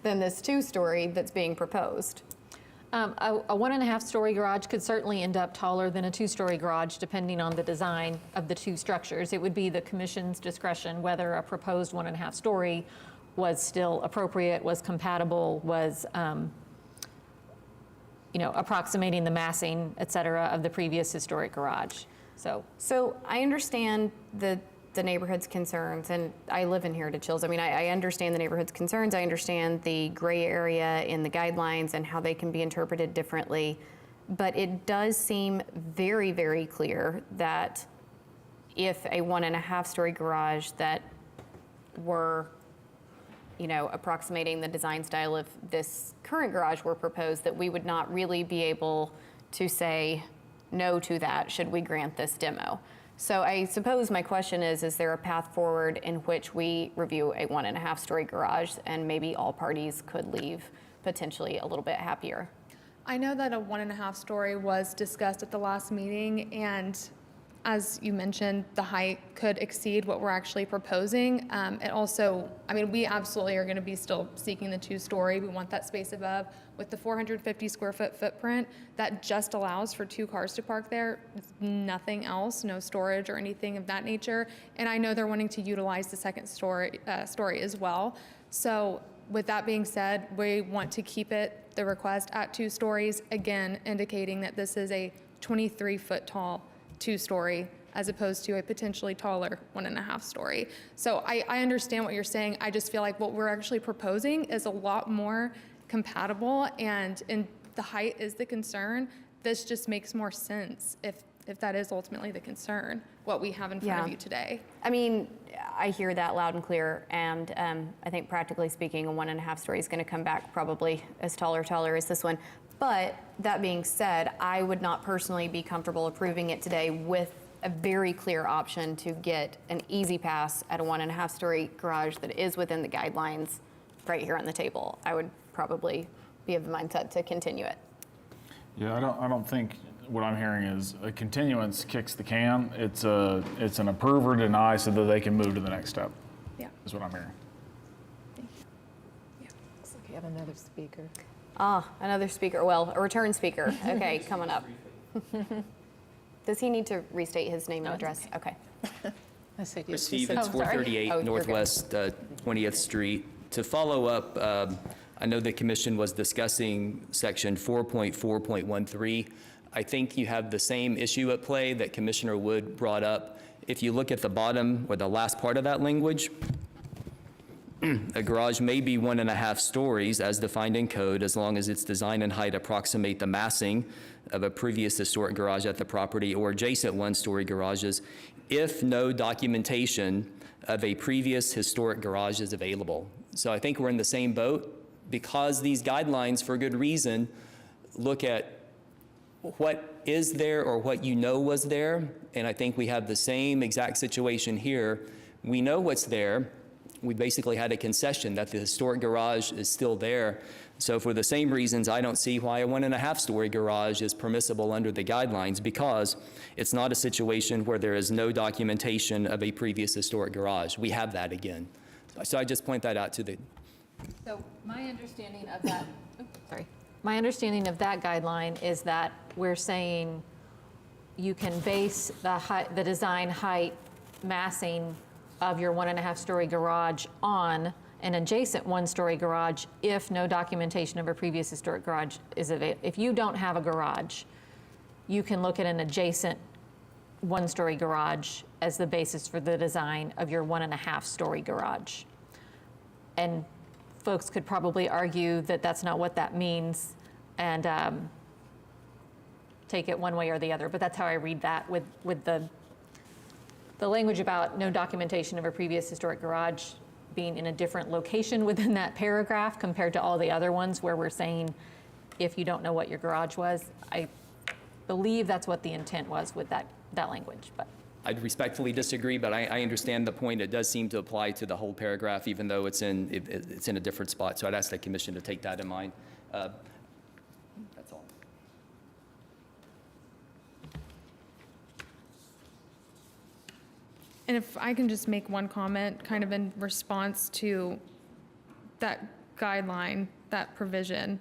than this 2-story that's being proposed? A 1.5-story garage could certainly end up taller than a 2-story garage, depending on the design of the 2 structures. It would be the commission's discretion whether a proposed 1.5-story was still appropriate, was compatible, was approximating the massing, et cetera, of the previous historic garage. So I understand the neighborhood's concerns, and I live in Heritage Hills. I mean, I understand the neighborhood's concerns. I understand the gray area in the guidelines and how they can be interpreted differently. But it does seem very, very clear that if a 1.5-story garage that were approximating the design style of this current garage we're proposed, that we would not really be able to say no to that should we grant this demo. So I suppose my question is there a path forward in which we review a 1.5-story garage and maybe all parties could leave potentially a little bit happier? I know that a 1.5-story was discussed at the last meeting, and as you mentioned, the height could exceed what we're actually proposing. It also, we absolutely are going to be still seeking the 2-story. We want that space above. With the 450 square foot footprint, that just allows for 2 cars to park there. Nothing else, no storage or anything of that nature. And I know they're wanting to utilize the second story as well. So with that being said, we want to keep the request at 2 stories, again, indicating that this is a 23-foot tall 2-story as opposed to a potentially taller 1.5-story. So I understand what you're saying. I just feel like what we're actually proposing is a lot more compatible, and the height is the concern. This just makes more sense if that is ultimately the concern, what we have in front of you today. I hear that loud and clear, and I think practically speaking, a 1.5-story is going to come back probably as taller as this one. But that being said, I would not personally be comfortable approving it today with a very clear option to get an easy pass at a 1.5-story garage that is within the guidelines right here on the table. I would probably be of the mindset to continue it. Yeah, I don't think what I'm hearing is a continuance kicks the can. It's an approve or deny so that they can move to the next step. Yeah. Is what I'm hearing. Looks like you have another speaker. Another speaker. Well, a return speaker. Okay, coming up. Does he need to restate his name and address? Okay. Chris Stevens, 438 Northwest 20th Street. To follow up, I know the commission was discussing section 4.4.13. I think you have the same issue at play that Commissioner Wood brought up. If you look at the bottom or the last part of that language, a garage may be 1.5 stories as defined in code as long as its design and height approximate the massing of a previous historic garage at the property or adjacent 1-story garages if no documentation of a previous historic garage is available. So I think we're in the same boat because these guidelines, for good reason, look at what is there or what you know was there, and I think we have the same exact situation here. We know what's there. We basically had a concession that the historic garage is still there. So for the same reasons, I don't see why a 1.5-story garage is permissible under the guidelines, because it's not a situation where there is no documentation of a previous historic garage. We have that again. So I just point that out to the... So my understanding of that, my understanding of that guideline is that we're saying you can base the design height massing of your 1.5-story garage on an adjacent 1-story garage if no documentation of a previous historic garage is available. If you don't have a garage, you can look at an adjacent 1-story garage as the basis for the design of your 1.5-story garage. And folks could probably argue that that's not what that means and take it one way or the other, but that's how I read that with the language about no documentation of a previous historic garage being in a different location within that paragraph compared to all the other ones where we're saying if you don't know what your garage was. I believe that's what the intent was with that language. But I'd respectfully disagree, but I understand the point. It does seem to apply to the whole paragraph, even though it's in a different spot. So I'd ask the commission to take that in mind. That's all. And if I can just make one comment kind of in response to that guideline, that provision,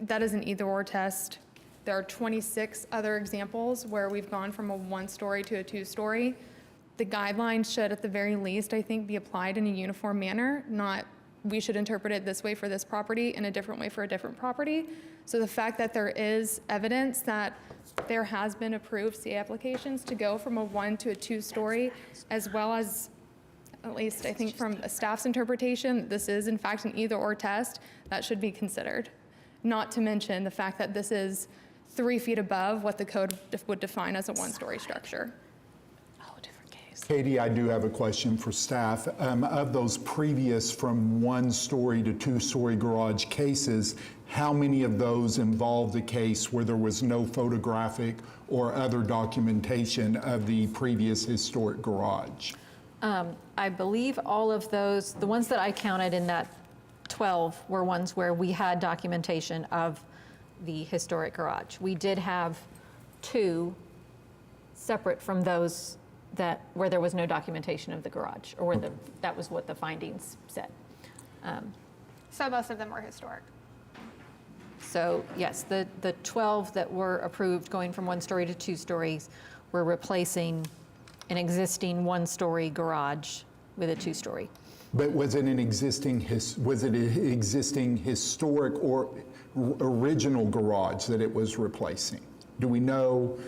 that is an either-or test. There are 26 other examples where we've gone from a 1-story to a 2-story. The guidelines should, at the very least, I think, be applied in a uniform manner, not we should interpret it this way for this property and a different way for a different property. So the fact that there is evidence that there has been approved CA applications to go from a 1 to a 2-story, as well as, at least I think from a staff's interpretation, this is in fact an either-or test, that should be considered. Not to mention the fact that this is 3 feet above what the code would define as a 1-story structure. Oh, different case. Katie, I do have a question for staff. Of those previous from 1-story to 2-story garage cases, how many of those involved a case where there was no photographic or other documentation of the previous historic garage? I believe all of those, the ones that I counted in that 12 were ones where we had documentation of the historic garage. We did have 2 separate from those where there was no documentation of the garage, or where that was what the findings said. So most of them were historic. So yes, the 12 that were approved going from 1-story to 2 stories were replacing an existing 1-story garage with a 2-story. But was it an existing historic or original garage that it was replacing? Do we know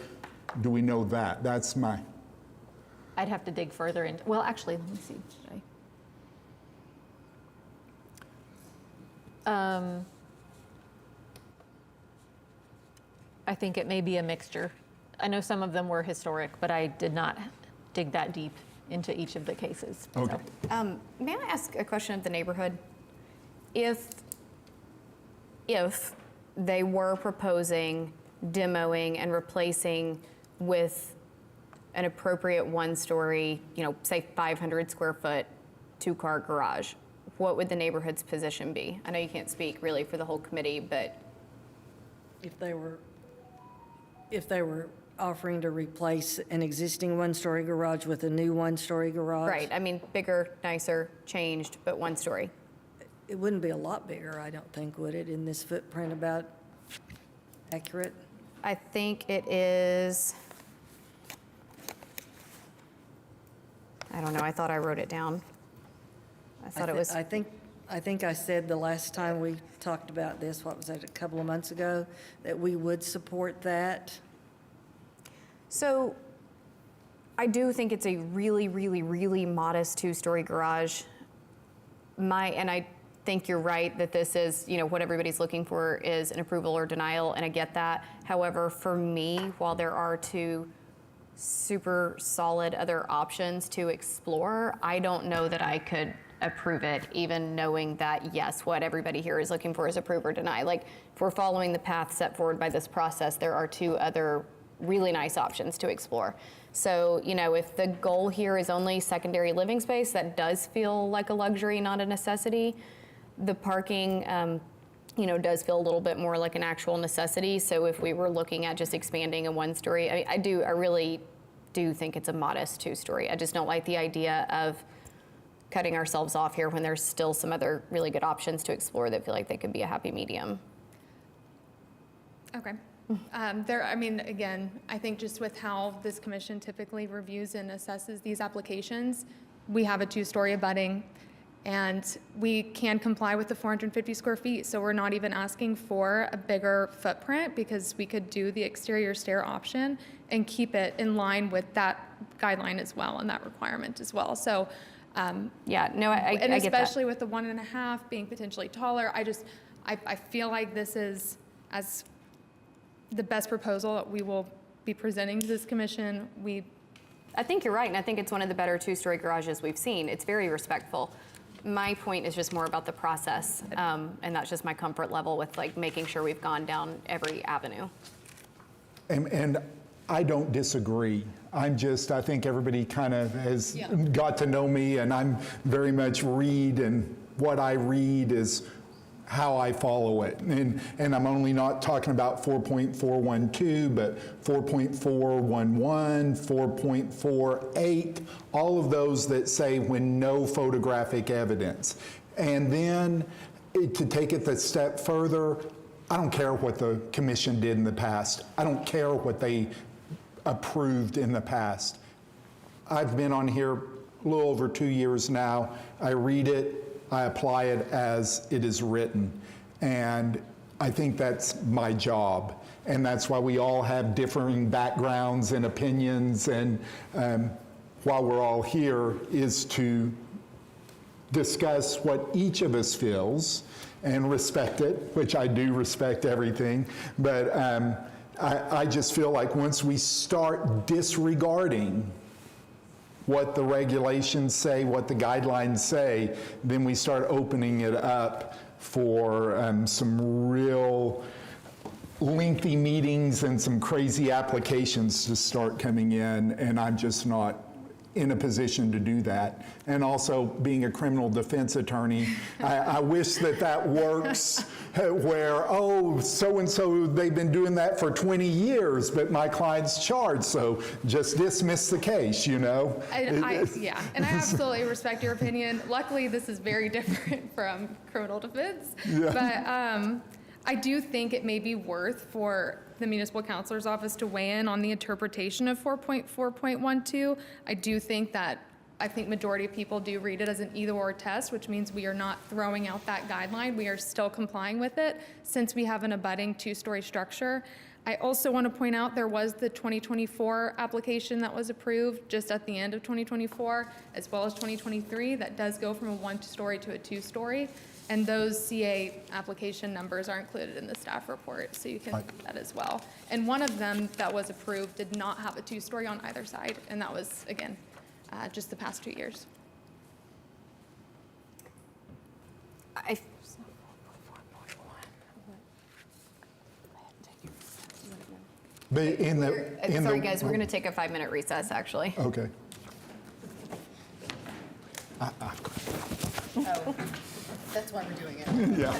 that? That's my... I'd have to dig further in. Well, actually, let me see. Should I think it may be a mixture. I know some of them were historic, but I did not dig that deep into each of the cases. Okay. May I ask a question of the neighborhood? If they were proposing demoing and replacing with an appropriate 1-story, say 500 square foot, 2-car garage, what would the neighborhood's position be? I know you can't speak really for the whole committee, but If they were offering to replace an existing 1-story garage with a new 1-story garage. right, I mean, bigger, nicer, changed, but 1-story. It wouldn't be a lot bigger, I don't think, would it, in this footprint, about accurate? I think it is, I don't know, I thought I wrote it down. I thought it was. I think I said the last time we talked about this, what was that, a couple of months ago, that we would support that. So I do think it's a really, really, really modest 2-story garage. And I think you're right that this is, what everybody's looking for is an approval or denial, and I get that. However, for me, while there are 2 super solid other options to explore, I don't know that I could approve it, even knowing that, yes, what everybody here is looking for is approve or deny. Like, if we're following the path set forward by this process, there are 2 other really nice options to explore. So, if the goal here is only secondary living space, that does feel like a luxury, not a necessity. The parking, does feel a little bit more like an actual necessity. So if we were looking at just expanding a 1-story, I really do think it's a modest 2-story. I just don't like the idea of cutting ourselves off here when there's still some other really good options to explore that feel like they could be a happy medium. Okay. Again, I think just with how this commission typically reviews and assesses these applications, we have a 2-story abutting, and we can comply with the 450 square feet. So we're not even asking for a bigger footprint, because we could do the exterior stair option and keep it in line with that guideline as well, and that requirement as well. So, I get that. And especially with the 1.5 being potentially taller, I feel like this is as the best proposal that we will be presenting to this commission. I think you're right, and I think it's one of the better 2-story garages we've seen. It's very respectful. My point is just more about the process, and that's just my comfort level with making sure we've gone down every avenue. And I don't disagree. I think everybody kind of has got to know me, and I'm very much read, and what I read is how I follow it. And I'm only not talking about 4.412, but 4.411, 4.48, all of those that say when no photographic evidence. And then to take it a step further, I don't care what the commission did in the past. I don't care what they approved in the past. I've been on here a little over 2 years now. I read it, I apply it as it is written. And I think that's my job. And that's why we all have differing backgrounds and opinions. And while we're all here is to discuss what each of us feels and respect it, which I do respect everything. But I just feel like once we start disregarding what the regulations say, what the guidelines say, then we start opening it up for some real lengthy meetings and some crazy applications to start coming in, and I'm just not in a position to do that. And also, being a criminal defense attorney, I wish that works where, oh, so-and-so, they've been doing that for 20 years, but my client's charged, so just dismiss the case, you know? And I absolutely respect your opinion. Luckily, this is very different from criminal defense. Yeah. But I do think it may be worth for the municipal counselor's office to weigh in on the interpretation of 4.4.12. I think majority of people do read it as an either-or test, which means we are not throwing out that guideline. We are still complying with it since we have an abutting two-story structure. I also want to point out there was the 2024 application that was approved just at the end of 2024, as well as 2023, that does go from a one-story to a two-story. And those CA application numbers are included in the staff report, so you can see that as well. And one of them that was approved did not have a two-story on either side, and that was, again, just the past 2 years. But Sorry, guys, we're going to take a 5-minute recess, actually. Okay. Oh, that's why we're doing it. Yeah.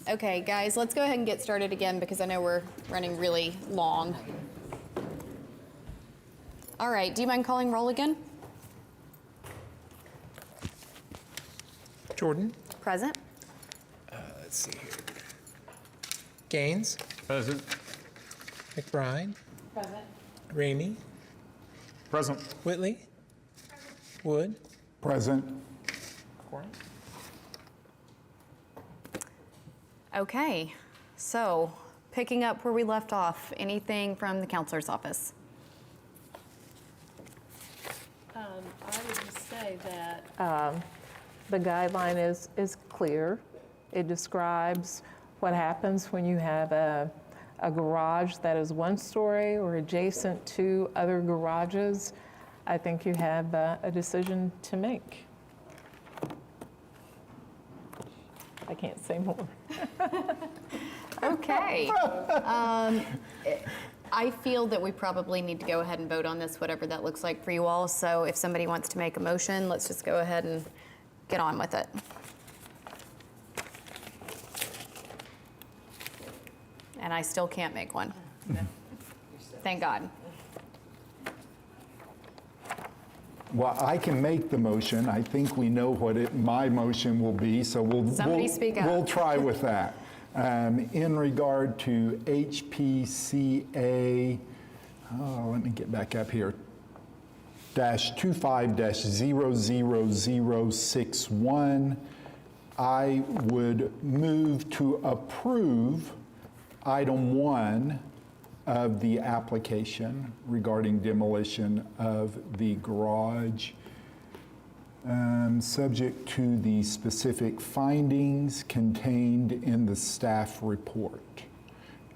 Okay, guys, let's go ahead and get started again because I know we're running really long. All right, do you mind calling roll again? Jordan. Present. Let's see here. Gaines. Present. McBride. Present. Ramey. Present. Whitley. Wood. Present. Quorum. Okay, so picking up where we left off, anything from the counselor's office? I would just say that the guideline is clear. It describes what happens when you have a garage that is one story or adjacent to other garages. I think you have a decision to make. I can't say more. Okay. I feel that we probably need to go ahead and vote on this, whatever that looks like for you all. So if somebody wants to make a motion, let's just go ahead and get on with it. And I still can't make one. Thank God. Well, I can make the motion. I think we know what my motion will be, so Somebody speak up. we'll try with that. In regard to HPCA, let me get back up here, -25-00061, I would move to approve item 1 of the application regarding demolition of the garage, subject to the specific findings contained in the staff report.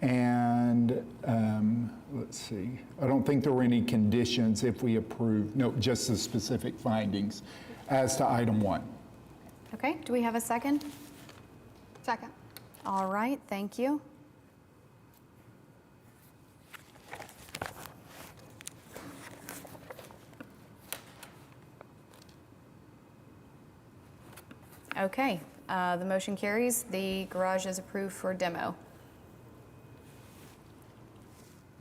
And let's see, I don't think there were any conditions if we approve, no, just the specific findings as to item 1. Okay, do we have a second? Second. All right, thank you. Okay, the motion carries. The garage is approved for demo.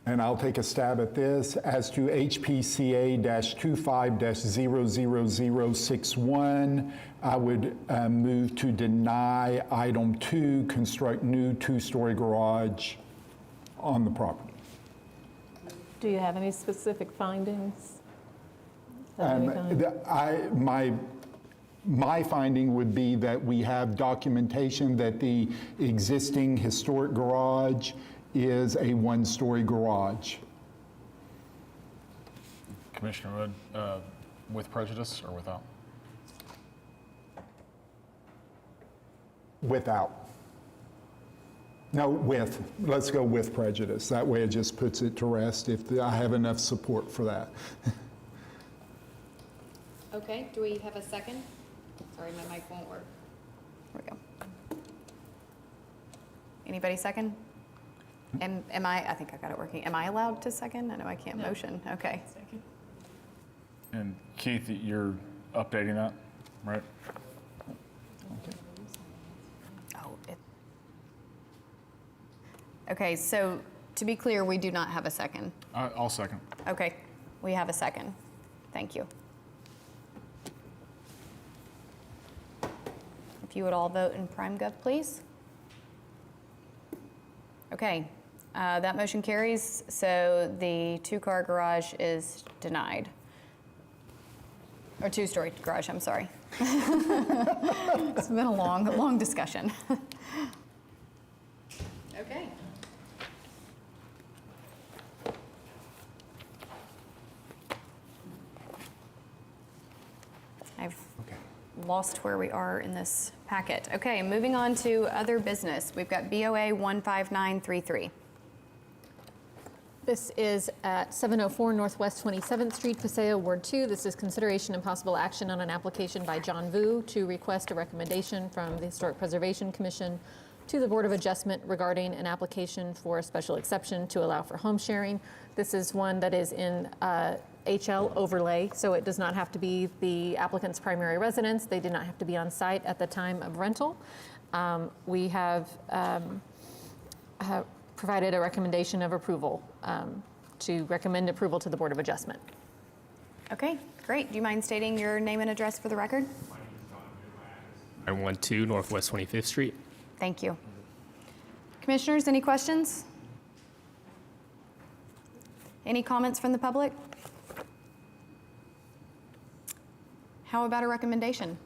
And I'll take a stab at this. As to HPCA-25-00061, I would move to deny item 2, construct new 2-story garage on the property. Do you have any specific findings? My finding would be that we have documentation that the existing historic garage is a 1-story garage. Commissioner Wood, with prejudice or without? Without. No, with. Let's go with prejudice. That way it just puts it to rest if I have enough support for that. Okay, do we have a second? Sorry, my mic won't work. There we go. Anybody second? Am I think I got it working. Am I allowed to second? I know I can't motion. Okay. And Keith, you're updating that, right? Oh, okay, so to be clear, we do not have a second. I'll second. Okay, we have a second. Thank you. If you would all vote in PrimeGov, please. Okay, that motion carries, so the 2-car garage is denied. Or 2-story garage, I'm sorry. It's been a long discussion. Okay. I've lost where we are in this packet. Okay, moving on to other business. We've got BOA 15933. This is at 704 Northwest 27th Street, Paseo, Ward 2. This is consideration and possible action on an application by John Vu to request a recommendation from the Historic Preservation Commission to the Board of Adjustment regarding an application for a special exception to allow for home sharing. This is one that is in HL overlay, so it does not have to be the applicant's primary residence. They did not have to be on site at the time of rental. We have provided a recommendation of approval to recommend approval to the Board of Adjustment. Okay, great. Do you mind stating your name and address for the record? 912 Northwest 25th Street. Thank you. Commissioners, any questions? Any comments from the public? How about a recommendation?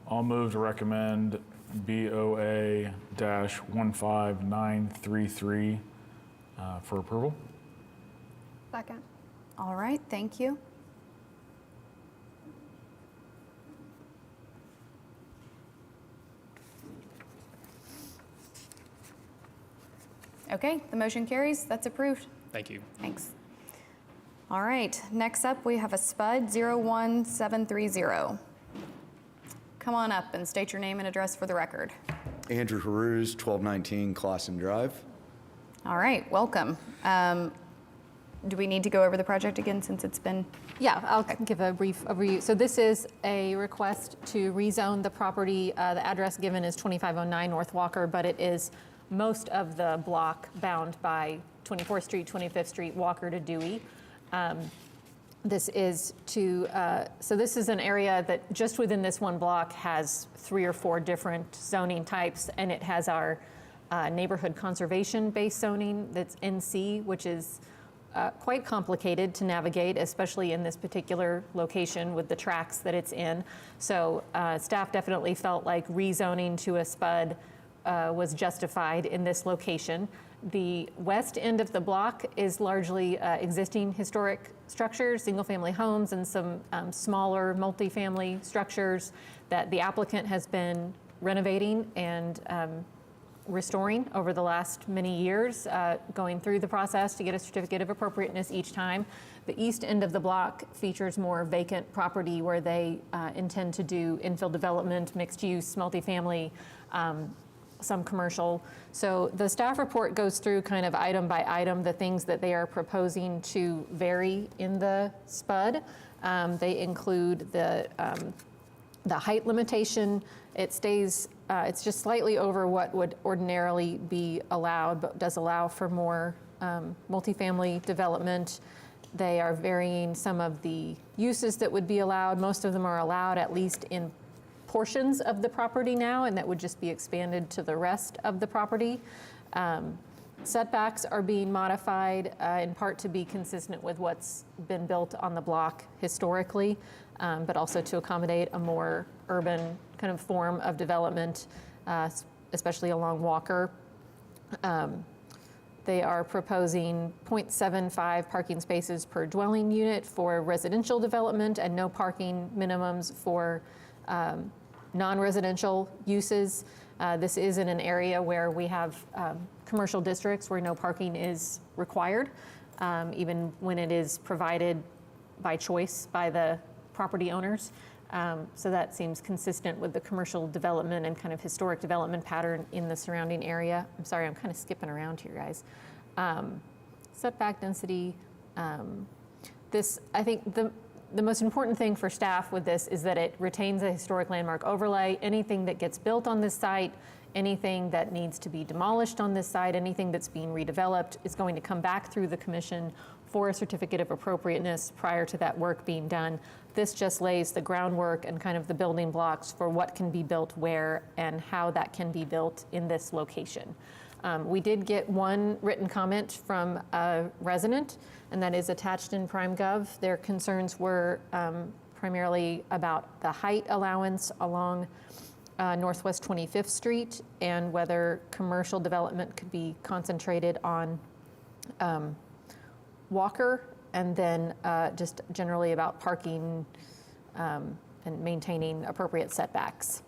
I'll move to recommend BOA-15933 for approval. Second. All right, thank you. Okay, the motion carries. That's approved. Thank you. Thanks. All right, next up we have a SPUD 01730. Come on up and state your name and address for the record. Andrew Haruz, 1219 Clausen Drive. All right, welcome. Do we need to go over the project again since it's been? Yeah, I'll give a brief overview. So this is a request to rezone the property. The address given is 2509 North Walker, but it is most of the block bound by 24th Street, 25th Street, Walker to Dewey. This is so this is an area that just within this one block has 3 or 4 different zoning types, and it has our neighborhood conservation-based zoning that's NC, which is quite complicated to navigate, especially in this particular location with the tracks that it's in. So staff definitely felt like rezoning to a SPUD was justified in this location. The west end of the block is largely existing historic structures, single-family homes, and some smaller multifamily structures that the applicant has been renovating and restoring over the last many years, going through the process to get a certificate of appropriateness each time. The east end of the block features more vacant property where they intend to do infill development, mixed use, multifamily, some commercial. So the staff report goes through kind of item by item the things that they are proposing to vary in the SPUD. They include the height limitation. It stays, it's just slightly over what would ordinarily be allowed, but does allow for more multifamily development. They are varying some of the uses that would be allowed. Most of them are allowed at least in portions of the property now, and that would just be expanded to the rest of the property. Setbacks are being modified in part to be consistent with what's been built on the block historically, but also to accommodate a more urban kind of form of development, especially along Walker. They are proposing 0.75 parking spaces per dwelling unit for residential development and no parking minimums for non-residential uses. This is in an area where we have commercial districts where no parking is required, even when it is provided by choice by the property owners. So that seems consistent with the commercial development and kind of historic development pattern in the surrounding area. I'm sorry, I'm kind of skipping around here, guys. Setback density. This, I think the most important thing for staff with this is that it retains a historic landmark overlay. Anything that gets built on this site, anything that needs to be demolished on this site, anything that's being redeveloped is going to come back through the commission for a certificate of appropriateness prior to that work being done. This just lays the groundwork and kind of the building blocks for what can be built where and how that can be built in this location. We did get one written comment from a resident, and that is attached in PrimeGov. Their concerns were primarily about the height allowance along Northwest 25th Street and whether commercial development could be concentrated on Walker, and then just generally about parking and maintaining appropriate setbacks.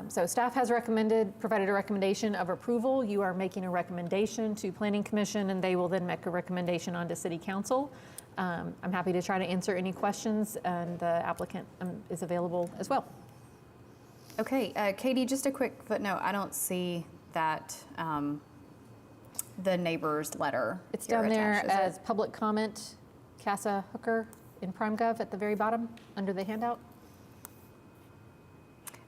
So staff has provided a recommendation of approval. You are making a recommendation to Planning Commission, and they will then make a recommendation on to City Council. I'm happy to try to answer any questions, and the applicant is available as well. Okay, Katie, just a quick footnote. I don't see that the neighbor's letter. It's here down there attached, as public comment, Casa Hooker in PrimeGov at the very bottom under the handout.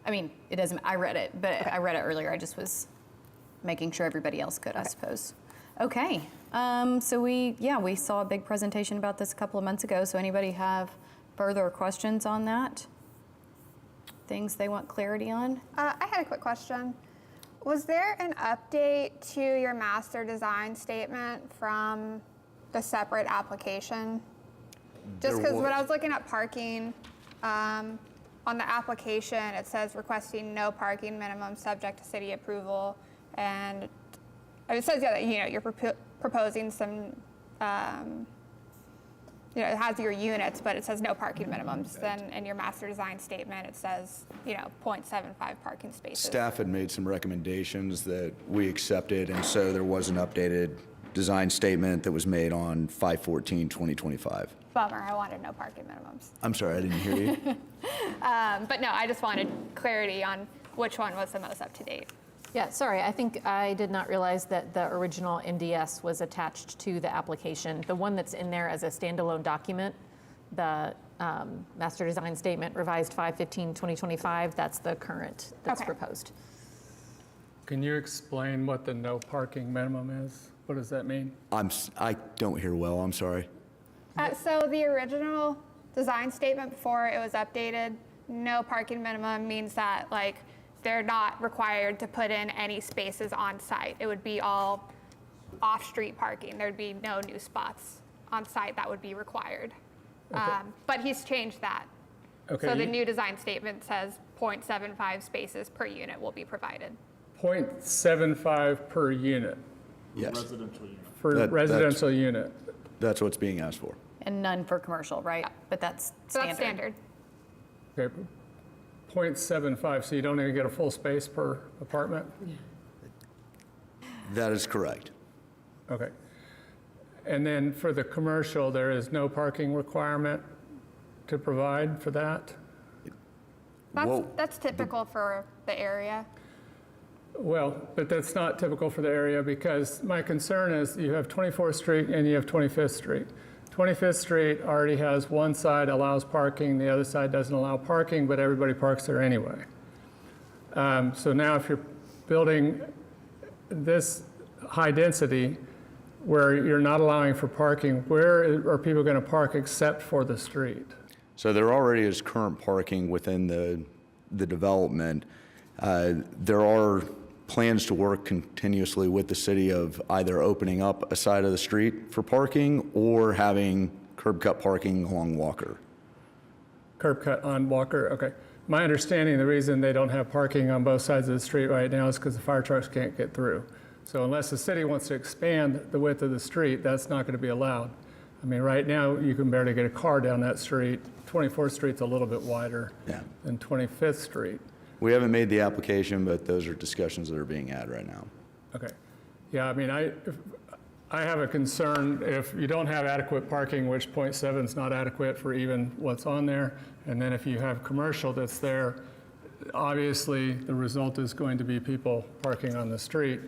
I mean, it doesn't, I read it, but I read it earlier. I just was making sure everybody else could, I suppose. Okay, so we saw a big presentation about this a couple of months ago. So anybody have further questions on that? Things they want clarity on? I had a quick question. Was there an update to your master design statement from the separate application? Just because when I was looking at parking, on the application, it says requesting no parking minimum subject to city approval. And it says, that, you're proposing some, it has your units, but it says no parking minimums. Then in your master design statement, it says, 0.75 parking spaces. Staff had made some recommendations that we accepted, and so there was an updated design statement that was made on 5/14/2025. Bummer, I wanted no parking minimums. I'm sorry, I didn't hear you. But no, I just wanted clarity on which one was the most up to date. Yeah, sorry, I think I did not realize that the original NDS was attached to the application. The one that's in there as a standalone document, the master design statement revised 5/15/2025, that's the current that's proposed. Can you explain what the no parking minimum is? What does that mean? I don't hear well, I'm sorry. So the original design statement before it was updated, no parking minimum means that they're not required to put in any spaces on site. It would be all off-street parking. There'd be no new spots on site that would be required. Okay. But he's changed that. Okay. So the new design statement says 0.75 spaces per unit will be provided. 0.75 per unit Yes. for residential unit. That's what's being asked for. And none for commercial, right? But that's So standard. that's standard. Okay, 0.75, so you don't even get a full space per apartment? That is correct. Okay. And then for the commercial, there is no parking requirement to provide for that? That's typical for the area. Well, but that's not typical for the area because my concern is you have 24th Street and you have 25th Street. 25th Street already has one side allows parking, the other side doesn't allow parking, but everybody parks there anyway. So now if you're building this high density where you're not allowing for parking, where are people going to park except for the street? So there already is current parking within the development. There are plans to work continuously with the city of either opening up a side of the street for parking or having curb cut parking along Walker. Curb cut on Walker, okay. My understanding, the reason they don't have parking on both sides of the street right now is because the fire trucks can't get through. So unless the city wants to expand the width of the street, that's not going to be allowed. I mean, right now, you can barely get a car down that street. 24th Street's a little bit wider than 25th Street. We haven't made the application, but those are discussions that are being had right now. Okay. Yeah, I mean, I have a concern if you don't have adequate parking, which 0.7 is not adequate for even what's on there, and then if you have commercial that's there, obviously the result is going to be people parking on the street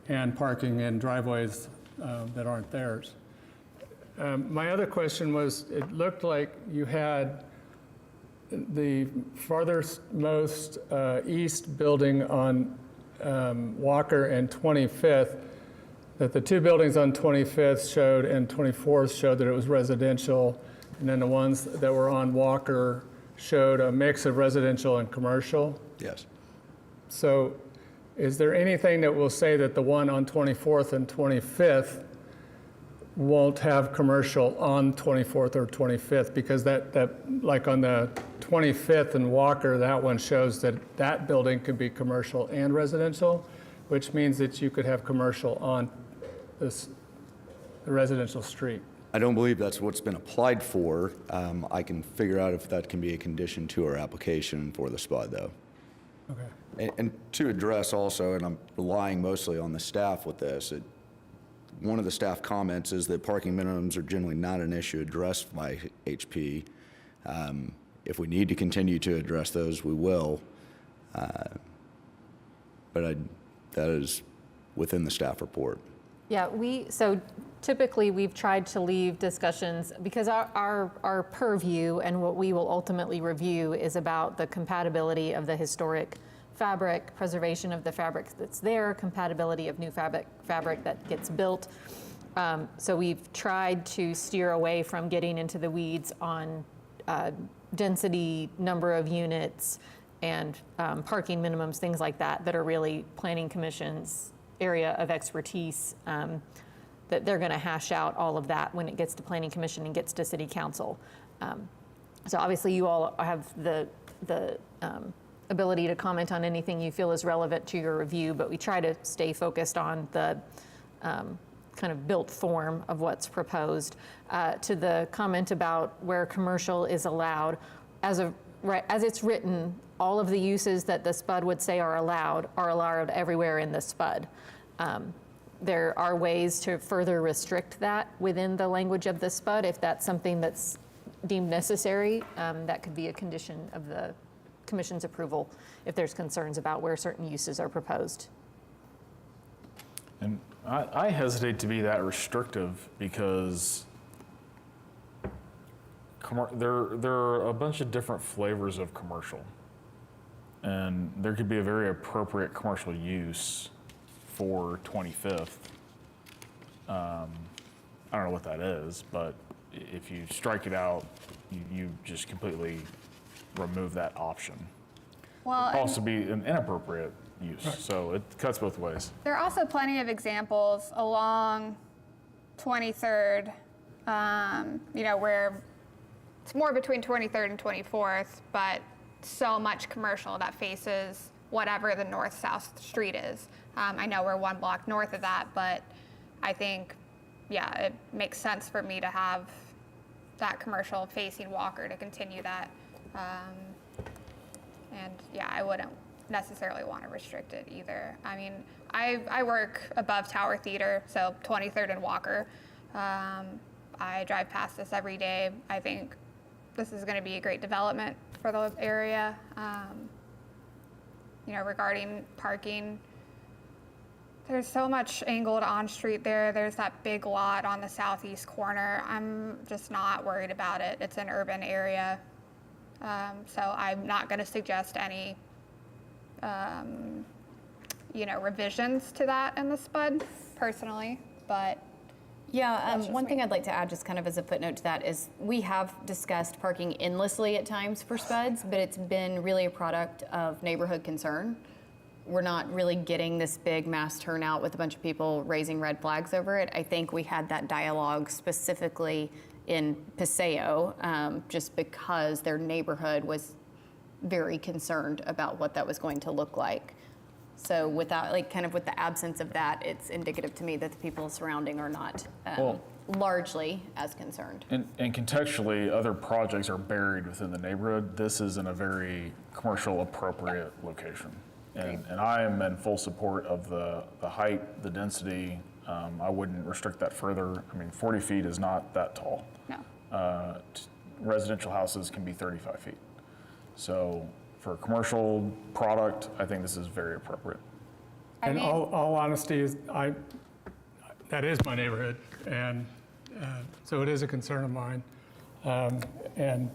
and parking in driveways that aren't theirs. My other question was, it looked like you had the farthest most east building on Walker and 25th, that the two buildings on 25th showed and 24th showed that it was residential, and then the ones that were on Walker showed a mix of residential and commercial. Yes. So is there anything that will say that the one on 24th and 25th won't have commercial on 24th or 25th? Because that like on the 25th and Walker, that one shows that that building could be commercial and residential, which means that you could have commercial on the residential street. I don't believe that's what's been applied for. I can figure out if that can be a condition to our application for the spot, though. Okay. And to address also, and I'm relying mostly on the staff with this, one of the staff comments is that parking minimums are generally not an issue addressed by HP. If we need to continue to address those, we will. But that is within the staff report. Yeah, so typically we've tried to leave discussions, because our purview and what we will ultimately review is about the compatibility of the historic fabric, preservation of the fabric that's there, compatibility of new fabric that gets built. So we've tried to steer away from getting into the weeds on density, number of units, and parking minimums, things like that, that are really Planning Commission's area of expertise, that they're going to hash out all of that when it gets to Planning Commission and gets to City Council. So obviously you all have the ability to comment on anything you feel is relevant to your review, but we try to stay focused on the kind of built form of what's proposed. To the comment about where commercial is allowed, as it's written, all of the uses that the SPUD would say are allowed everywhere in the SPUD. There are ways to further restrict that within the language of the SPUD if that's something that's deemed necessary. That could be a condition of the Commission's approval if there's concerns about where certain uses are proposed. And I hesitate to be that restrictive because there are a bunch of different flavors of commercial. And there could be a very appropriate commercial use for 25th. I don't know what that is, but if you strike it out, you just completely remove that option. Well, It could also be an inappropriate use, so it cuts both ways. there are also plenty of examples along 23rd, where it's more between 23rd and 24th, but so much commercial that faces whatever the north-south street is. I know we're one block north of that, but I think, it makes sense for me to have that commercial facing Walker to continue that. I wouldn't necessarily want to restrict it either. I mean, I work above Tower Theater, so 23rd and Walker. I drive past this every day. I think this is going to be a great development for the area. Regarding parking, there's so much angled on street there. There's that big lot on the southeast corner. I'm just not worried about it. It's an urban area. So I'm not going to suggest any, revisions to that in the SPUD personally, but. Yeah, one thing I'd like to add, just kind of as a footnote to that, is we have discussed parking endlessly at times for SPUDs, but it's been really a product of neighborhood concern. We're not really getting this big mass turnout with a bunch of people raising red flags over it. I think we had that dialogue specifically in Paseo, just because their neighborhood was very concerned about what that was going to look like. So without, with the absence of that, it's indicative to me that the people surrounding are not largely as concerned. And contextually, other projects are buried within the neighborhood. This is in a very commercial appropriate location. And I am in full support of the height, the density. I wouldn't restrict that further. I mean, 40 feet is not that tall. No. Residential houses can be 35 feet. So for a commercial product, I think this is very appropriate. In all honesty, that is my neighborhood, and so it is a concern of mine. And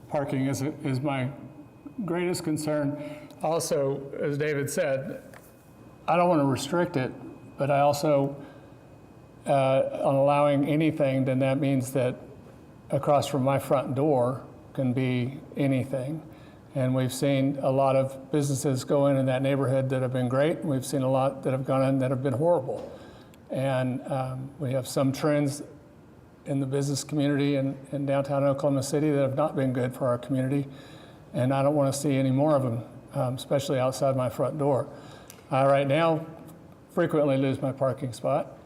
parking is my greatest concern. Also, as David said, I don't want to restrict it, but I also, on allowing anything, then that means that across from my front door can be anything. And we've seen a lot of businesses go in that neighborhood that have been great. We've seen a lot that have gone in that have been horrible. And we have some trends in the business community in downtown Oklahoma City that have not been good for our community. And I don't want to see any more of them, especially outside my front door. I right now frequently lose my parking spot.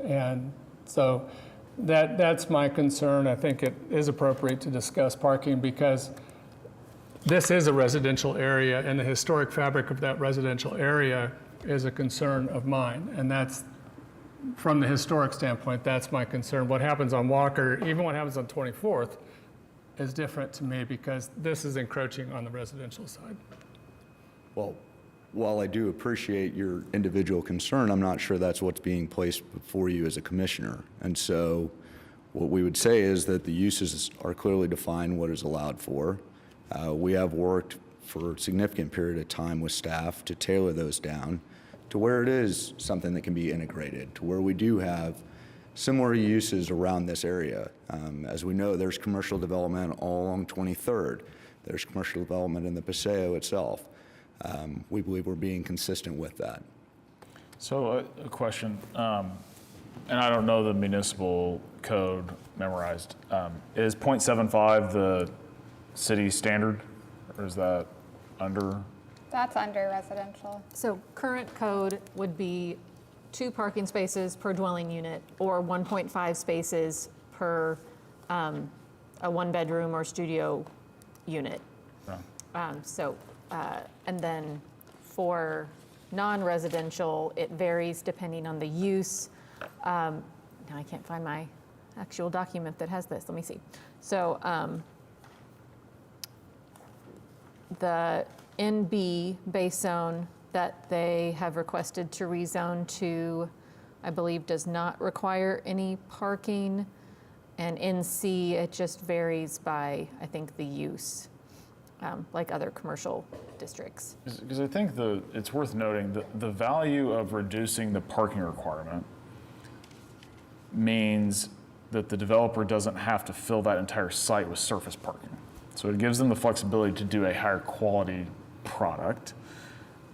And so that's my concern. I think it is appropriate to discuss parking because this is a residential area, and the historic fabric of that residential area is a concern of mine. And that's, from the historic standpoint, that's my concern. What happens on Walker, even what happens on 24th, is different to me because this is encroaching on the residential side. Well, while I do appreciate your individual concern, I'm not sure that's what's being placed before you as a commissioner. And so what we would say is that the uses are clearly defined, what is allowed for. We have worked for a significant period of time with staff to tailor those down to where it is something that can be integrated, to where we do have similar uses around this area. As we know, there's commercial development all along 23rd. There's commercial development in the Paseo itself. We believe we're being consistent with that. So a question, and I don't know the municipal code memorized. Is 0.75 the city standard, or is that under? That's under residential. So current code would be 2 parking spaces per dwelling unit or 1.5 spaces per a 1-bedroom or studio unit. And then for non-residential, it varies depending on the use. Now I can't find my actual document that has this. Let me see. So the NB base zone that they have requested to rezone to, I believe, does not require any parking. And NC, it just varies by, I think, the use, like other commercial districts. Because I think it's worth noting that the value of reducing the parking requirement means that the developer doesn't have to fill that entire site with surface parking. So it gives them the flexibility to do a higher quality product.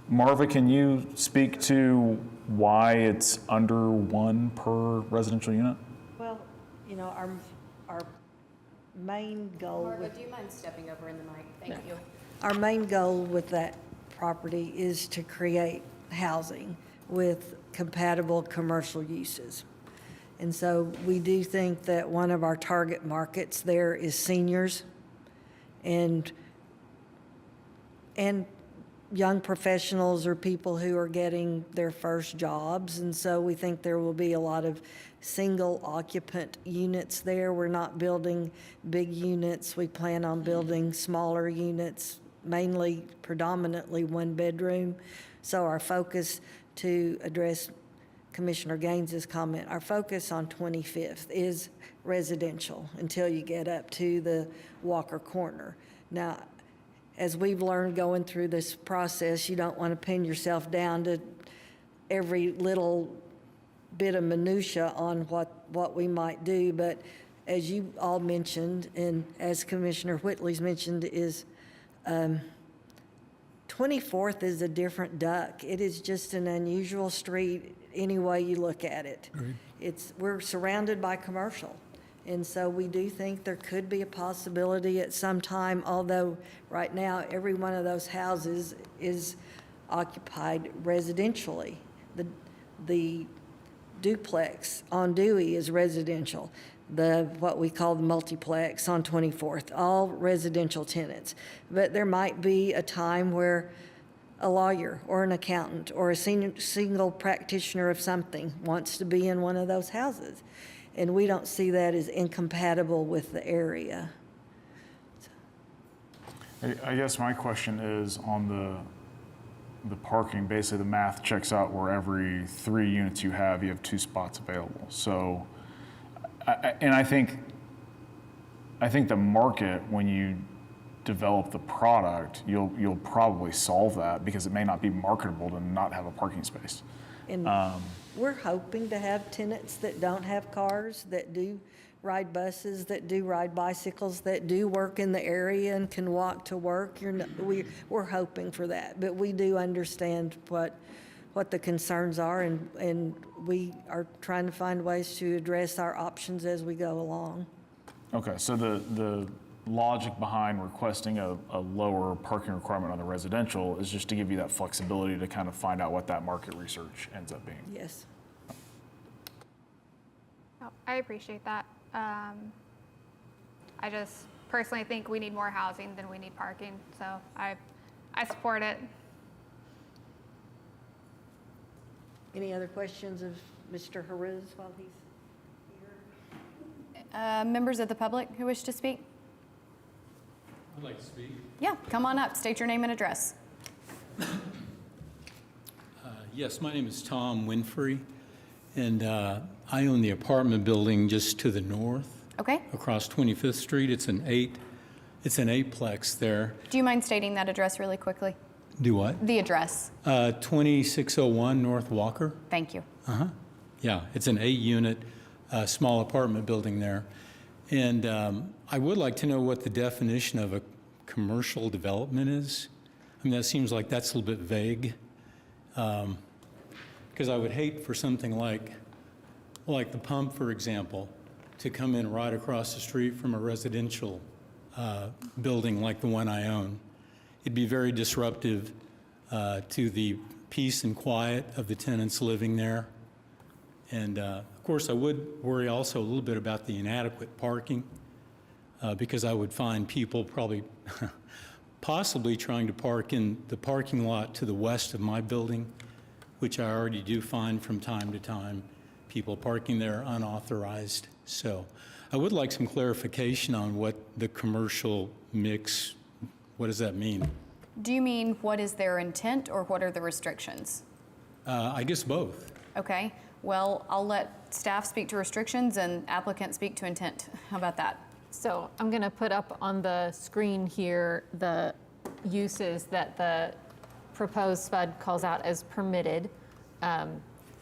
Marva, can you speak to why it's under 1 per residential unit? Well, you know, our main goal Marva, with, do you mind stepping over in the mic? Thank you. our main goal with that property is to create housing with compatible commercial uses. And so we do think that one of our target markets there is seniors and young professionals or people who are getting their first jobs. And so we think there will be a lot of single occupant units there. We're not building big units. We plan on building smaller units, mainly predominantly 1-bedroom. So our focus, to address Commissioner Gaines's comment, our focus on 25th is residential until you get up to the Walker Corner. Now, as we've learned going through this process, you don't want to pin yourself down to every little bit of minutia on what we might do. But as you all mentioned, and as Commissioner Whitley's mentioned, is 24th is a different duck. It is just an unusual street any way you look at it. We're surrounded by commercial. And so we do think there could be a possibility at some time, although right now every one of those houses is occupied residentially. The duplex on Dewey is residential. What we call the multiplex on 24th, all residential tenants. But there might be a time where a lawyer or an accountant or a single practitioner of something wants to be in one of those houses. And we don't see that as incompatible with the area. I guess my question is on the parking. Basically, the math checks out where every 3 units you have 2 spots available. So, I think the market, when you develop the product, you'll probably solve that because it may not be marketable to not have a parking space. And we're hoping to have tenants that don't have cars, that do ride buses, that do ride bicycles, that do work in the area and can walk to work. We're hoping for that, but we do understand what the concerns are, and we are trying to find ways to address our options as we go along. Okay, so the logic behind requesting a lower parking requirement on the residential is just to give you that flexibility to kind of find out what that market research ends up being. Yes. Oh, I appreciate that. I just personally think we need more housing than we need parking, so I support it. Any other questions of Mr. Haruz while he's here? Members of the public who wish to speak? I'd like to speak. Yeah, come on up. State your name and address. Yes, my name is Tom Winfrey, and I own the apartment building just to the north. Okay. Across 25th Street. It's an eightplex there. Do you mind stating that address really quickly? Do what? The address. 2601 North Walker. Thank you. Yeah, it's an 8-unit, small apartment building there. And I would like to know what the definition of a commercial development is. I mean, that seems like that's a little bit vague. Because I would hate for something like the pump, for example, to come in right across the street from a residential building like the one I own. It'd be very disruptive to the peace and quiet of the tenants living there. And of course, I would worry also a little bit about the inadequate parking because I would find people probably possibly trying to park in the parking lot to the west of my building, which I already do find from time to time, people parking there unauthorized. So I would like some clarification on what the commercial mix, what does that mean? Do you mean what is their intent or what are the restrictions? I guess both. Okay. Well, I'll let staff speak to restrictions and applicant speak to intent. How about that? So I'm going to put up on the screen here the uses that the proposed SPUD calls out as permitted.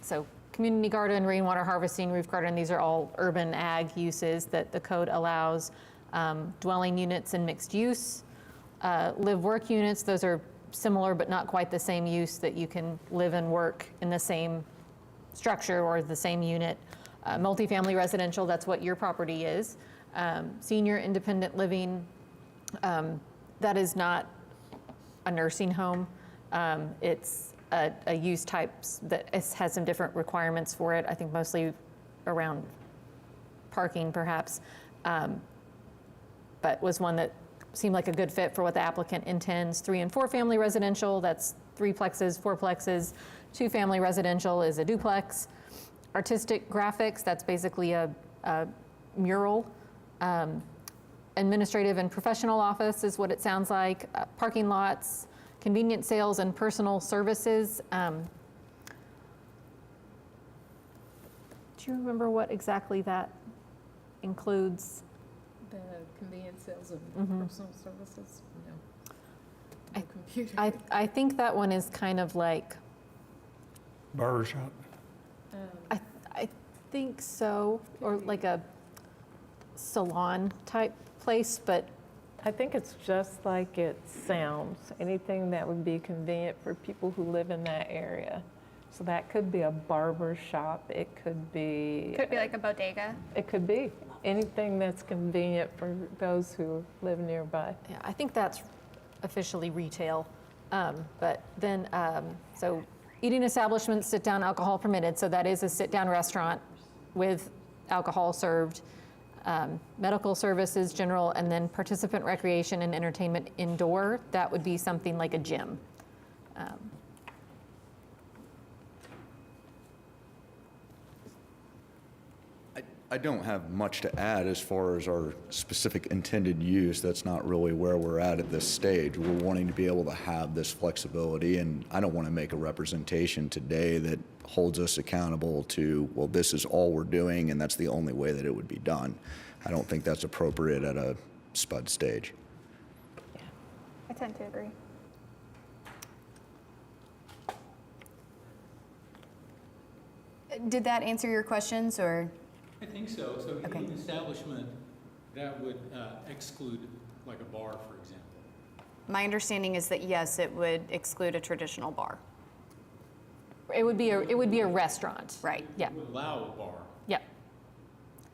So community garden, rainwater harvesting, roof garden, these are all urban ag uses that the code allows. Dwelling units and mixed use. Live-work units, those are similar but not quite the same use that you can live and work in the same structure or the same unit. Multifamily residential, that's what your property is. Senior independent living, that is not a nursing home. It's a use type that has some different requirements for it, I think mostly around parking perhaps, but was one that seemed like a good fit for what the applicant intends. 3 and 4 family residential, that's 3 plexes, 4 plexes. 2 family residential is a duplex. Artistic graphics, that's basically a mural. Administrative and professional office is what it sounds like. Parking lots, convenience sales and personal services. Do you remember what exactly that includes? The convenience sales of personal services? No. Computer. I think that one is kind of like, Barber shop. I think so, or like a salon type place, but I think it's just like it sounds. Anything that would be convenient for people who live in that area. So that could be a barber shop. It could be. Could it be like a bodega? It could be anything that's convenient for those who live nearby. yeah, I think that's officially retail. But then, so eating establishments, sit-down alcohol permitted. So that is a sit-down restaurant with alcohol served. Medical services, general, and then participant recreation and entertainment indoor. That would be something like a gym. I don't have much to add as far as our specific intended use. That's not really where we're at this stage. We're wanting to be able to have this flexibility, and I don't want to make a representation today that holds us accountable to, well, this is all we're doing and that's the only way that it would be done. I don't think that's appropriate at a SPUD stage. I tend to agree. Did that answer your questions or? I think so. So Okay. eating establishment, that would exclude like a bar, for example. My understanding is that yes, it would exclude a traditional bar. It would be a restaurant. Right. Yeah. It would allow a bar. Yeah.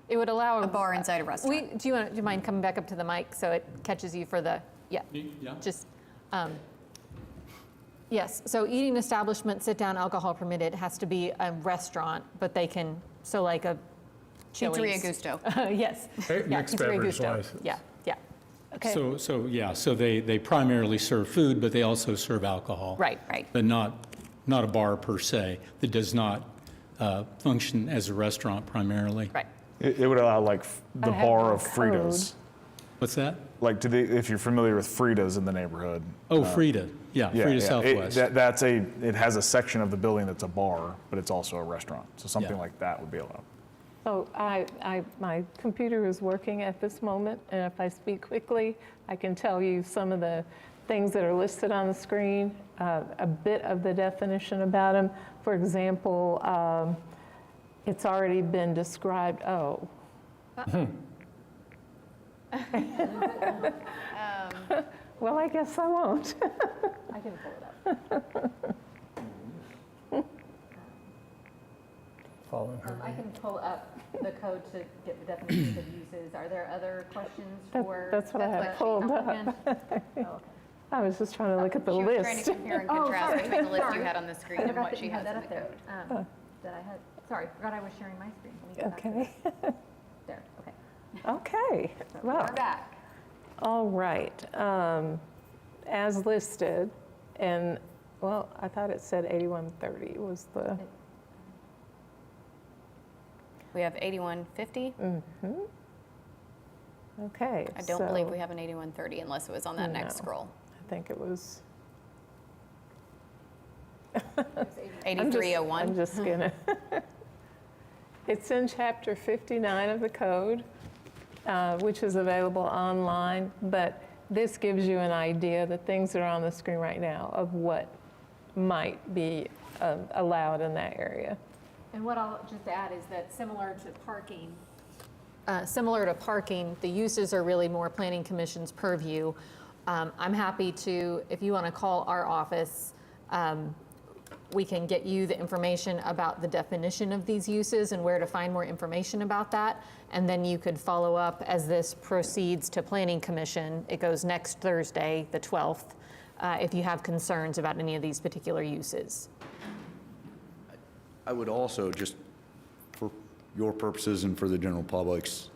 It would allow A bar inside a restaurant. Do you mind coming back up to the mic so it catches you for the, yeah. Yeah. Just, yes, so eating establishment, sit-down alcohol permitted, has to be a restaurant, but they can, so like a Chili's. Pizzeria Gusto. Yes. Hey, Yeah, mixed Pizzeria beverage Gusto. license. Yeah, yeah. Okay. So they primarily serve food, but they also serve alcohol. Right. But not a bar per se, that does not function as a restaurant primarily. Right. It would allow like the I have bar no of Fritos. What's that? Like, if you're familiar with Frida's in the neighborhood. Oh, Frida. Yeah, Frida Southwest. It has a section of the building that's a bar, but it's also a restaurant. So something like that would be allowed. So my computer is working at this moment, and if I speak quickly, I can tell you some of the things that are listed on the screen, a bit of the definition about them. For example, it's already been described, well, I guess I won't. I can pull it up. Following her. I can pull up the code to get the definitions of uses. Are there other questions for? That's what I had pulled up. I was just trying to look at the She was list. trying to compare and contrast between the list you had on the screen and what she has in the code. That I had, sorry, forgot I was sharing my screen. Let me go back to Okay. this. There, okay. Okay, well. We're back. All right. As listed, and, well, I thought it said 8130 was the. We have 8150. Okay. I don't believe we have an 8130 unless it was on that next No. scroll. I think it was. 8301. I'm just gonna. It's in chapter 59 of the code, which is available online, but this gives you an idea, the things that are on the screen right now, of what might be allowed in that area. And what I'll just add is that similar to parking, the uses are really more planning commission's purview. I'm happy to, if you want to call our office, we can get you the information about the definition of these uses and where to find more information about that. And then you could follow up as this proceeds to planning commission. It goes next Thursday, the 12th, if you have concerns about any of these particular uses. I would also, just for your purposes and for the general public's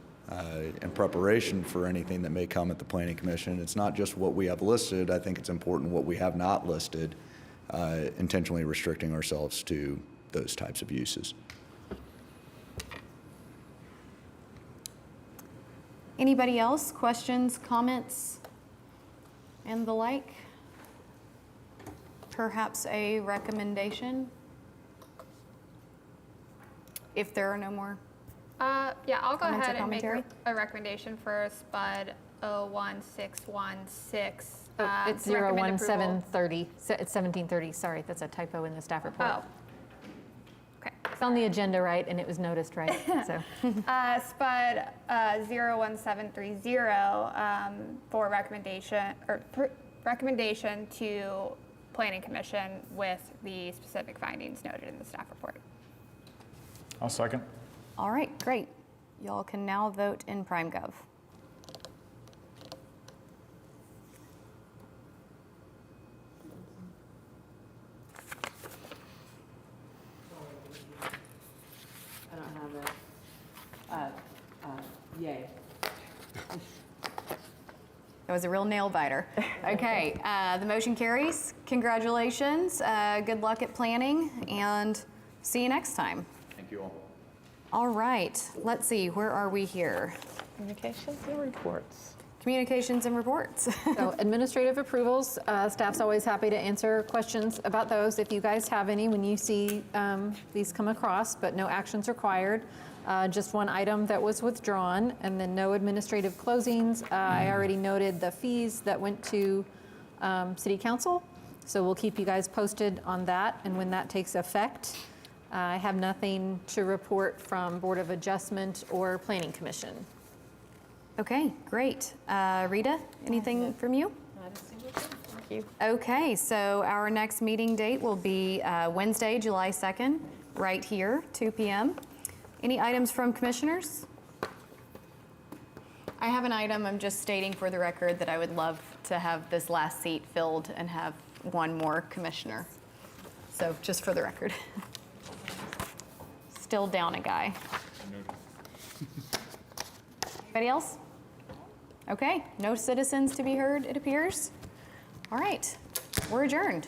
in preparation for anything that may come at the Planning Commission, it's not just what we have listed. I think it's important what we have not listed, intentionally restricting ourselves to those types of uses. Anybody else? Questions, comments, and the like? Perhaps a recommendation? If there are no more. Yeah, I'll go Comments or ahead and make commentary? a recommendation for SPUD 01616. It's recommend approval. 01730. It's 1730. Sorry, that's a typo in the staff report. Oh. Okay. It's on the agenda right, and it was noticed right. So SPUD 01730 for recommendation to Planning Commission with the specific findings noted in the staff report. I'll second. All right, great. Y'all can now vote in PrimeGov. I don't have it. Yay. That was a real nail biter. Okay, the motion carries. Congratulations. Good luck at planning, and see you next time. Thank you all. All right, let's see, where are we here? Communications and reports. Communications and reports. So administrative approvals, staff's always happy to answer questions about those if you guys have any when you see these come across, but no actions required. Just one item that was withdrawn, and then no administrative closings. I already noted the fees that went to City Council, so we'll keep you guys posted on that and when that takes effect. I have nothing to report from Board of Adjustment or Planning Commission. Okay, great. Rita, anything from you? Thank you. Okay, so our next meeting date will be Wednesday, July 2nd, right here, 2 p.m. Any items from commissioners? I have an item. I'm just stating for the record that I would love to have this last seat filled and have one more commissioner. So just for the record. Still down a guy. Anybody else? Okay, no citizens to be heard, it appears. All right, we're adjourned.